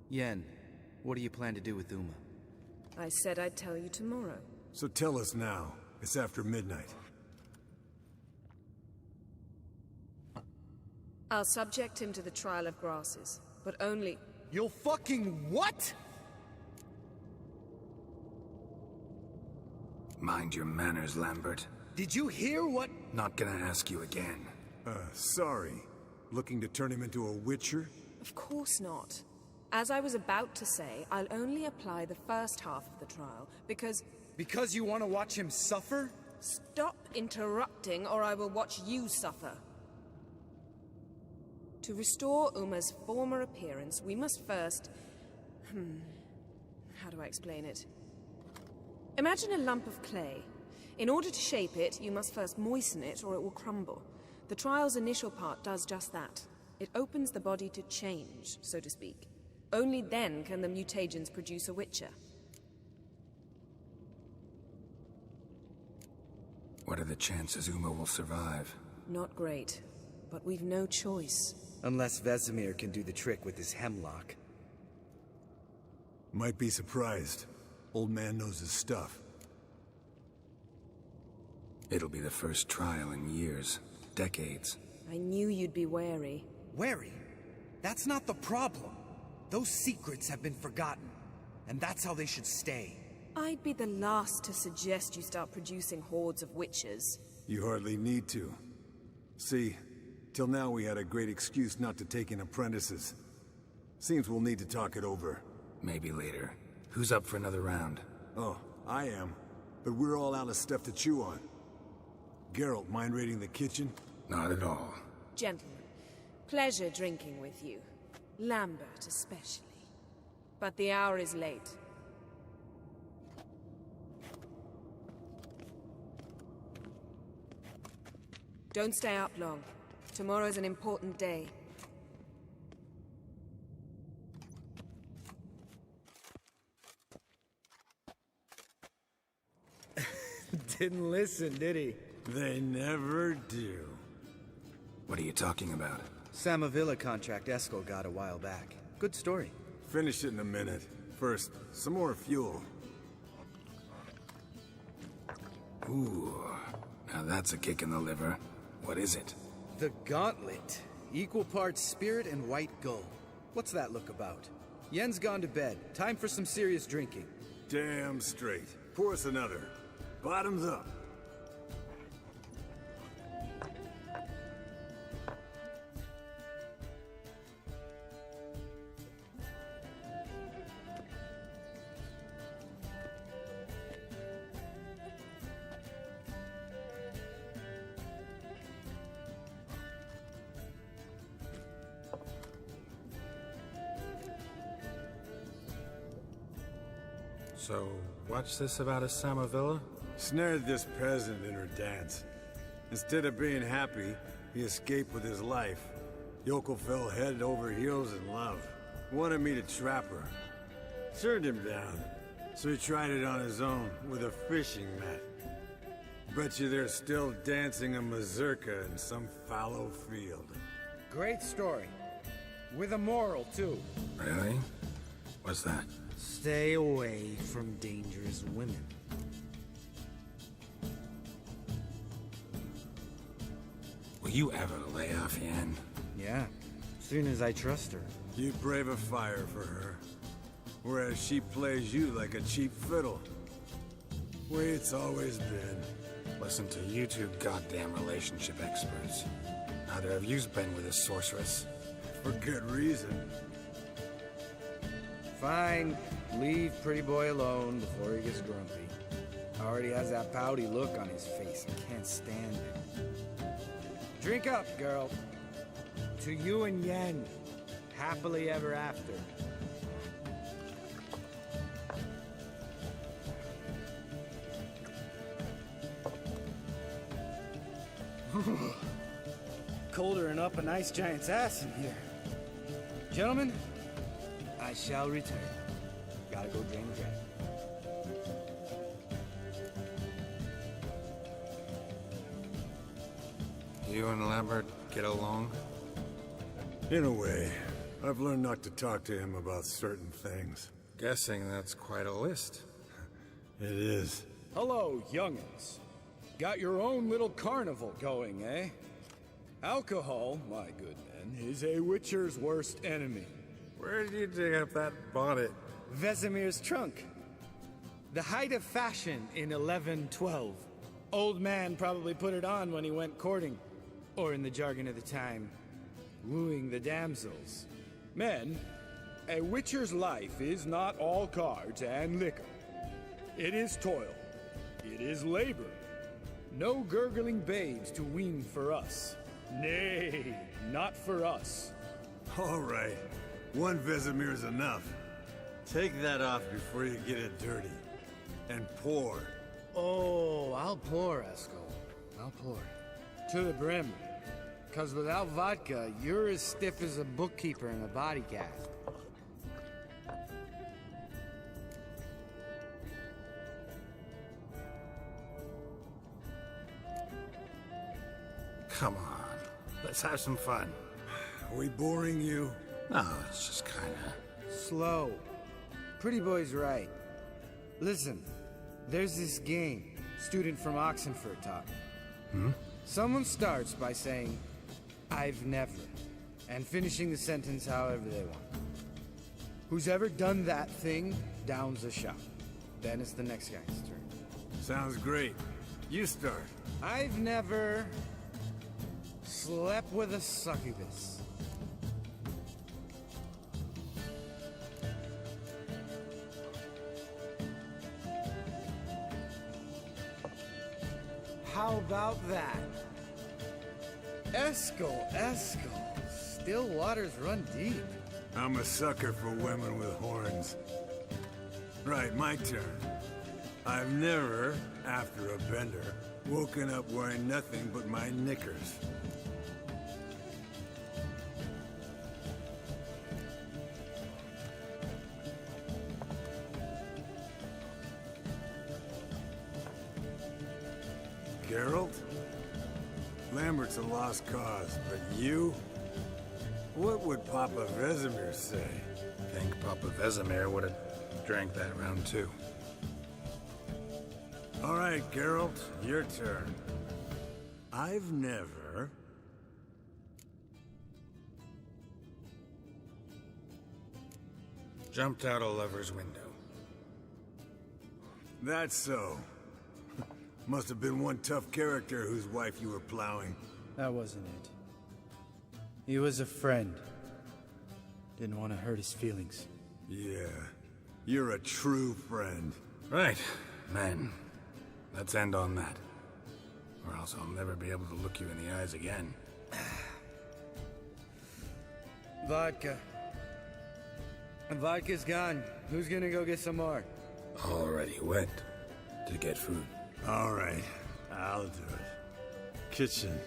Yen, what do you plan to do with Uma? I said I'd tell you tomorrow. So tell us now. It's after midnight. I'll subject him to the trial of grasses, but only... You'll fucking what? Mind your manners, Lambert. Did you hear what? Not gonna ask you again. Sorry. Looking to turn him into a witcher? Of course not. As I was about to say, I'll only apply the first half of the trial, because... Because you want to watch him suffer? Stop interrupting, or I will watch you suffer. To restore Uma's former appearance, we must first... How do I explain it? Imagine a lump of clay. In order to shape it, you must first moisten it, or it will crumble. The trial's initial part does just that. It opens the body to change, so to speak. Only then can the mutagens produce a Witcher. What are the chances Uma will survive? Not great, but we've no choice. Unless Vesemir can do the trick with his hemlock. Might be surprised. Old man knows his stuff. It'll be the first trial in years, decades. I knew you'd be wary. Wary? That's not the problem. Those secrets have been forgotten, and that's how they should stay. I'd be the last to suggest you start producing hordes of witches. You hardly need to. See, till now we had a great excuse not to take in apprentices. Seems we'll need to talk it over. Maybe later. Who's up for another round? Oh, I am. But we're all out of stuff to chew on. Geralt, mind raiding the kitchen? Not at all. Gentlemen, pleasure drinking with you. Lambert especially. But the hour is late. Don't stay up long. Tomorrow's an important day. Didn't listen, did he? They never do. What are you talking about? Samavilla contract Eskel got a while back. Good story. Finish it in a minute. First, some more fuel. Ooh, now that's a kick in the liver. What is it? The Gauntlet. Equal parts spirit and white gold. What's that look about? Yen's gone to bed. Time for some serious drinking. Damn straight. Pour us another. Bottoms up. So, what's this about a Samavilla? Snared this peasant in her dance. Instead of being happy, he escaped with his life. Yoko fell head over heels in love. Wanted me to trap her. Turned him down. So he tried it on his own, with a fishing net. Bet you they're still dancing a mazurka in some fallow field. Great story. With a moral, too. Really? What's that? Stay away from dangerous women. Will you ever lay off, Yen? Yeah, soon as I trust her. You brave a fire for her. Whereas she plays you like a cheap fiddle. Way it's always been. Listen to you two goddamn relationship experts. Neither of you's been with a sorceress. For good reason. Fine. Leave pretty boy alone before he gets grumpy. Already has that pouty look on his face. I can't stand it. Drink up, girl. To you and Yen. Happily ever after. Colder and up a nice giant's ass in here. Gentlemen, I shall return. Gotta go drain the dragon. You and Lambert get along? In a way. I've learned not to talk to him about certain things. Guessing that's quite a list. It is. Hello, young'uns. Got your own little carnival going, eh? Alcohol, my good men, is a Witcher's worst enemy. Where did you dig up that bonnet? Vesemir's trunk. The height of fashion in 1112. Old man probably put it on when he went courting. Or in the jargon of the time, wooing the damsels. Men, a Witcher's life is not all cards and liquor. It is toil. It is labor. No gurgling babes to wean for us. Nay, not for us. All right. One Vesemir's enough. Take that off before you get it dirty. And pour. Oh, I'll pour, Eskel. I'll pour. To the brim. 'Cause without vodka, you're as stiff as a bookkeeper in a body cast. Come on. Let's have some fun. Are we boring you? No, it's just kinda... Slow. Pretty boy's right. Listen, there's this game student from Oxenford taught me. Someone starts by saying, I've never, and finishing the sentence however they want. Who's ever done that thing downs a shot. Then it's the next guy's turn. Sounds great. You start. I've never slept with a succubus. How about that? Eskel. Still waters run deep. I'm a sucker for women with horns. Right, my turn. I've never, after a bender, woken up wearing nothing but my knickers. Geralt? Lambert's a lost cause, but you? What would Papa Vesemir say? I think Papa Vesemir would have drank that round too. All right, Geralt, your turn. I've never... Jumped out a lover's window. That's so. Must have been one tough character whose wife you were plowing. That wasn't it. He was a friend. Didn't want to hurt his feelings. Yeah, you're a true friend. Right, man. Let's end on that. Or else I'll never be able to look you in the eyes again. Vodka. Vodka's gone. Who's gonna go get some more? Already went to get food. All right, I'll do it. Kitchen.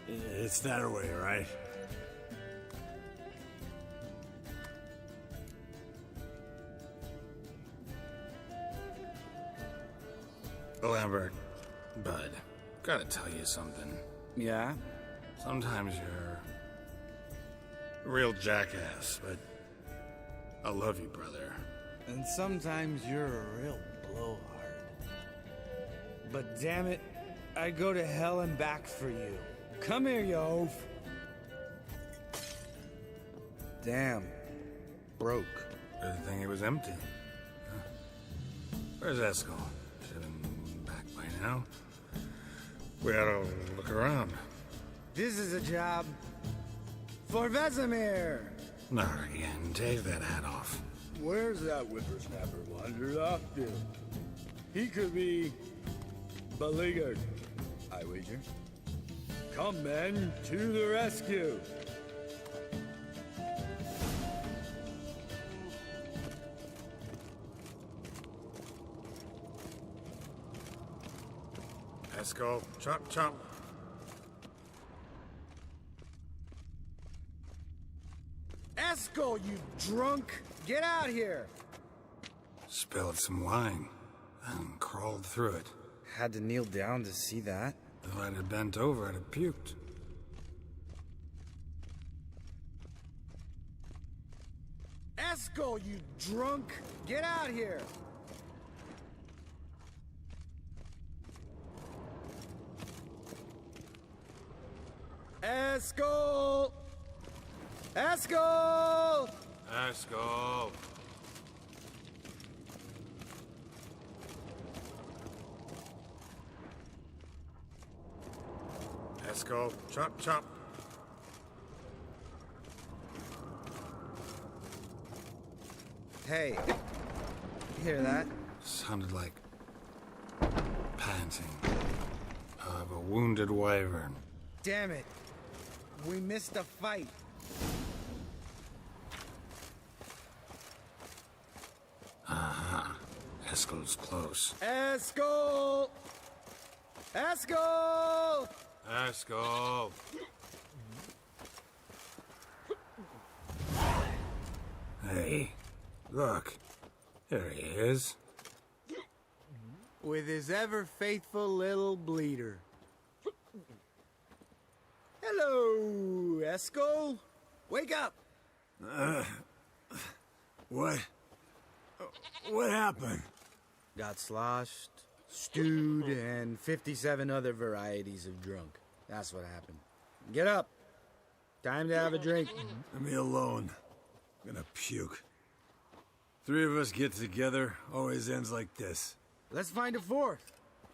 It's that way, right? Lambert, bud, gotta tell you something. Yeah? Sometimes you're a real jackass, but I love you, brother. And sometimes you're a real blowhard. But damn it, I'd go to hell and back for you. Come here, you oaf. Damn. Broke. Good thing it was empty. Huh? Where's Eskel? Should have been back by now. We ought to look around. This is a job for Vesemir. Not again. Take that hat off. Where's that whippersnapper wandered off to? He could be beleaguered, I wager. Come, men, to the rescue! Eskel, chop, chop. Eskel, you drunk! Get out here! Spilled some wine and crawled through it. Had to kneel down to see that. If I'd have bent over, I'd have puked. Eskel, you drunk! Get out here! Eskel! Eskel! Eskel! Eskel, chop, chop. Hey, you hear that? Sounded like panting. of a wounded wyvern. Damn it. We missed a fight. Aha. Eskel's close. Eskel! Eskel! Eskel! Hey, look. There he is. With his ever-faithful little bleeder. Hello, Eskel. Wake up! What? What happened? Got sloshed, stewed, and 57 other varieties of drunk. That's what happened. Get up. Time to have a drink. Leave me alone. I'm gonna puke. Three of us get together, always ends like this. Let's find a fourth.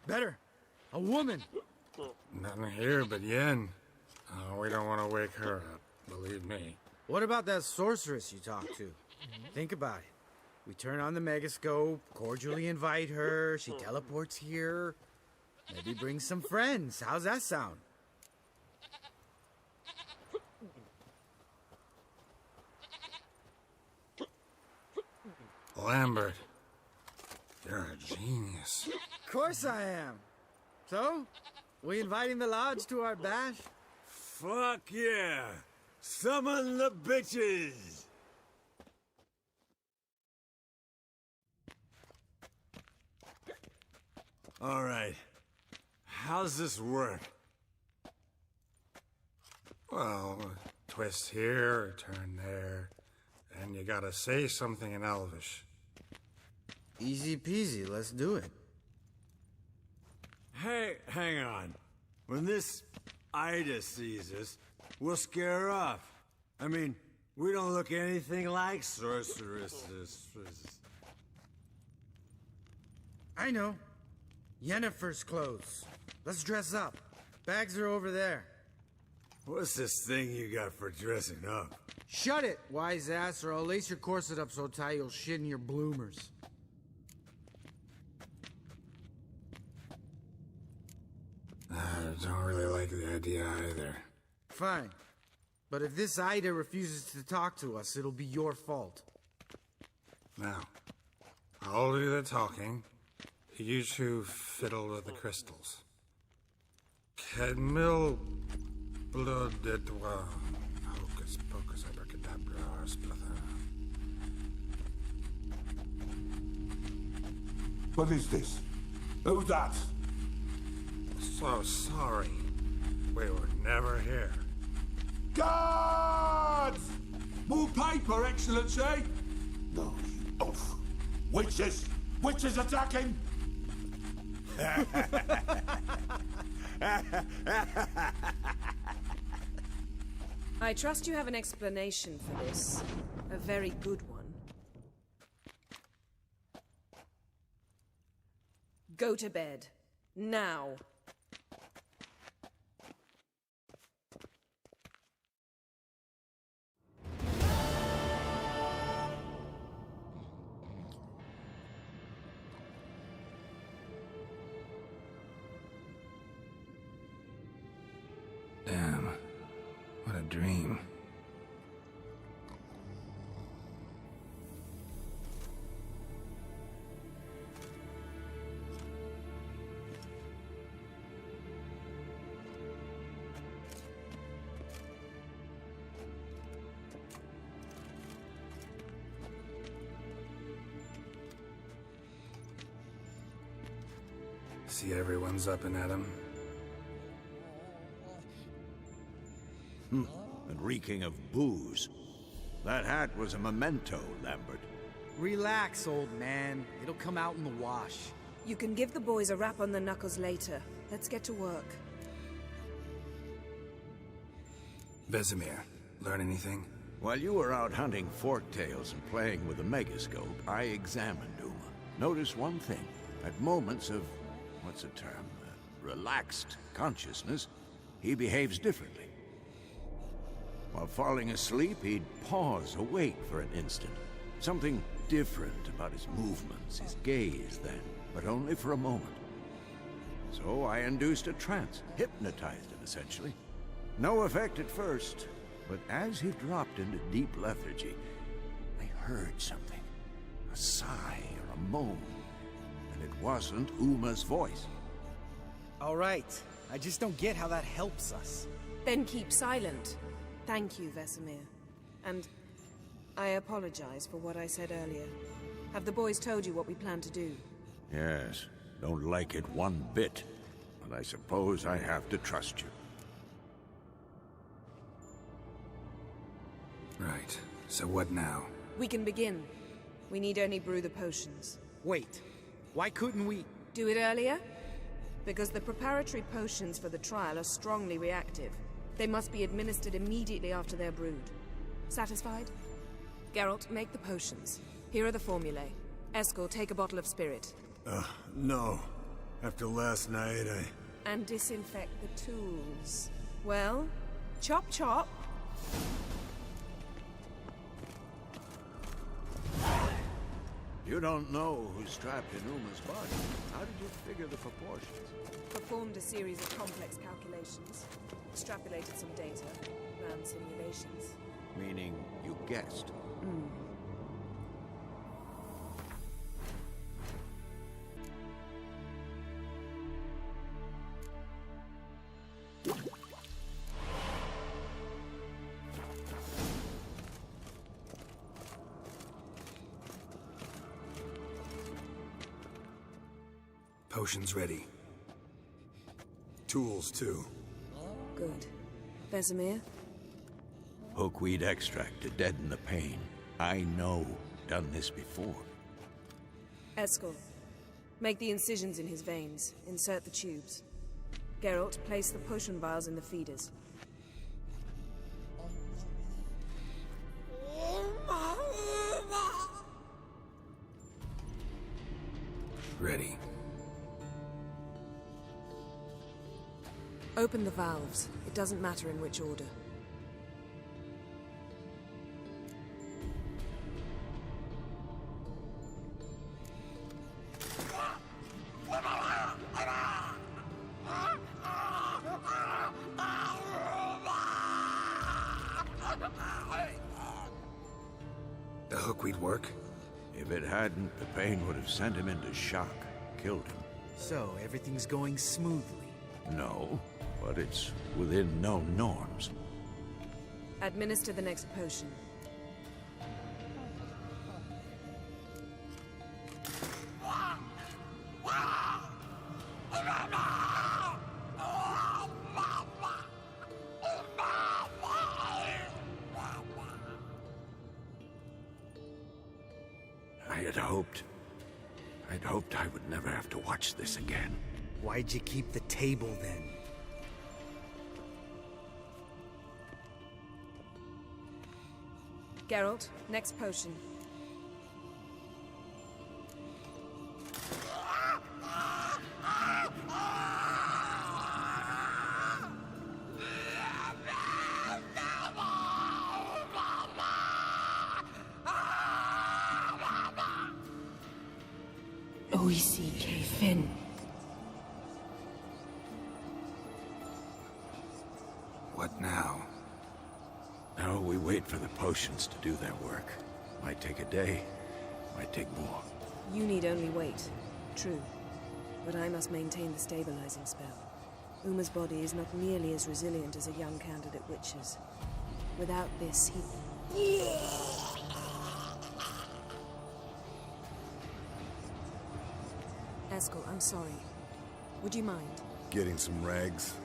Better. A woman. Nothing here but Yen. Oh, we don't want to wake her up, believe me. What about that sorceress you talked to? Think about it. We turn on the megascope, cordially invite her, she teleports here. Maybe bring some friends. How's that sound? Lambert, you're a genius. Of course I am. So, we inviting the lodge to our bash? Fuck yeah! Summon the bitches! Alright. How's this work? Well, twist here, turn there, and you gotta say something in Elvish. Easy peasy, let's do it. Hey, hang on. When this Ida sees us, we'll scare her off. I mean, we don't look anything like sorceresses. I know. Yennefer's clothes. Let's dress up. Bags are over there. What's this thing you got for dressing up? Shut it, wise ass, or I'll lace your corset up so tight you'll shit in your bloomers. I don't really like the idea either. Fine. But if this Ida refuses to talk to us, it'll be your fault. Now, I'll do the talking. You two fiddle with the crystals. Cadmil blood de toi. Hocus pocus abracadabra splather. What is this? Who's that? So sorry. We were never here. Guards! More paper, Excellency! No, you oaf. Witches! Witches attacking! I trust you have an explanation for this. A very good one. Go to bed. Now. Damn. What a dream. See everyone's up and at 'em. And reeking of booze. That hat was a memento, Lambert. Relax, old man. It'll come out in the wash. You can give the boys a rap on the knuckles later. Let's get to work. Vesemir, learn anything? While you were out hunting forktails and playing with a megascope, I examined Uma. Notice one thing. At moments of, what's the term, relaxed consciousness, he behaves differently. While falling asleep, he'd pause, awake for an instant. Something different about his movements, his gaze then, but only for a moment. So I induced a trance, hypnotized it essentially. No effect at first, but as he dropped into deep lethargy, I heard something. A sigh or a moan. And it wasn't Uma's voice. All right. I just don't get how that helps us. Then keep silent. Thank you, Vesemir. And I apologize for what I said earlier. Have the boys told you what we plan to do? Yes, don't like it one bit. But I suppose I have to trust you. Right. So what now? We can begin. We need only brew the potions. Wait. Why couldn't we... Do it earlier? Because the preparatory potions for the trial are strongly reactive. They must be administered immediately after they're brewed. Satisfied? Geralt, make the potions. Here are the formulae. Eskel, take a bottle of spirit. No. After last night, And disinfect the tools. Well, chop chop. You don't know who's strapped in Uma's body. How did you figure the proportions? Performed a series of complex calculations. Extrapolated some data. Ran simulations. Meaning you guessed. Potions ready. tools, too. Good. Vesemir? Hookweed extract to deaden the pain. I know. Done this before. Eskel, make the incisions in his veins. Insert the tubes. Geralt, place the potion vials in the feeders. Ready. Open the valves. It doesn't matter in which order. The hookweed work? If it hadn't, the pain would have sent him into shock, killed him. So, everything's going smoothly? No, but it's within known norms. Administer the next potion. I'd hoped I would never have to watch this again. Why'd you keep the table then? Geralt, next potion. Fin. What now? Now we wait for the potions to do their work. Might take a day, might take more. You need only wait. True. But I must maintain the stabilizing spell. Uma's body is not nearly as resilient as a young candidate witch's. Without this, he... Eskel, I'm sorry. Would you mind? Getting some rags?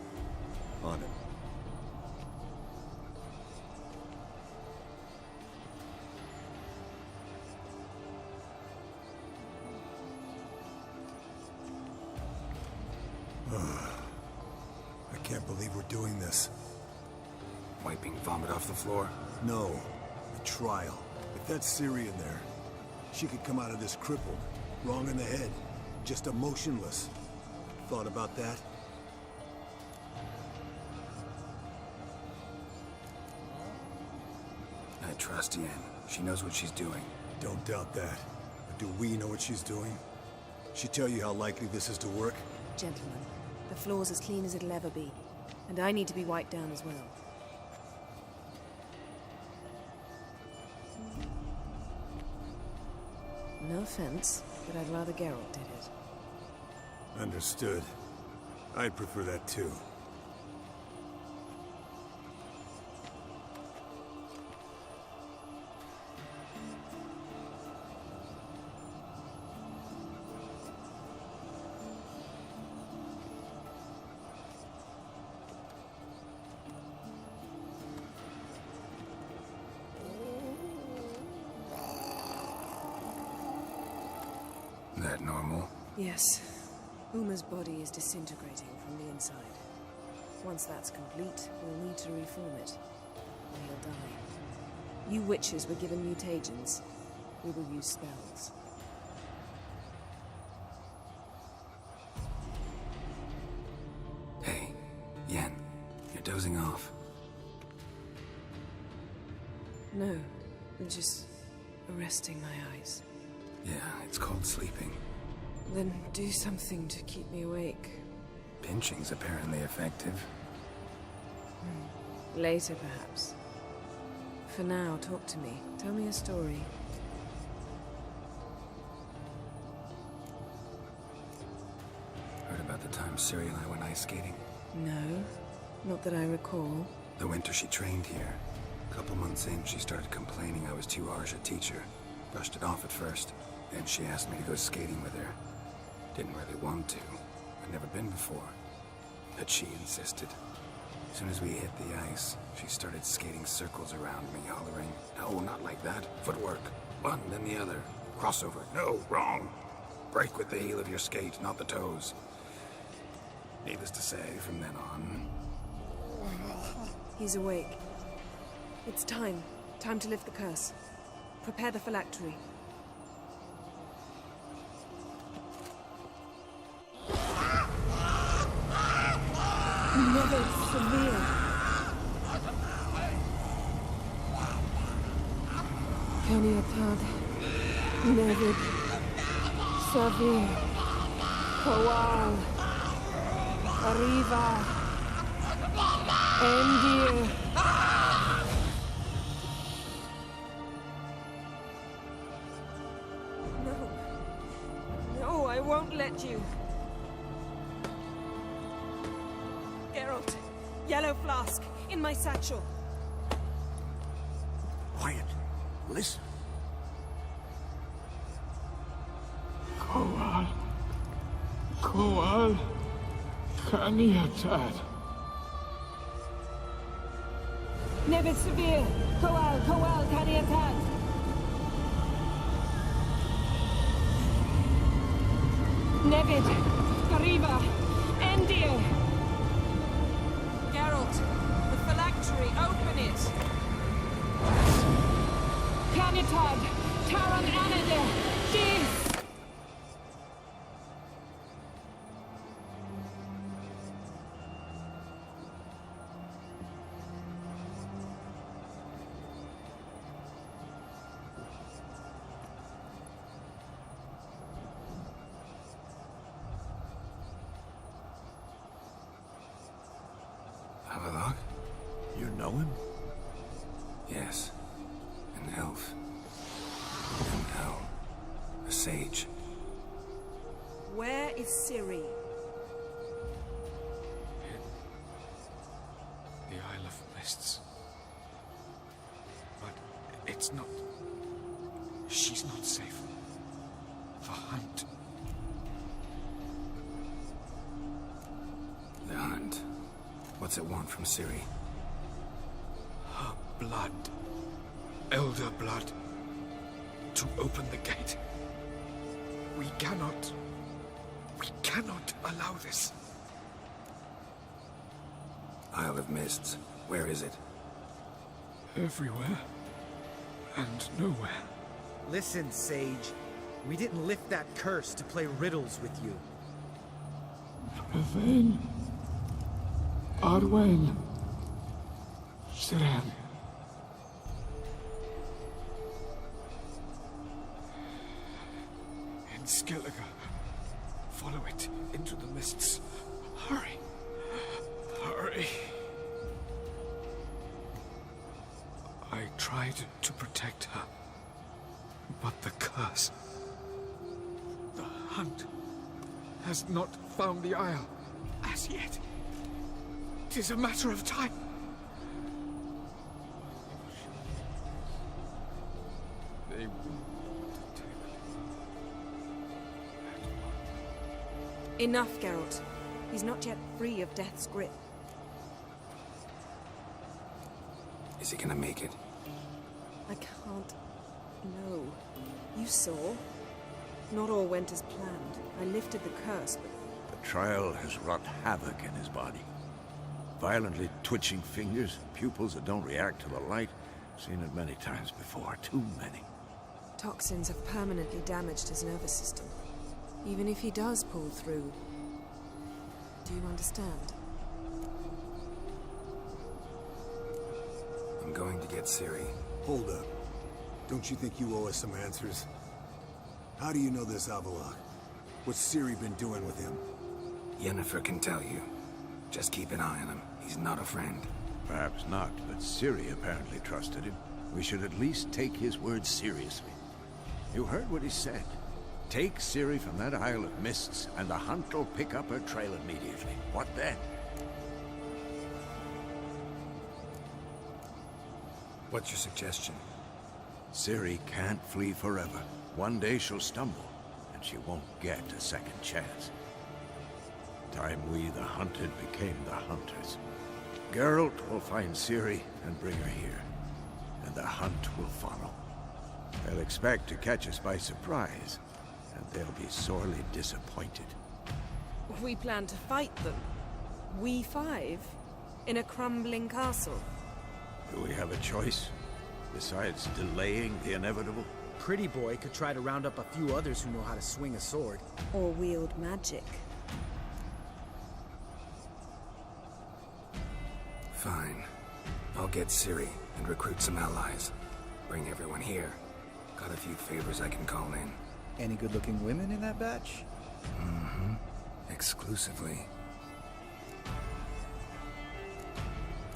On it. I can't believe we're doing this. Wiping vomit off the floor? No. The trial. If that's Ciri in there, she could come out of this crippled, wrong in the head. Just emotionless. Thought about that? I trust Yen. She knows what she's doing. Don't doubt that. But do we know what she's doing? She tell you how likely this is to work? Gentlemen, The floor's as clean as it'll ever be. And I need to be wiped down as well. No offense, but I'd rather Geralt did it. Understood. I'd prefer that too. That normal? Yes. Uma's body is disintegrating from the inside. Once that's complete, we'll need to reform it. Or he'll die. You witches were given mutagens. We will use spells. Hey, Yen, you're dozing off. No, I'm just arresting my eyes. Yeah, it's called sleeping. Then do something to keep me awake. Pinching's apparently effective. Later, perhaps. For now, talk to me. Tell me a story. Heard about the time Ciri and I went ice skating? No, not that I recall. The winter she trained here. A couple months in, she started complaining I was too harsh a teacher. Brushed it off at first. Then she asked me to go skating with her. Didn't really want to. I'd never been before. But she insisted. As soon as we hit the ice, she started skating circles around me, hollering, "No, not like that. Footwork. One, then the other. Crossover. No, wrong. Break with the heel of your skate, not the toes." Needless to say, from then on... He's awake. It's time. Time to lift the curse. Prepare the phylactery. Never severe. Caniatad. Nevid. Savir. Kowal. Arriva. Endir. No. No, I won't let you. Geralt, yellow flask, in my satchel. Quiet. Listen. Kowal. Kowal. Caniatad. Nevid Severe. Kowal, Kowal, Caniatad. Nevid. Arriva. Endir. Geralt, the phylactery, open it! Caniatad, Taran Anadir, Dis! Havelock? You know him? Yes. An elf. An elf. A sage. Where is Ciri? The Isle of Mists. But it's not... She's not safe. The hunt. The hunt. What's it want from Ciri? Her blood. Elder blood. To open the gate. We cannot allow this. Isle of Mists. Where is it? Everywhere. And nowhere. Listen, Sage. We didn't lift that curse to play riddles with you. Yvain. Arwen. Siren. In Skellige. Follow it into the mists. Hurry. Hurry. I tried to protect her, but the curse... The hunt has not found the Isle as yet. 'Tis a matter of time. They will not take it. Enough, Geralt. He's not yet free of death's grip. Is he gonna make it? I can't... No. You saw. Not all went as planned. I lifted the curse, but... The trial has wrought havoc in his body. Violently twitching fingers, pupils that don't react to the light. Seen it many times before, too many. Toxins have permanently damaged his nervous system. Even if he does pull through... Do you understand? I'm going to get Ciri. Hold up. Don't you think you owe us some answers? How do you know this Avallac'h? What's Ciri been doing with him? Yennefer can tell you. Just keep an eye on him. He's not a friend. Perhaps not, but Ciri apparently trusted him. We should at least take his words seriously. You heard what he said. Take Ciri from that Isle of Mists, and the hunt will pick up her trail immediately. What then? What's your suggestion? Ciri can't flee forever. One day she'll stumble, and she won't get a second chance. Time we, the hunted, became the hunters. Geralt will find Ciri and bring her here, and the hunt will follow. They'll expect to catch us by surprise, and they'll be sorely disappointed. We plan to fight them. We five? In a crumbling castle? Do we have a choice? Besides delaying the inevitable? Pretty Boy could try to round up a few others who know how to swing a sword. Or wield magic. Fine. I'll get Ciri and recruit some allies. Bring everyone here. Got a few favors I can call in. Any good-looking women in that batch? Mm-hmm. Exclusively.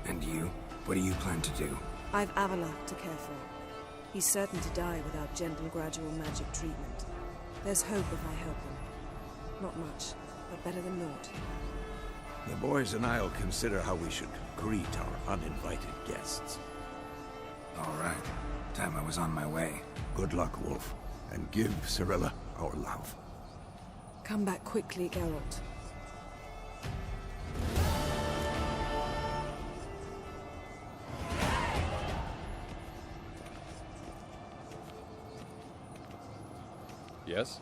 And you? What do you plan to do? I've Avallac'h to care for. He's certain to die without gentle, gradual magic treatment. There's hope if I help him. Not much, but better than naught. The boys and I'll consider how we should greet our uninvited guests. All right. Time I was on my way. Good luck, Wolf. And give Cirilla our love. Come back quickly, Geralt. Yes?